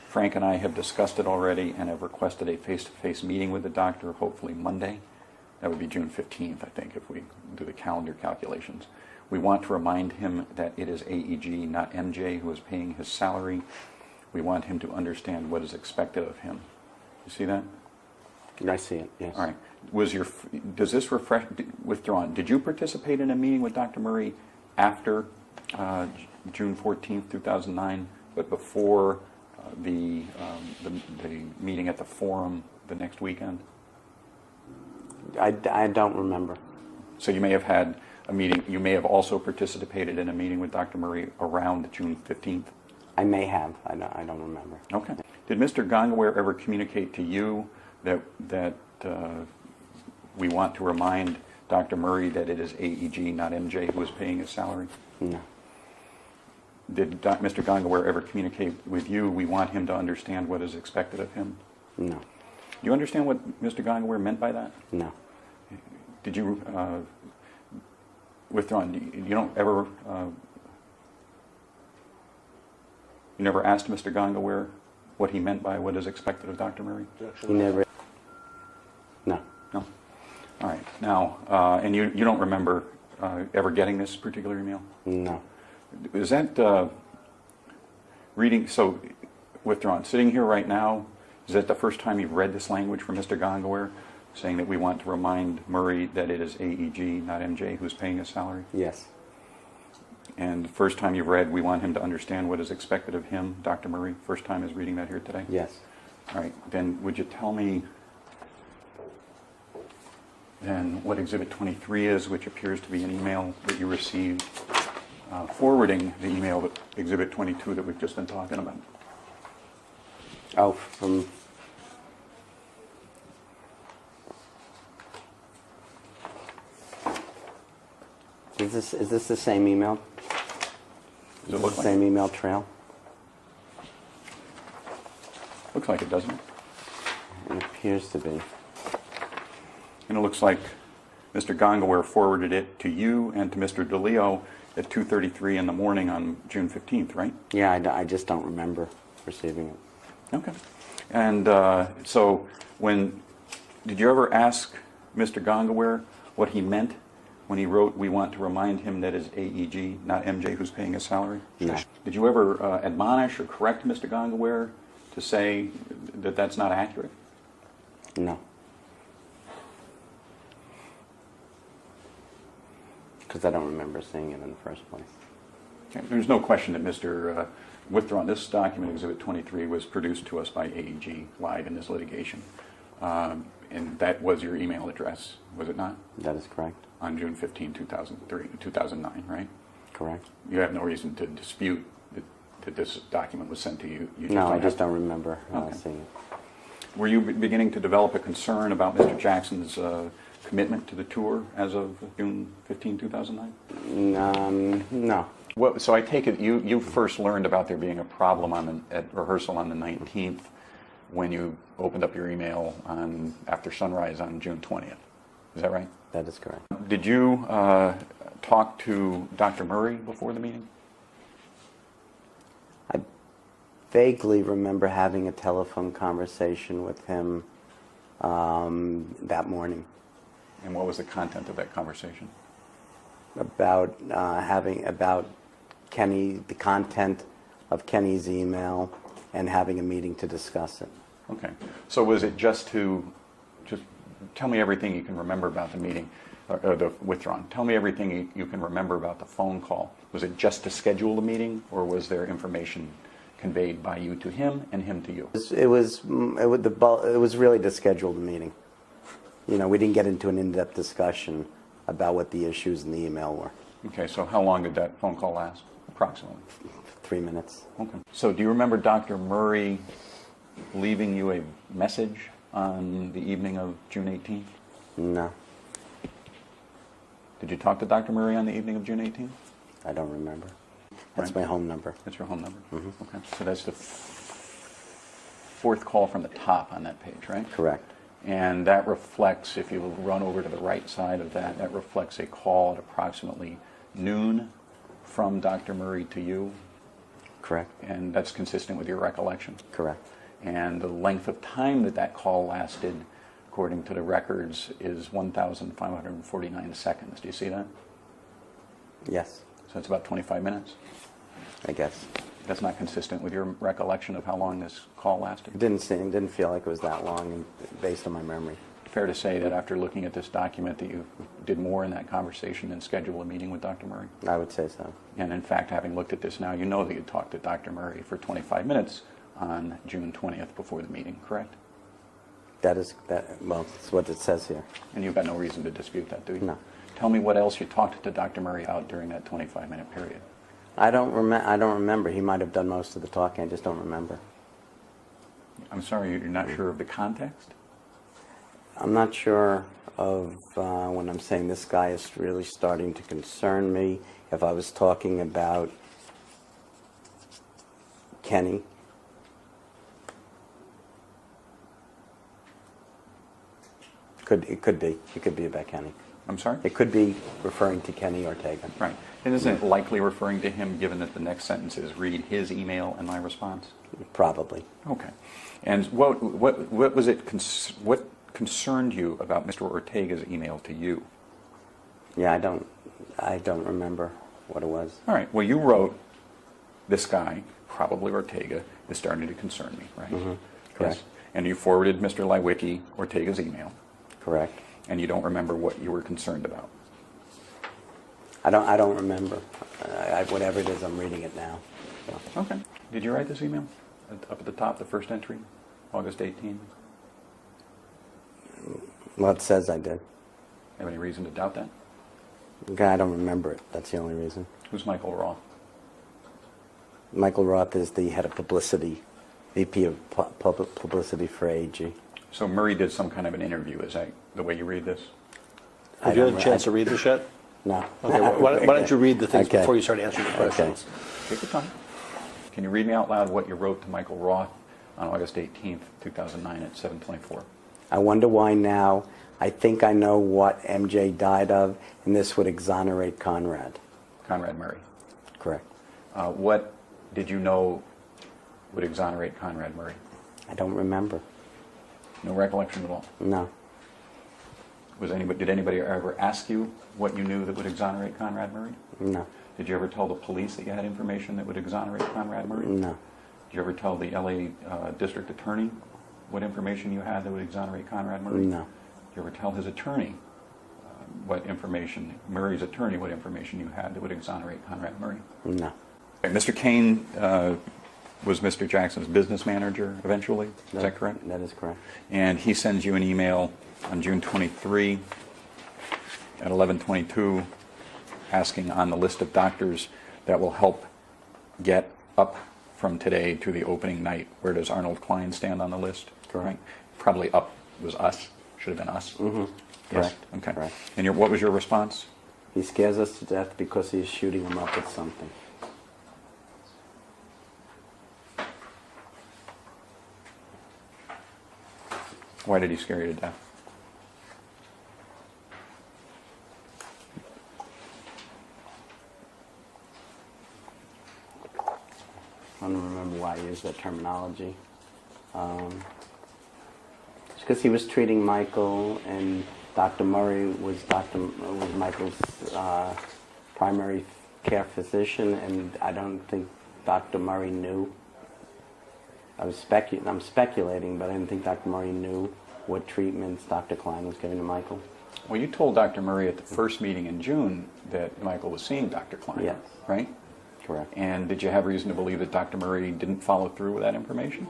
Frank and I have discussed it already and have requested a face-to-face meeting with the doctor, hopefully Monday. That would be June 15th, I think, if we do the calendar calculations. We want to remind him that it is AEG, not MJ, who is paying his salary. We want him to understand what is expected of him. You see that? I see it, yes. All right. Does this withdrawn? Did you participate in a meeting with Dr. Murray after June 14th, 2009, but before the meeting at the Forum the next weekend? I don't remember. So you may have had a meeting, you may have also participated in a meeting with Dr. Murray around June 15th? I may have. I don't remember. Okay. Did Mr. Gongaware ever communicate to you that we want to remind Dr. Murray that it is AEG, not MJ, who is paying his salary? No. Did Mr. Gongaware ever communicate with you, we want him to understand what is expected of him? No. Do you understand what Mr. Gongaware meant by that? No. Did you withdrawn? You don't ever, you never asked Mr. Gongaware what he meant by what is expected of Dr. Murray? He never. No. No. All right. Now, and you don't remember ever getting this particular email? No. Is that reading? So, withdrawn. Sitting here right now, is that the first time you've read this language from Mr. Gongaware, saying that we want to remind Murray that it is AEG, not MJ, who's paying his salary? Yes. And the first time you've read, we want him to understand what is expected of him, Dr. Murray? First time is reading that here today? Yes. All right. Then would you tell me then what Exhibit 23 is, which appears to be an email that you received forwarding the email, that Exhibit 22 that we've just been talking about? Oh, from... Is this the same email? Does it look like same email trail? Looks like it, doesn't it? It appears to be. And it looks like Mr. Gongaware forwarded it to you and to Mr. DeLeo at 2:33 in the morning on June 15th, right? Yeah, I just don't remember receiving it. Okay. And so did you ever ask Mr. Gongaware what he meant when he wrote, "We want to remind him that is AEG, not MJ who's paying his salary"? No. Did you ever admonish or correct Mr. Gongaware to say that that's not accurate? No. Because I don't remember seeing it in the first place. Okay. There's no question that Mr. Withdrawn, this document, Exhibit 23, was produced to us by AEG live in this litigation. And that was your email address, was it not? That is correct. On June 15, 2009, right? Correct. You have no reason to dispute that this document was sent to you? No, I just don't remember seeing it. Were you beginning to develop a concern about Mr. Jackson's commitment to the tour as of June 15, 2009? No. Well, so I take it you first learned about there being a problem at rehearsal on the 19th when you opened up your email after sunrise on June 20th. Is that right? That is correct. Did you talk to Dr. Murray before the meeting? I vaguely remember having a telephone conversation with him that morning. And what was the content of that conversation? About Kenny, the content of Kenny's email, and having a meeting to discuss it. Okay. So was it just tell me everything you can remember about the meeting, or the withdrawn. Tell me everything you can remember about the phone call. Was it just to schedule the meeting, or was there information conveyed by you to him and him to you? It was really to schedule the meeting. You know, we didn't get into an in-depth discussion about what the issues in the email were. Okay, so how long did that phone call last, approximately? 3 minutes. Okay. So do you remember Dr. Murray leaving you a message on the evening of June 18th? No. Did you talk to Dr. Murray on the evening of June 18th? I don't remember. That's my home number. That's your home number? Mm-hmm. Okay. So that's the fourth call from the top on that page, right? Correct. And that reflects, if you run over to the right side of that, that reflects a call at approximately noon from Dr. Murray to you? Correct. And that's consistent with your recollection? Correct. And the length of time that call lasted, according to the records, is 1,549 seconds. Do you see that? Yes. So that's about 25 minutes? I guess. That's not consistent with your recollection of how long this call lasted? It didn't feel like it was that long based on my memory. Fair to say that after looking at this document that you did more in that conversation than schedule a meeting with Dr. Murray? I would say so. And in fact, having looked at this now, you know that you talked to Dr. Murray for 25 minutes on June 20th before the meeting, correct? Well, that's what it says here. And you've got no reason to dispute that, do you? No. Tell me what else you talked to Dr. Murray about during that 25-minute period. I don't remember. He might have done most of the talking. I just don't remember. I'm sorry, you're not sure of the context? I'm not sure of when I'm saying this guy is really starting to concern me. If I was talking about Kenny. It could be about Kenny. I'm sorry? It could be referring to Kenny Ortega. Right. And isn't it likely referring to him, given that the next sentence is read his email and my response? Probably. Okay. And what was it? What concerned you about Mr. Ortega's email to you? Yeah, I don't remember what it was. All right. Well, you wrote, "This guy, probably Ortega, is starting to concern me," right? Mm-hmm. Correct. Yes. And you forwarded Mr. Lewicki Ortega's email. Correct. And you don't remember what you were concerned about? I don't remember. Whatever it is, I'm reading it now. So. Okay. Did you write this email? Up at the top, the first entry, August 18? Well, it says I did. Have any reason to doubt that? I don't remember it. That's the only reason. Who's Michael Roth? Michael Roth is the head of publicity, VP of publicity for AG. So Murray did some kind of an interview. Is that the way you read this? Have you had a chance to read this yet? No. Okay, why don't you read the things Okay. before you start answering the questions? Take your time. Can you read me out loud what you wrote to Michael Roth on August 18th, 2009 at 7:24? I wonder why now. I think I know what MJ died of, and this would exonerate Conrad. Conrad Murray. Correct. What did you know would exonerate Conrad Murray? I don't remember. No recollection at all? No. Did anybody ever ask you what you knew that would exonerate Conrad Murray? No. Did you ever tell the police that you had information that would exonerate Conrad Murray? No. Did you ever tell the LA district attorney what information you had that would exonerate Conrad Murray? No. Did you ever tell his attorney what information, Murray's attorney, what information you had that would exonerate Conrad Murray? No. Okay, Mr. Kane was Mr. Jackson's business manager eventually, is that correct? That is correct. And he sends you an email on June 23 at 11:22 asking on the list of doctors that will help get up from today to the opening night. Where does Arnold Klein stand on the list? Correct. Probably up was us. Should have been us. Mm-hmm. Yes? Correct. Okay. Correct. And what was your response? He scares us to death because he's shooting him up with something. Why did he scare you to death? I don't remember why I used that terminology. It's because he was treating Michael, and Dr. Murray was Michael's primary care physician, and I don't think Dr. Murray knew. I'm speculating, but I didn't think Dr. Murray knew what treatments Dr. Klein was giving to Michael. Well, you told Dr. Murray at the first meeting in June that Michael was seeing Dr. Klein, Yes. right? Correct. And did you have reason to believe that Dr. Murray didn't follow through with that information?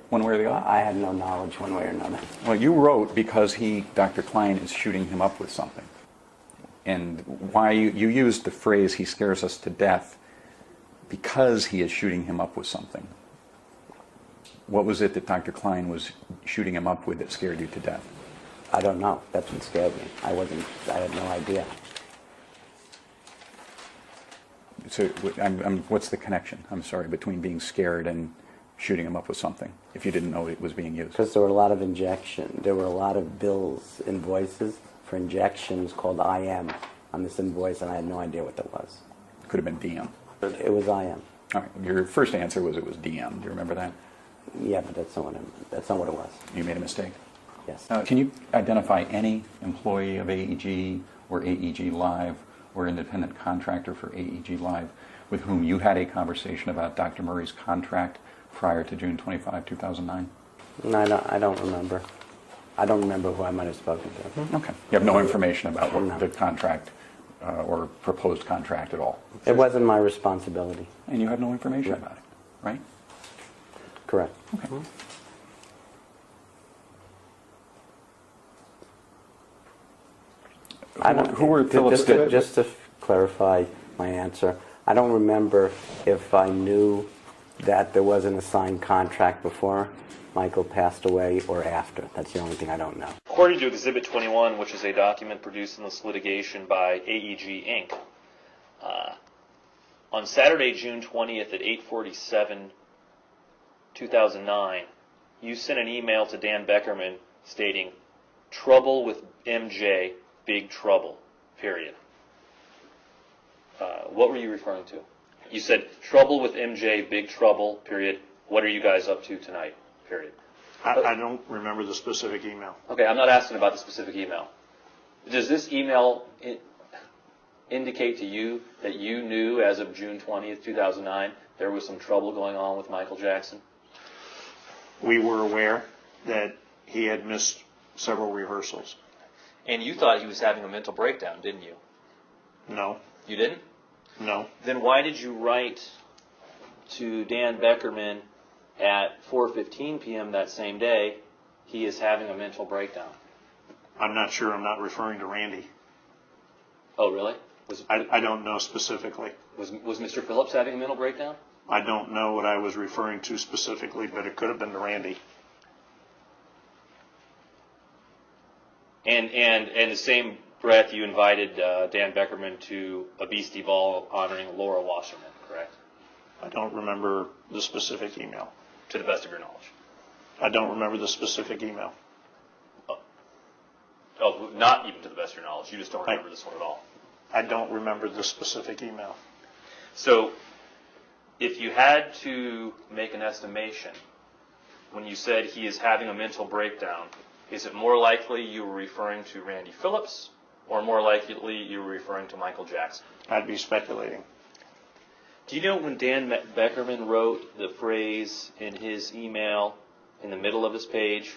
One way or the other? I had no knowledge one way or another. Well, you wrote because Dr. Klein is shooting him up with something. And why you used the phrase, he scares us to death, because he is shooting him up with something. What was it that Dr. Klein was shooting him up with that scared you to death? I don't know. That's what scared me. I had no idea. So what's the connection, I'm sorry, between being scared and shooting him up with something, if you didn't know it was being used? Because there were a lot of there were a lot of bills, invoices for injections called IM on this invoice, and I had no idea what that was. Could have been DM. It was IM. All right. Your first answer was it was DM. Do you remember that? Yeah, but that's not what it was. You made a mistake? Yes. Can you identify any employee of AEG or AEG Live or independent contractor for AEG Live with whom you had a conversation about Dr. Murray's contract prior to June 25, 2009? No, I don't remember. I don't remember who I might have spoken to. Okay. You have no information about the contract or proposed contract at all? It wasn't my responsibility. And you had no information about it, right? Correct. Okay. Who were Phillips? Just to clarify my answer, I don't remember if I knew that there was an assigned contract before Michael passed away or after. That's the only thing I don't know. According to Exhibit 21, which is a document produced in this litigation by AEG Inc., on Saturday, June 20th at 8:47, 2009, you sent an email to Dan Beckerman stating, "Trouble with MJ, big trouble, period." What were you referring to? You said, "Trouble with MJ, big trouble, period. What are you guys up to tonight, period." I don't remember the specific email. Okay, I'm not asking about the specific email. Does this email indicate to you that you knew as of June 20th, 2009, there was some trouble going on with Michael Jackson? We were aware that he had missed several rehearsals. And you thought he was having a mental breakdown, didn't you? No. You didn't? No. Then why did you write to Dan Beckerman at 4:15 p.m. that same day, he is having a mental breakdown? I'm not sure. I'm not referring to Randy. Oh, really? I don't know specifically. Was Mr. Phillips having a mental breakdown? I don't know what I was referring to specifically, but it could have been to Randy. And the same Brett, you invited Dan Beckerman to a Beastie Ball honoring Laura Wasserman, correct? I don't remember the specific email. To the best of your knowledge. I don't remember the specific email. Oh, not even to the best of your knowledge. You just don't remember this one at all. I don't remember the specific email. So, if you had to make an estimation, when you said he is having a mental breakdown, is it more likely you were referring to Randy Phillips, or more likely you were referring to Michael Jackson? I'd be speculating. Do you know when Dan Beckerman wrote the phrase in his email in the middle of his page,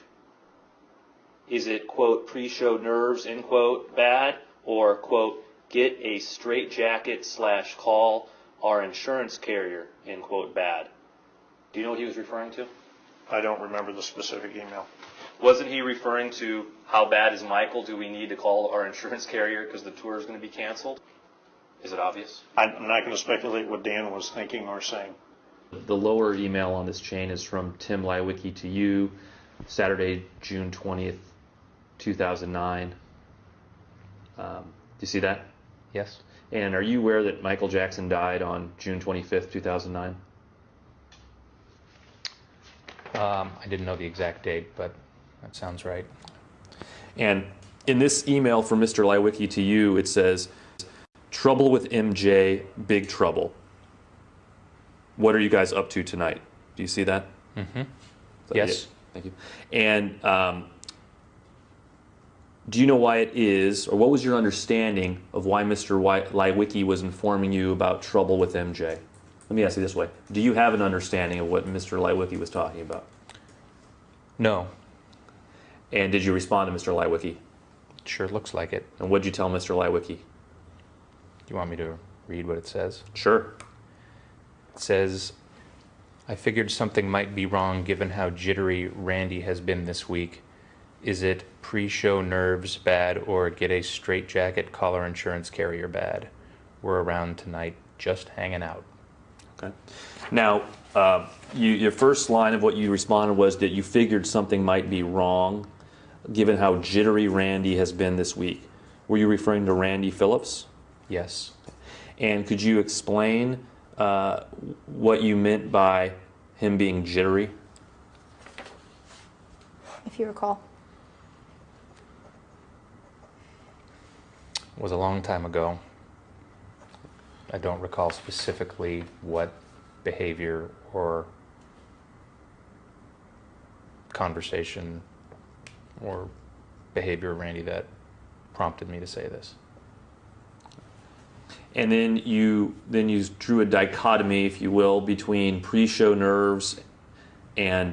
is it, quote, pre-show nerves, end quote, bad, or, quote, get a straitjacket / call our insurance carrier, end quote, bad? Do you know what he was referring to? I don't remember the specific email. Wasn't he referring to how bad is Michael? Do we need to call our insurance carrier because the tour is going to be canceled? Is it obvious? I'm not going to speculate what Dan was thinking or saying. The lower email on this chain is from Tim Leiweke to you, Saturday, June 20th, 2009. Do you see that? Yes. And are you aware that Michael Jackson died on June 25th, 2009? I didn't know the exact date, but that sounds right. And in this email from Mr. Leiweke to you, it says, trouble with MJ, big trouble. What are you guys up to tonight? Do you see that? Mm-hmm. Yes. Yeah. Thank you. And do you know why it is, or what was your understanding of why Mr. Leiweke was informing you about trouble with MJ? Let me ask you this way. Do you have an understanding of what Mr. Leiweke was talking about? No. And did you respond to Mr. Leiweke? Sure looks like it. And what did you tell Mr. Leiweke? Do you want me to read what it says? Sure. It says, I figured something might be wrong given how jittery Randy has been this week. Is it pre-show nerves bad or get a straitjacket collar insurance carrier bad? We're around tonight just hanging out. Okay. Now, your first line of what you responded was that you figured something might be wrong given how jittery Randy has been this week. Were you referring to Randy Phillips? Yes. And could you explain what you meant by him being jittery? If you recall. It was a long time ago. I don't recall specifically what behavior or conversation or behavior of Randy that prompted me to say this. And then you drew a dichotomy, if you will, between pre-show nerves and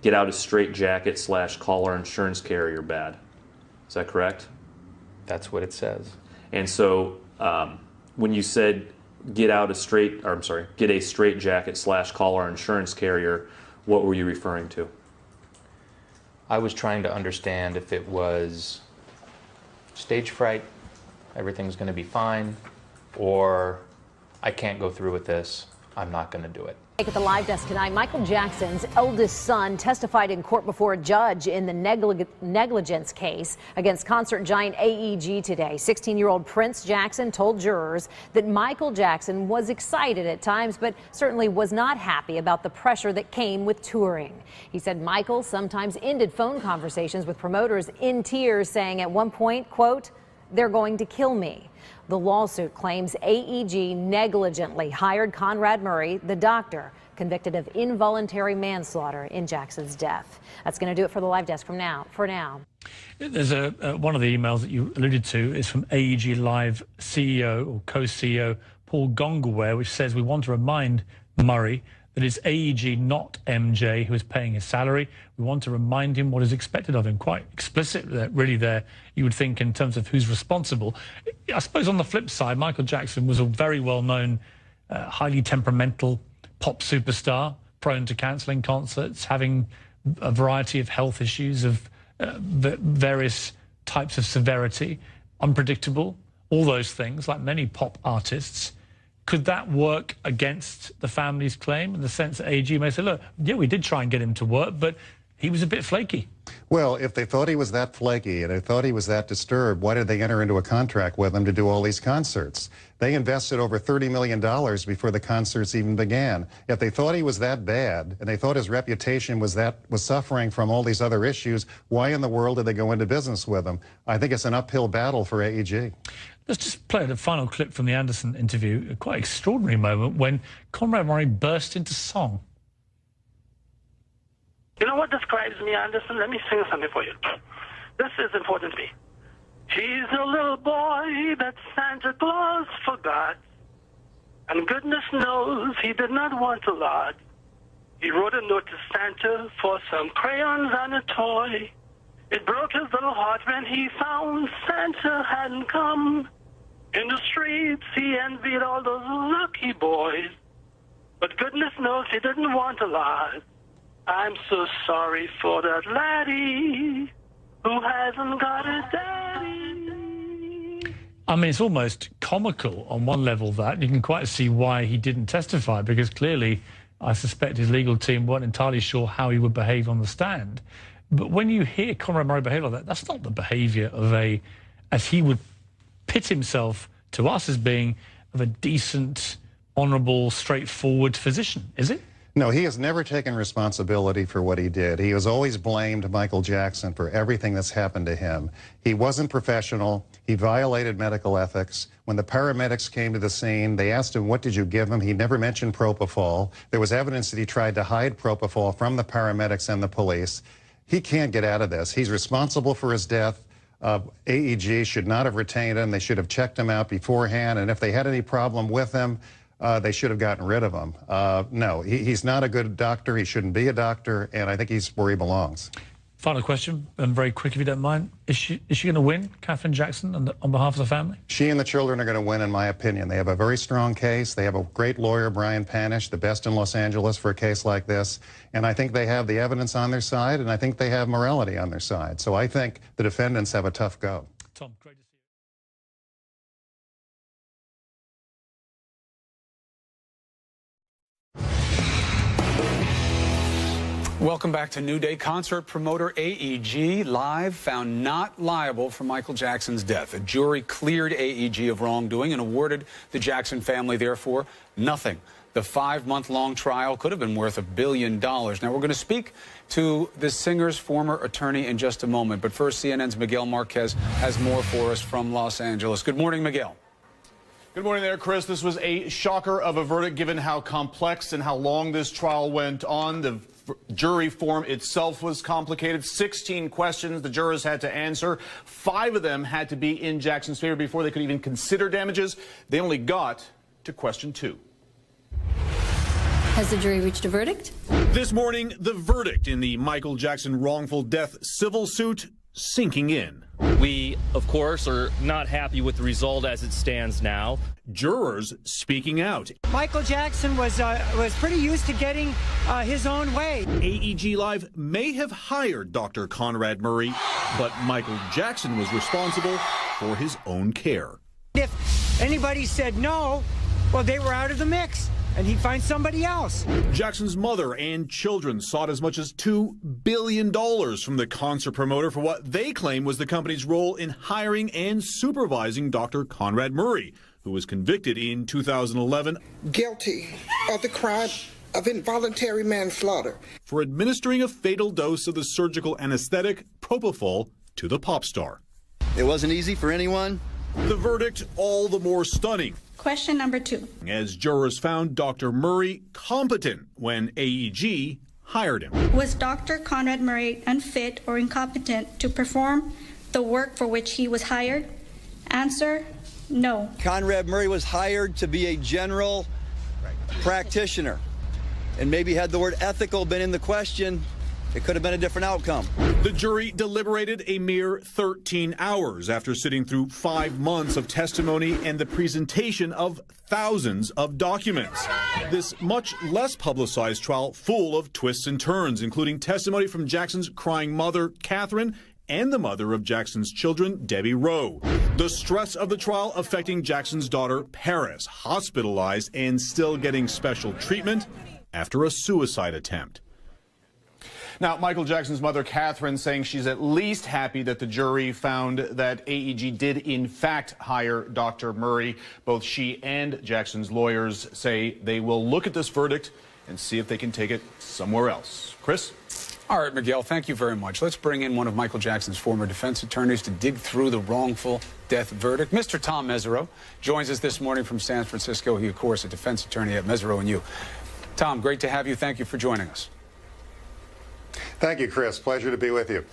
get out a straitjacket / call our insurance carrier bad. Is that correct? That's what it says. And so when you said get a straitjacket / call our insurance carrier, what were you referring to? I was trying to understand if it was stage fright, everything's going to be fine, or I can't go through with this, I'm not going to do it. At the live desk tonight, Michael Jackson's eldest son testified in court before a judge in the negligence case against concert giant AEG today. 16-year-old Prince Jackson told jurors that Michael Jackson was excited at times, but certainly was not happy about the pressure that came with touring. He said Michael sometimes ended phone conversations with promoters in tears, saying at one point, quote, "They're going to kill me." The lawsuit claims AEG negligently hired Conrad Murray, the doctor, convicted of involuntary manslaughter in Jackson's death. That's going to do it for the live desk for now. There's one of the emails that you alluded to is from AEG Live CEO or co-CEO Paul Gongaware, which says we want to remind Murray that it's AEG, not MJ, who is paying his salary. We want to remind him what is expected of him. Quite explicit, really, there, you would think, in terms of who's responsible. I suppose on the flip side, Michael Jackson was a very well-known, highly temperamental pop superstar, prone to cancelling concerts, having a variety of health issues of various types of severity, unpredictable, all those things, like many pop artists. Could that work against the family's claim in the sense that AEG may say, look, yeah, we did try and get him to work, but he was a bit flaky. Well, if they thought he was that flaky and they thought he was that disturbed, why did they enter into a contract with him to do all these concerts? They invested over $30 million before the concerts even began. If they thought he was that bad and they thought his reputation was suffering from all these other issues, why in the world did they go into business with him? I think it's an uphill battle for AEG. Let's just play the final clip from the Anderson interview, a quite extraordinary moment when Conrad Murray burst into song. You know what describes me, Anderson? Let me sing something for you. This is important to me. He's a little boy that Santa Claus forgot, and goodness knows he did not want a lot. He wrote a note to Santa for some crayons and a toy. It broke his little heart when he found Santa hadn't come. In the streets, he envied all those lucky boys, but goodness knows he didn't want a lot. I'm so sorry for that laddie who hasn't got a daddy. I mean, it's almost comical on one level that you can quite see why he didn't testify, because clearly I suspect his legal team weren't entirely sure how he would behave on the stand. But when you hear Conrad Murray behave like that, that's not the behaviour of as he would pit himself to us as being, of a decent, honourable, straightforward physician, is it? No, he has never taken responsibility for what he did. He has always blamed Michael Jackson for everything that's happened to him. He wasn't professional. He violated medical ethics. When the paramedics came to the scene, they asked him, what did you give him? He never mentioned propofol. There was evidence that he tried to hide propofol from the paramedics and the police. He can't get out of this. He's responsible for his death. AEG should not have retained him. They should have checked him out beforehand, and if they had any problem with him, they should have gotten rid of him. No, he's not a good doctor. He shouldn't be a doctor, and I think he's where he belongs. Final question, and very quick if you don't mind. Is she going to win, Katherine Jackson, on behalf of the family? She and the children are going to win, in my opinion. They have a very strong case. They have a great lawyer, Brian Panish, the best in Los Angeles for a case like this. And I think they have the evidence on their side, and I think they have morality on their side. So I think the defendants have a tough go. Tom, great to see you. Welcome back to New Day. Concert promoter AEG Live found not liable for Michael Jackson's death. A jury cleared AEG of wrongdoing and awarded the Jackson family, therefore, nothing. The 5-month-long trial could have been worth $1 billion. Now, we're going to speak to the singer's former attorney in just a moment. But first, CNN's Miguel Marquez has more for us from Los Angeles. Good morning, Miguel. Good morning there, Chris. This was a shocker of a verdict given how complex and how long this trial went on. The jury form itself was complicated. 16 questions the jurors had to answer. 5 of them had to be in Jackson's favor before they could even consider damages. They only got to question 2. Has the jury reached a verdict? This morning, the verdict in the Michael Jackson wrongful death civil suit sinking in. We, of course, are not happy with the result as it stands now. Jurors speaking out. Michael Jackson was pretty used to getting his own way. AEG Live may have hired Dr. Conrad Murray, but Michael Jackson was responsible for his own care. If anybody said no, well, they were out of the mix, and he'd find somebody else. Jackson's mother and children sought as much as $2 billion from the concert promoter for what they claim was the company's role in hiring and supervising Dr. Conrad Murray, who was convicted in 2011. Guilty of the crime of involuntary manslaughter. For administering a fatal dose of the surgical anesthetic propofol to the pop star. It wasn't easy for anyone. The verdict all the more stunning. Question number 2. As jurors found Dr. Murray competent when AEG hired him. Was Dr. Conrad Murray unfit or incompetent to perform the work for which he was hired? Answer, no. Conrad Murray was hired to be a general practitioner. And maybe had the word ethical been in the question, it could have been a different outcome. The jury deliberated a mere 13 hours after sitting through 5 months of testimony and the presentation of thousands of documents. This much less publicized trial full of twists and turns, including testimony from Jackson's crying mother, Catherine, and the mother of Jackson's children, Debbie Rowe. The stress of the trial affecting Jackson's daughter, Paris, hospitalized and still getting special treatment after a suicide attempt. Now, Michael Jackson's mother, Catherine, saying she's at least happy that the jury found that AEG did in fact hire Dr. Murray. Both she and Jackson's lawyers say they will look at this verdict and see if they can take it somewhere else. Chris? All right, Miguel, thank you very much. Let's bring in one of Michael Jackson's former defense attorneys to dig through the wrongful death verdict. Mr. Tom Mesereau joins us this morning from San Francisco. He, of course, a defense attorney at Mesereau & You. Tom, great to have you. Thank you for joining us. Thank you, Chris. Pleasure to be with you.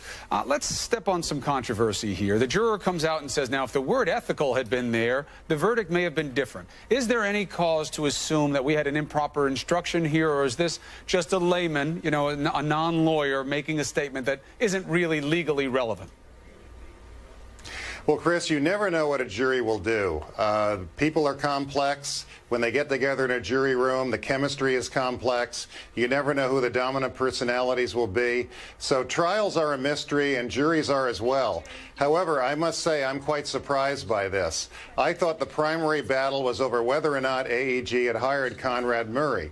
Let's step on some controversy here. The juror comes out and says, now, if the word ethical had been there, the verdict may have been different. Is there any cause to assume that we had an improper instruction here, or is this just a layman, you know, a non-lawyer making a statement that isn't really legally relevant? Well, Chris, you never know what a jury will do. People are complex. When they get together in a jury room, the chemistry is complex. You never know who the dominant personalities will be. So trials are a mystery, and juries are as well. However, I must say I'm quite surprised by this. I thought the primary battle was over whether or not AEG had hired Conrad Murray.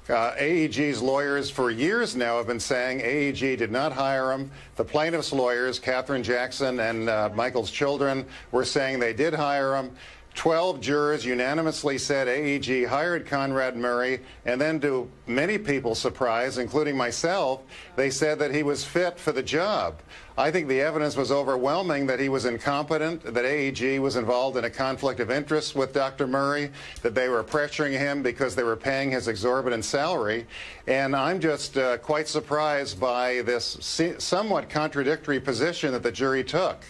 AEG's lawyers for years now have been saying AEG did not hire him. The plaintiff's lawyers, Catherine Jackson and Michael's children, were saying they did hire him. 12 jurors unanimously said AEG hired Conrad Murray, and then to many people's surprise, including myself, they said that he was fit for the job. I think the evidence was overwhelming that he was incompetent, that AEG was involved in a conflict of interest with Dr. Murray, that they were pressuring him because they were paying his exorbitant salary. And I'm just quite surprised by this somewhat contradictory position that the jury took.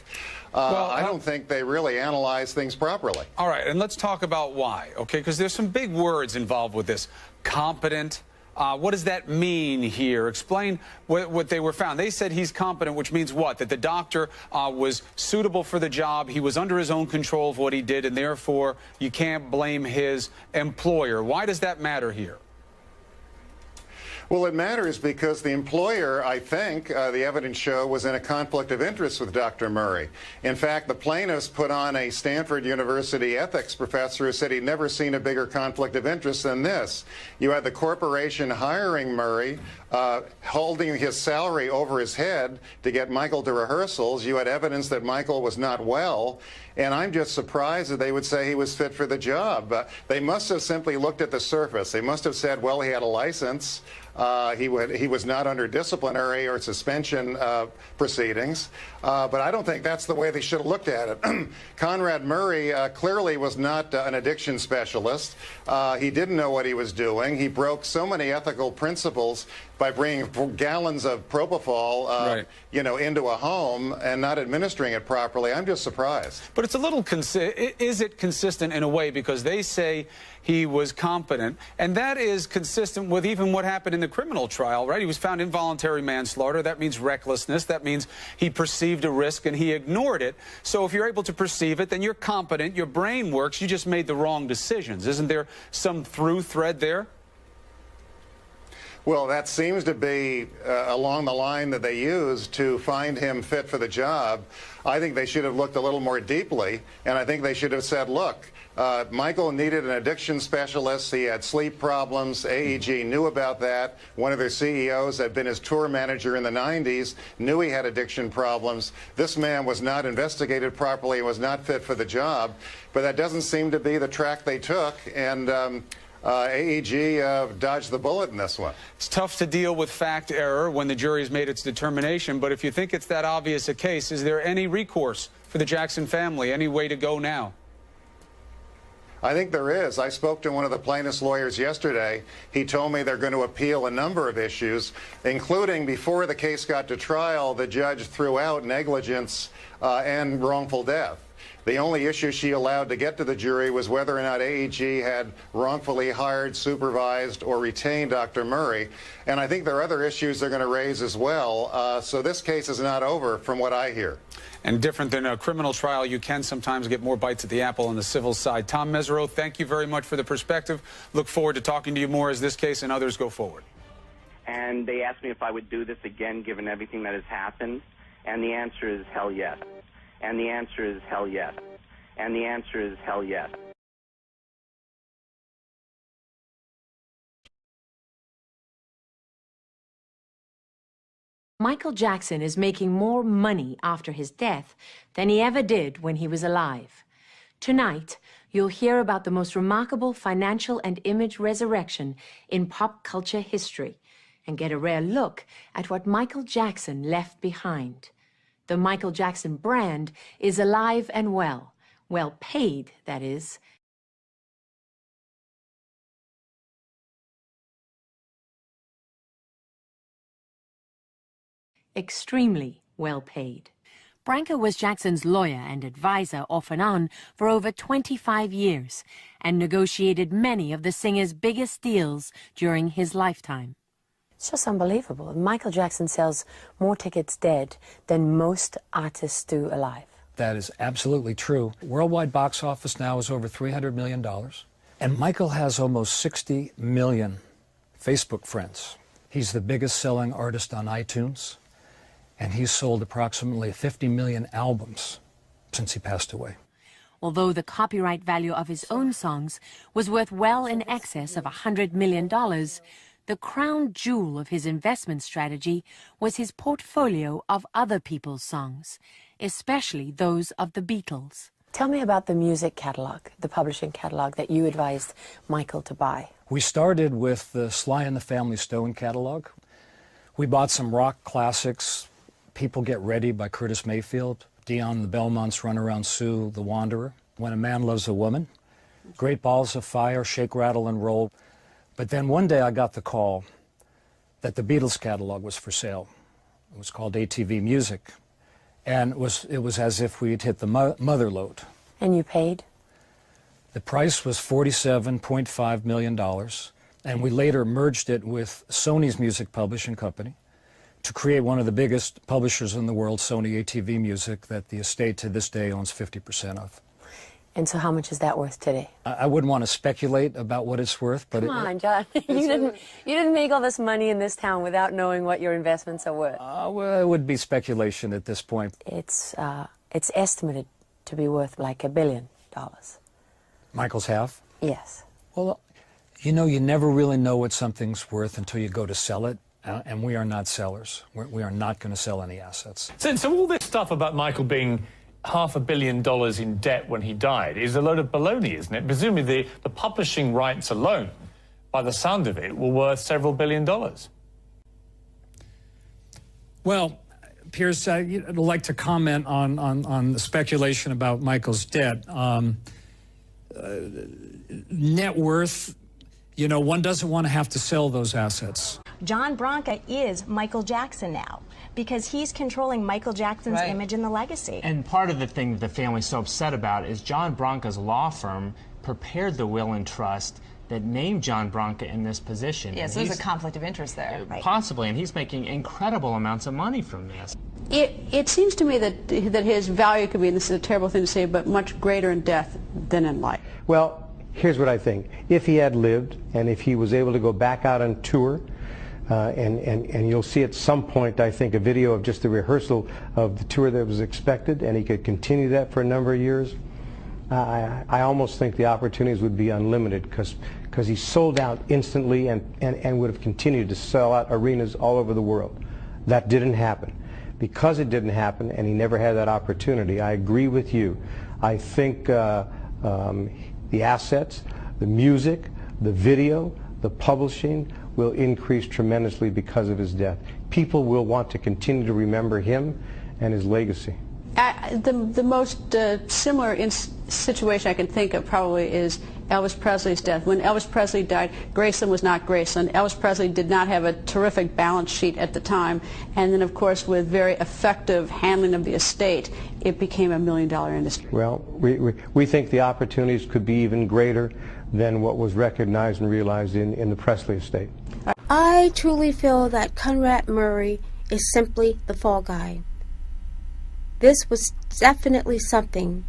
Well, I don't think they really analyzed things properly. All right, and let's talk about why, okay? Because there's some big words involved with this. Competent. What does that mean here? Explain what they were found. They said he's competent, which means what? That the doctor was suitable for the job. He was under his own control of what he did, and therefore you can't blame his employer. Why does that matter here? Well, it matters because the employer, I think, the evidence show, was in a conflict of interest with Dr. Murray. In fact, the plaintiffs put on a Stanford University ethics professor who said he'd never seen a bigger conflict of interest than this. You had the corporation hiring Murray, holding his salary over his head to get Michael to rehearsals. You had evidence that Michael was not well. And I'm just surprised that they would say he was fit for the job. They must have simply looked at the surface. They must have said, well, he had a license. He was not under disciplinary or suspension proceedings. But I don't think that's the way they should have looked at it. Conrad Murray clearly was not an addiction specialist. He didn't know what he was doing. He broke so many ethical principles by bringing gallons of propofol, into a home and not administering it properly. I'm just surprised. But it's a little, is it consistent in a way, because they say he was competent, and that is consistent with even what happened in the criminal trial, right? He was found involuntary manslaughter. That means recklessness. That means he perceived a risk and he ignored it. So if you're able to perceive it, then you're competent, your brain works, you just made the wrong decisions. Isn't there some through thread there? Well, that seems to be along the line that they used to find him fit for the job. I think they should have looked a little more deeply, and I think they should have said, look, Michael needed an addiction specialist. He had sleep problems. AEG knew about that. One of their CEOs had been his tour manager in the 90s, knew he had addiction problems. This man was not investigated properly and was not fit for the job. But that doesn't seem to be the track they took, and AEG dodged the bullet in this one. It's tough to deal with fact error when the jury has made its determination, but if you think it's that obvious a case, is there any recourse for the Jackson family, any way to go now? I think there is. I spoke to one of the plaintiff's lawyers yesterday. He told me they're going to appeal a number of issues, including before the case got to trial, the judge threw out negligence and wrongful death. The only issue she allowed to get to the jury was whether or not AEG had wrongfully hired, supervised, or retained Dr. Murray. And I think there are other issues they're going to raise as well. So this case is not over, from what I hear. And different than a criminal trial, you can sometimes get more bites at the apple on the civil side. Tom Mesereau, thank you very much for the perspective. Look forward to talking to you more as this case and others go forward. And they asked me if I would do this again, given everything that has happened. And the answer is hell yes. And the answer is hell yes. And the answer is hell yes. Michael Jackson is making more money after his death than he ever did when he was alive. Tonight, you'll hear about the most remarkable financial and image resurrection in pop culture history and get a rare look at what Michael Jackson left behind. The Michael Jackson brand is alive and well paid, that is. Extremely well paid. Branca was Jackson's lawyer and advisor off and on for over 25 years and negotiated many of the singer's biggest deals during his lifetime. It's just unbelievable. Michael Jackson sells more tickets dead than most artists do alive. That is absolutely true. Worldwide box office now is over $300 million. And Michael has almost 60 million Facebook friends. He's the biggest selling artist on iTunes. And he's sold approximately 50 million albums since he passed away. Although the copyright value of his own songs was worth well in excess of $100 million, the crown jewel of his investment strategy was his portfolio of other people's songs, especially those of the Beatles. Tell me about the music catalog, the publishing catalog that you advised Michael to buy. We started with the Sly and the Family Stone catalog. We bought some rock classics, People Get Ready by Curtis Mayfield, Dion and the Belmonts' Run Around Sue, The Wanderer, When a Man Loves a Woman, Great Balls of Fire, Shake, Rattle, and Roll. But then one day I got the call that the Beatles catalog was for sale. It was called ATV Music, and it was as if we'd hit the mother lode. And you paid? The price was $47.5 million, and we later merged it with Sony's music publishing company to create one of the biggest publishers in the world, Sony ATV Music, that the estate to this day owns 50% of. And so how much is that worth today? I wouldn't want to speculate about what it's worth, but Come on, John. You didn't make all this money in this town without knowing what your investments are worth. Well, it would be speculation at this point. It's estimated to be worth like $1 billion. Michael's half? Yes. Well, you know, you never really know what something's worth until you go to sell it. And we are not sellers. We are not going to sell any assets. So all this stuff about Michael being $500 million in debt when he died is a load of baloney, isn't it? Presumably the publishing rights alone, by the sound of it, were worth several $billion. Well, Piers, I'd like to comment on the speculation about Michael's debt. Net worth, you know, one doesn't want to have to sell those assets. John Branca is Michael Jackson now because he's controlling Michael Jackson's image and the legacy. And part of the thing that the family's so upset about is John Branca's law firm prepared the will and trust that named John Branca in this position. Yes, there's a conflict of interest there. Possibly, and he's making incredible amounts of money from this. It seems to me that his value could be, and this is a terrible thing to say, but much greater in death than in life. Well, here's what I think. If he had lived and if he was able to go back out on tour, and you'll see at some point, I think, a video of just the rehearsal of the tour that was expected, and he could continue that for a number of years, I almost think the opportunities would be unlimited because he sold out instantly and would have continued to sell out arenas all over the world. That didn't happen. Because it didn't happen and he never had that opportunity, I agree with you. I think the assets, the music, the video, the publishing will increase tremendously because of his death. People will want to continue to remember him and his legacy. The most similar situation I can think of probably is Elvis Presley's death. When Elvis Presley died, Graceland was not Graceland. Elvis Presley did not have a terrific balance sheet at the time, and then of course with very effective handling of the estate, it became $1 million industry. Well, we think the opportunities could be even greater than what was recognized and realized in the Presley estate. I truly feel that Conrad Murray is simply the fall guy. This was definitely something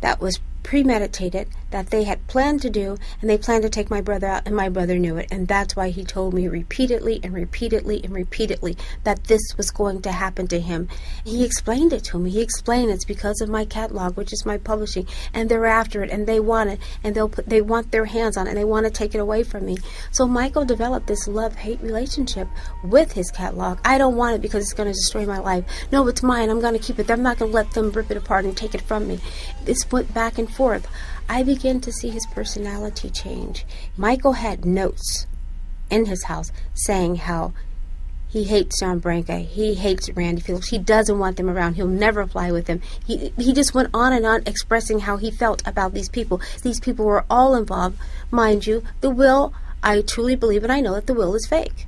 that was premeditated, that they had planned to do, and they planned to take my brother out, and my brother knew it. And that's why he told me repeatedly and repeatedly and repeatedly that this was going to happen to him. He explained it to me. He explained it's because of my catalog, which is my publishing, and they're after it, and they want it, and they want their hands on it, and they want to take it away from me. So Michael developed this love-hate relationship with his catalog. I don't want it because it's going to destroy my life. No, it's mine. I'm going to keep it. I'm not going to let them rip it apart and take it from me. This went back and forth. I began to see his personality change. Michael had notes in his house saying how he hates John Branca, he hates Randy Phillips, he doesn't want them around, he'll never fly with them. He just went on and on expressing how he felt about these people. These people were all involved. Mind you, the will, I truly believe and I know that the will is fake.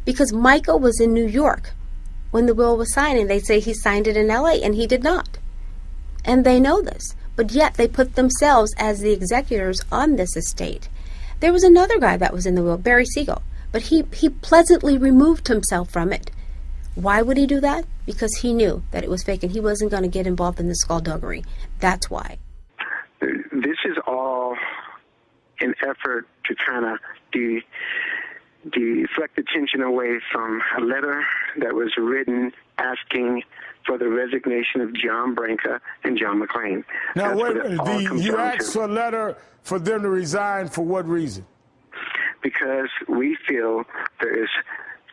Because Michael was in New York when the will was signed, and they say he signed it in LA, and he did not. And they know this. But yet they put themselves as the executors on this estate. There was another guy that was in the will, Barry Siegel, but he pleasantly removed himself from it. Why would he do that? Because he knew that it was fake, and he wasn't going to get involved in the skullduggery. That's why. This is all an effort to kind of deflect attention away from a letter that was written asking for the resignation of John Branca and John McClain. Now, you asked for a letter for them to resign for what reason? Because we feel there is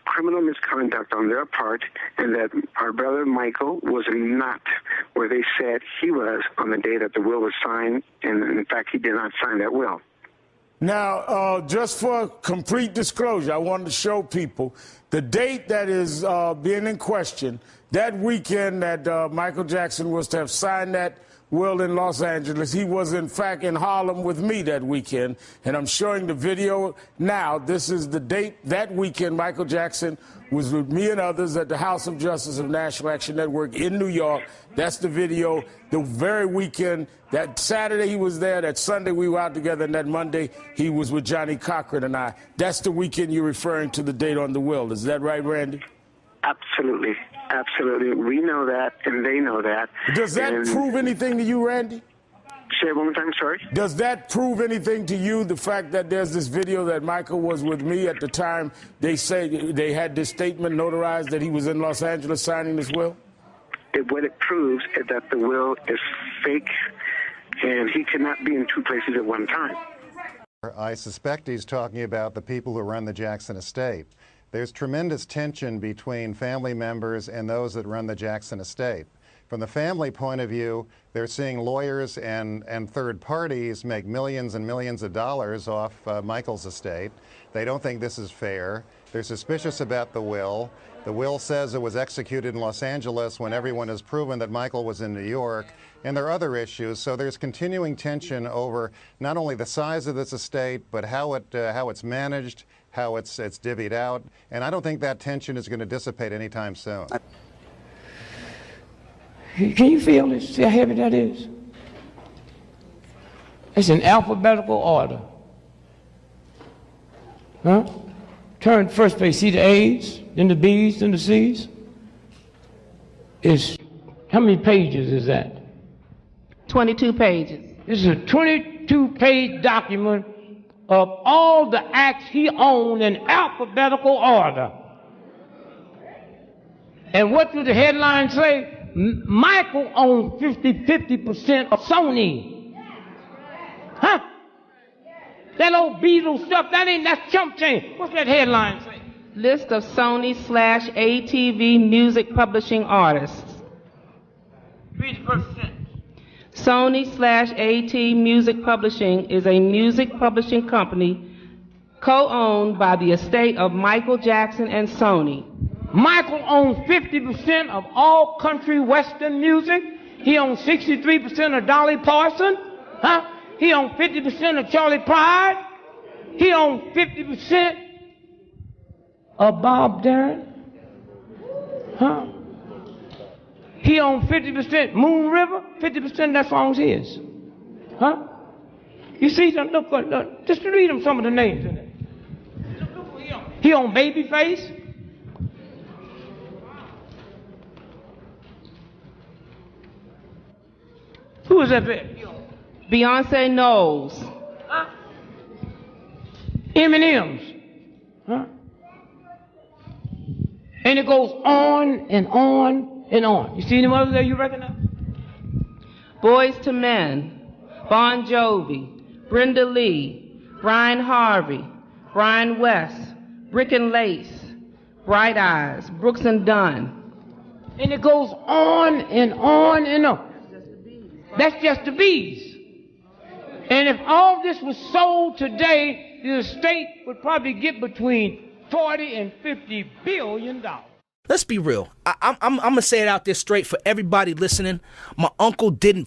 criminal misconduct on their part, and that our brother Michael was not where they said he was on the day that the will was signed, and in fact he did not sign that will. Now, just for complete disclosure, I wanted to show people the date that is being in question. That weekend that Michael Jackson was to have signed that will in Los Angeles, he was in fact in Harlem with me that weekend, and I'm showing the video now. This is the date that weekend Michael Jackson was with me and others at the House of Justice of National Action Network in New York. That's the video. The very weekend, that Saturday he was there, that Sunday we were out together, and that Monday he was with Johnny Cochran and I. That's the weekend you're referring to, the date on the will. Is that right, Randy? Absolutely. Absolutely. We know that, and they know that. Does that prove anything to you, Randy? Say it one more time, sorry? Does that prove anything to you, the fact that there's this video that Michael was with me at the time they say they had this statement notarized that he was in Los Angeles signing this will? What it proves is that the will is fake, and he cannot be in two places at one time. I suspect he's talking about the people who run the Jackson estate. There's tremendous tension between family members and those that run the Jackson estate. From the family point of view, they're seeing lawyers and third parties make millions and millions of dollars off Michael's estate. They don't think this is fair. They're suspicious about the will. The will says it was executed in Los Angeles when everyone has proven that Michael was in New York. And there are other issues. So there's continuing tension over not only the size of this estate, but how it's managed, how it's divvied out. And I don't think that tension is going to dissipate anytime soon. Can you feel this? See how heavy that is? It's in alphabetical order. Huh? Turn first page. See the A's, then the B's, then the C's? How many pages is that? 22 pages. This is a 22-page document of all the acts he owned in alphabetical order. And what do the headlines say? Michael owned 50% of Sony. Huh? That old Beatles stuff, that's chump change. What's that headline say? List of Sony/ATV music publishing artists. Read the first sentence. Sony/AT Music Publishing is a music publishing company co-owned by the estate of Michael Jackson and Sony. Michael owns 50% of all country western music. He owns 63% of Dolly Parton. Huh? He owns 50% of Charlie Pride. He owns 50% of Bob Dylan. Huh? He owns 50% Moon River. 50% of that song's his. Huh? You see, look, just read him some of the names in it. He owns Babyface. Who is that there? Beyonce knows. M&M's. Huh? And it goes on and on and on. You see them others there you recognize? Boys to Men, Bon Jovi, Brenda Lee, Brian Harvey, Brian West, Brick and Lace, Bright Eyes, Brooks and Dunn. And it goes on and on and on. That's just the bees. And if all this was sold today, the estate would probably get between $40 and $50 billion. Let's be real. I'm going to say it out there straight for everybody listening. My uncle didn't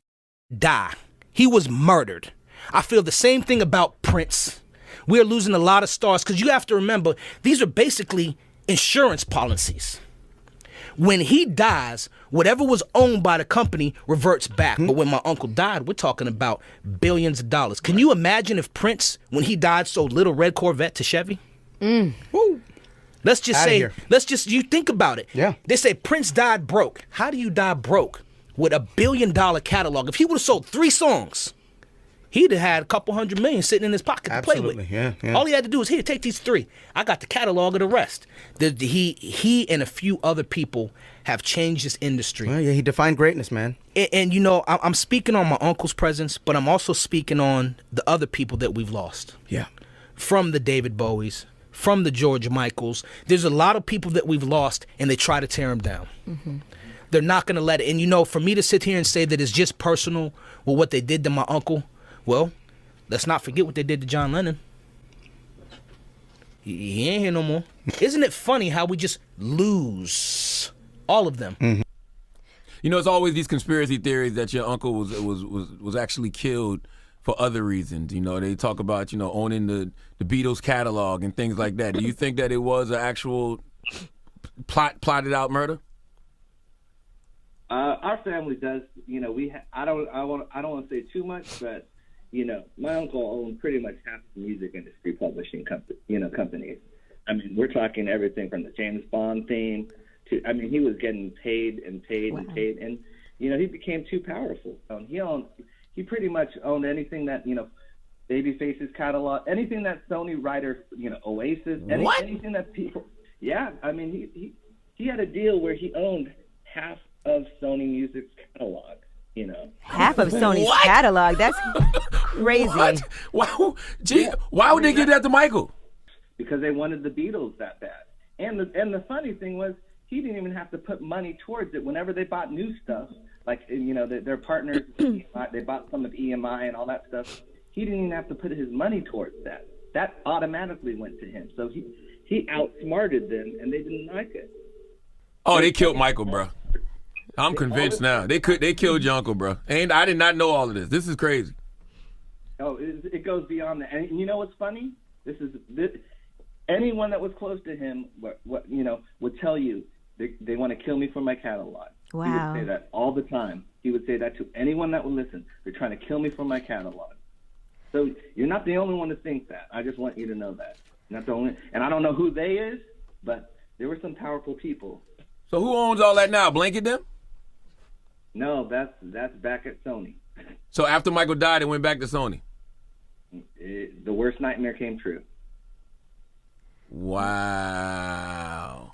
die. He was murdered. I feel the same thing about Prince. We're losing a lot of stars because you have to remember, these are basically insurance policies. When he dies, whatever was owned by the company reverts back. But when my uncle died, we're talking about billions of dollars. Can you imagine if Prince, when he died, sold Little Red Corvette to Chevy? Woo. Let's just you think about it. Yeah. They say Prince died broke. How do you die broke with $1 billion catalog? If he would have sold 3 songs, he'd have had a couple $100 million sitting in his pocket to play with. Yeah. All he had to do was, here, take these 3. I got the catalog of the rest. He and a few other people have changed this industry. Well, yeah, he defined greatness, man. And you know, I'm speaking on my uncle's presence, but I'm also speaking on the other people that we've lost. Yeah. From the David Bowies, from the George Michaels. There's a lot of people that we've lost, and they try to tear them down. Mm-hmm. They're not going to let it. And you know, for me to sit here and say that it's just personal with what they did to my uncle, well, let's not forget what they did to John Lennon. He ain't here no more. Isn't it funny how we just lose all of them? Mm-hmm. You know, it's always these conspiracy theories that your uncle was actually killed for other reasons. You know, they talk about, you know, owning the Beatles catalog and things like that. Do you think that it was an actual plotted out murder? Our family does. You know, I don't want to say too much, but you know, my uncle owned pretty much half the music industry publishing companies. I mean, we're talking everything from the James Bond theme to, I mean, he was getting paid and paid and paid, and you know, he became too powerful. He pretty much owned anything that, you know, Babyface's catalog, anything that Sony writer, you know, Oasis, anything that people. Yeah, I mean, he had a deal where he owned half of Sony Music's catalog. You know, half of Sony's catalog. That's crazy. What? Wow. Gee, why would they give that to Michael? Because they wanted the Beatles that bad. And the funny thing was, he didn't even have to put money towards it. Whenever they bought new stuff, like, you know, their partners, they bought some of EMI and all that stuff. He didn't even have to put his money towards that. That automatically went to him. So he outsmarted them, and they didn't like it. Oh, they killed Michael, bro. I'm convinced now. They killed your uncle, bro. And I did not know all of this. This is crazy. Oh, it goes beyond that. And you know what's funny? Anyone that was close to him, you know, would tell you they want to kill me for my catalog. Wow. He would say that all the time. He would say that to anyone that would listen. They're trying to kill me for my catalog. So you're not the only one to think that. I just want you to know that. Not the only, and I don't know who they is, but there were some powerful people. So who owns all that now? Blanket them? No, that's back at Sony. So after Michael died, it went back to Sony. The worst nightmare came true. Wow.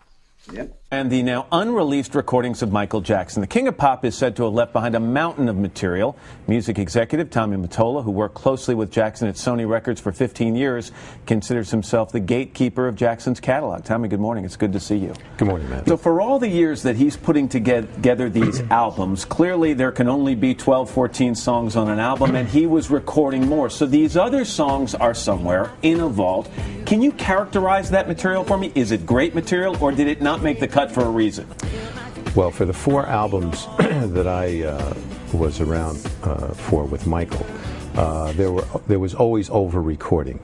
Yep. And the now unreleased recordings of Michael Jackson. The King of Pop is said to have left behind a mountain of material. Music executive Tommy Mottola, who worked closely with Jackson at Sony Records for 15 years, considers himself the gatekeeper of Jackson's catalog. Tommy, good morning. It's good to see you. Good morning, man. So for all the years that he's putting together these albums, clearly there can only be 12, 14 songs on an album, and he was recording more. So these other songs are somewhere in a vault. Can you characterize that material for me? Is it great material, or did it not make the cut for a reason? Well, for the 4 albums that I was around for with Michael, there was always over-recording.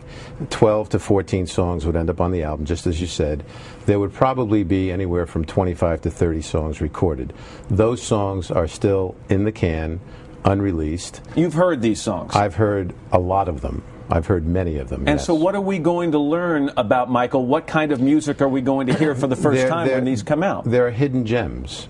12 to 14 songs would end up on the album, just as you said. There would probably be anywhere from 25 to 30 songs recorded. Those songs are still in the can, unreleased. You've heard these songs? I've heard a lot of them. I've heard many of them. And yes. so what are we going to learn about Michael? What kind of music are we going to hear for the first time when these come out? There are hidden gems.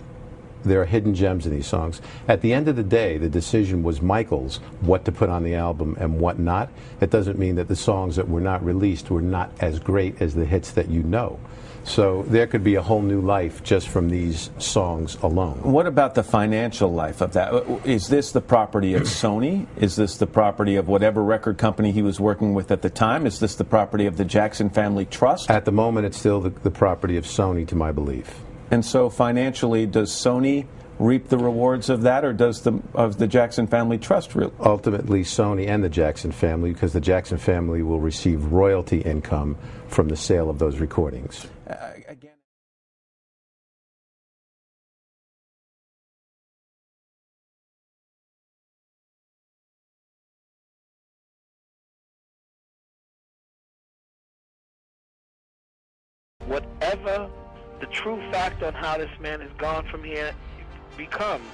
there are hidden gems in these songs. At the end of the day, the decision was Michael's, what to put on the album and what not. It doesn't mean that the songs that were not released were not as great as the hits that you know. So there could be a whole new life just from these songs alone. What about the financial life of that? Is this the property of Sony? Is this the property of whatever record company he was working with at the time? Is this the property of the Jackson Family Trust? At the moment, it's still the property of Sony, to my belief. And so financially, does Sony reap the rewards of that, or does the Jackson Family Trust really? Ultimately, Sony and the Jackson family, because the Jackson family will receive royalty income from the sale of those recordings. Again. Whatever the true fact on how this man has gone from here becomes,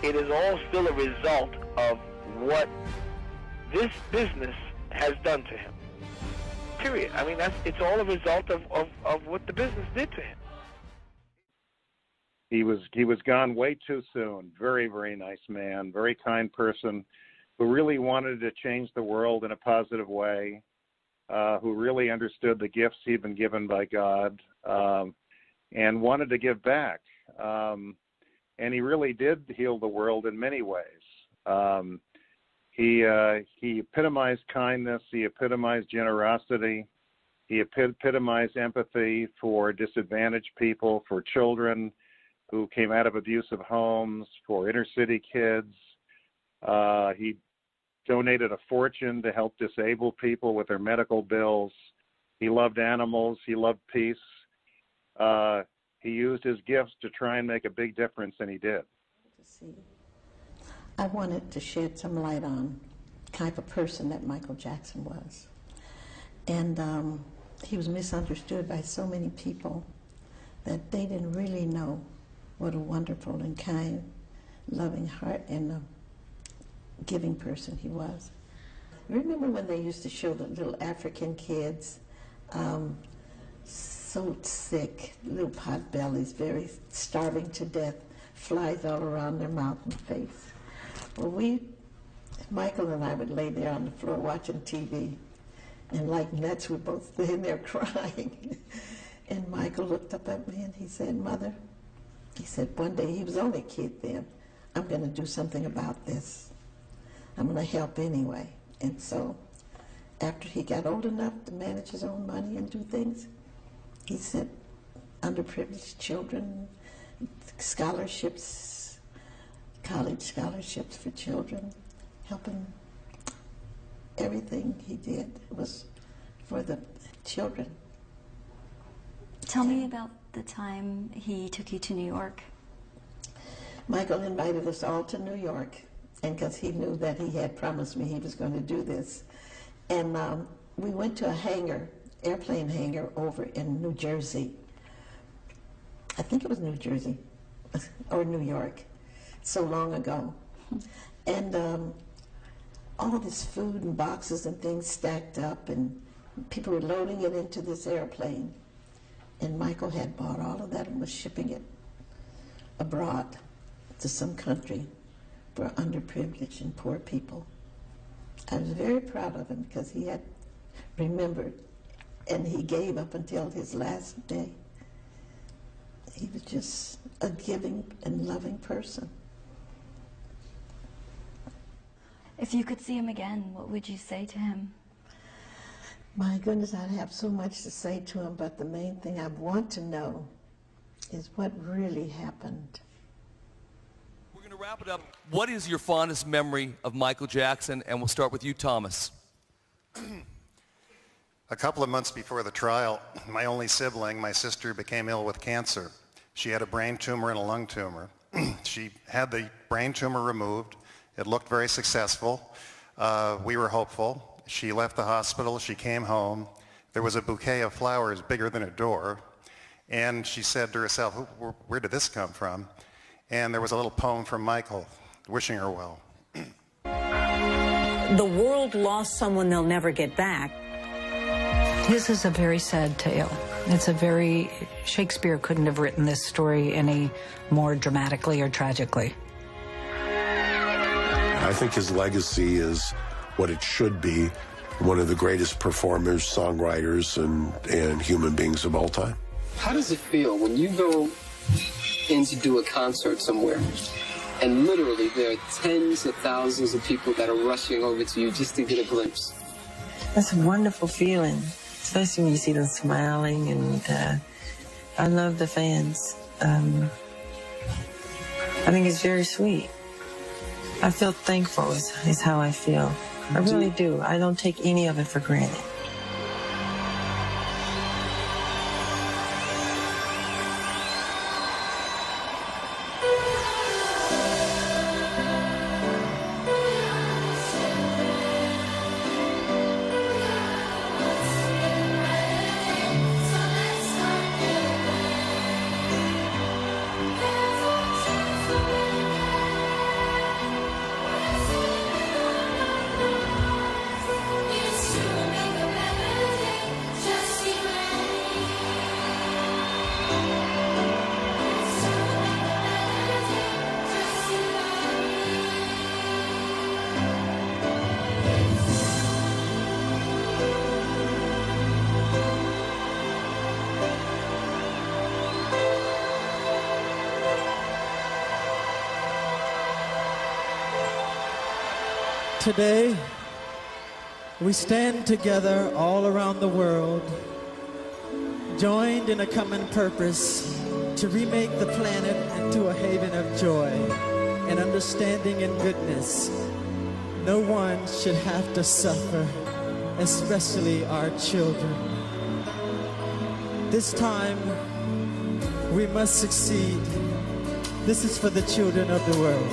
it is all still a result of what this business has done to him. Period. I mean, it's all a result of what the business did to him. He was gone way too soon. Very, very nice man, very kind person, who really wanted to change the world in a positive way, who really understood the gifts he'd been given by God, and wanted to give back. And he really did heal the world in many ways. He epitomized kindness. He epitomized generosity. He epitomized empathy for disadvantaged people, for children who came out of abusive homes, for inner city kids. He donated a fortune to help disabled people with their medical bills. He loved animals. He loved peace. He used his gifts to try and make a big difference, and he did. I wanted to shed some light on the type of person that Michael Jackson was. And he was misunderstood by so many people that they didn't really know what a wonderful and kind, loving heart and giving person he was. Remember when they used to show the little African kids, so sick, little pot bellies, very starving to death, flies all around their mouth and face. Well, Michael and I would lay there on the floor watching TV, and like nuts, we're both sitting there crying. And Michael looked up at me and he said, "Mother," he said, one day, he was only a kid then, "I'm going to do something about this. I'm going to help anyway." And so after he got old enough to manage his own money and do things, he sent underprivileged children scholarships, college scholarships for children, helping. Everything he did was for the children. Tell me about the time he took you to New York. Michael invited us all to New York, and because he knew that he had promised me he was going to do this. And we went to a hangar, airplane hangar over in New Jersey. I think it was New Jersey or New York, so long ago. And all this food and boxes and things stacked up, and people were loading it into this airplane. And Michael had bought all of that and was shipping it abroad to some country for underprivileged and poor people. I was very proud of him because he had remembered, and he gave up until his last day. He was just a giving and loving person. If you could see him again, what would you say to him? My goodness, I'd have so much to say to him, but the main thing I want to know is what really happened. We're going to wrap it up. What is your fondest memory of Michael Jackson? And we'll start with you, Thomas. A couple of months before the trial, my only sibling, my sister, became ill with cancer. She had a brain tumor and a lung tumor. She had the brain tumor removed. It looked very successful. We were hopeful. She left the hospital. She came home. There was a bouquet of flowers bigger than a door. And she said to herself, where did this come from? And there was a little poem from Michael wishing her well. The world lost someone they'll never get back. This is a very sad tale. It's a very, Shakespeare couldn't have written this story any more dramatically or tragically. I think his legacy is what it should be, one of the greatest performers, songwriters, and human beings of all time. How does it feel when you go in to do a concert somewhere and literally there are tens of thousands of people that are rushing over to you just to get a glimpse? That's a wonderful feeling, especially when you see them smiling, and I love the fans. I think it's very sweet. I feel thankful is how I feel. I really do. I don't take any of it for granted. Today, we stand together all around the world, joined in a common purpose to remake the planet into a haven of joy and understanding and goodness. No one should have to suffer, especially our children. This time, we must succeed. This is for the children of the world.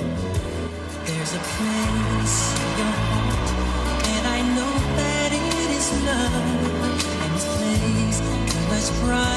There's a place in your heart, and I know that it is love, and this place is much brighter.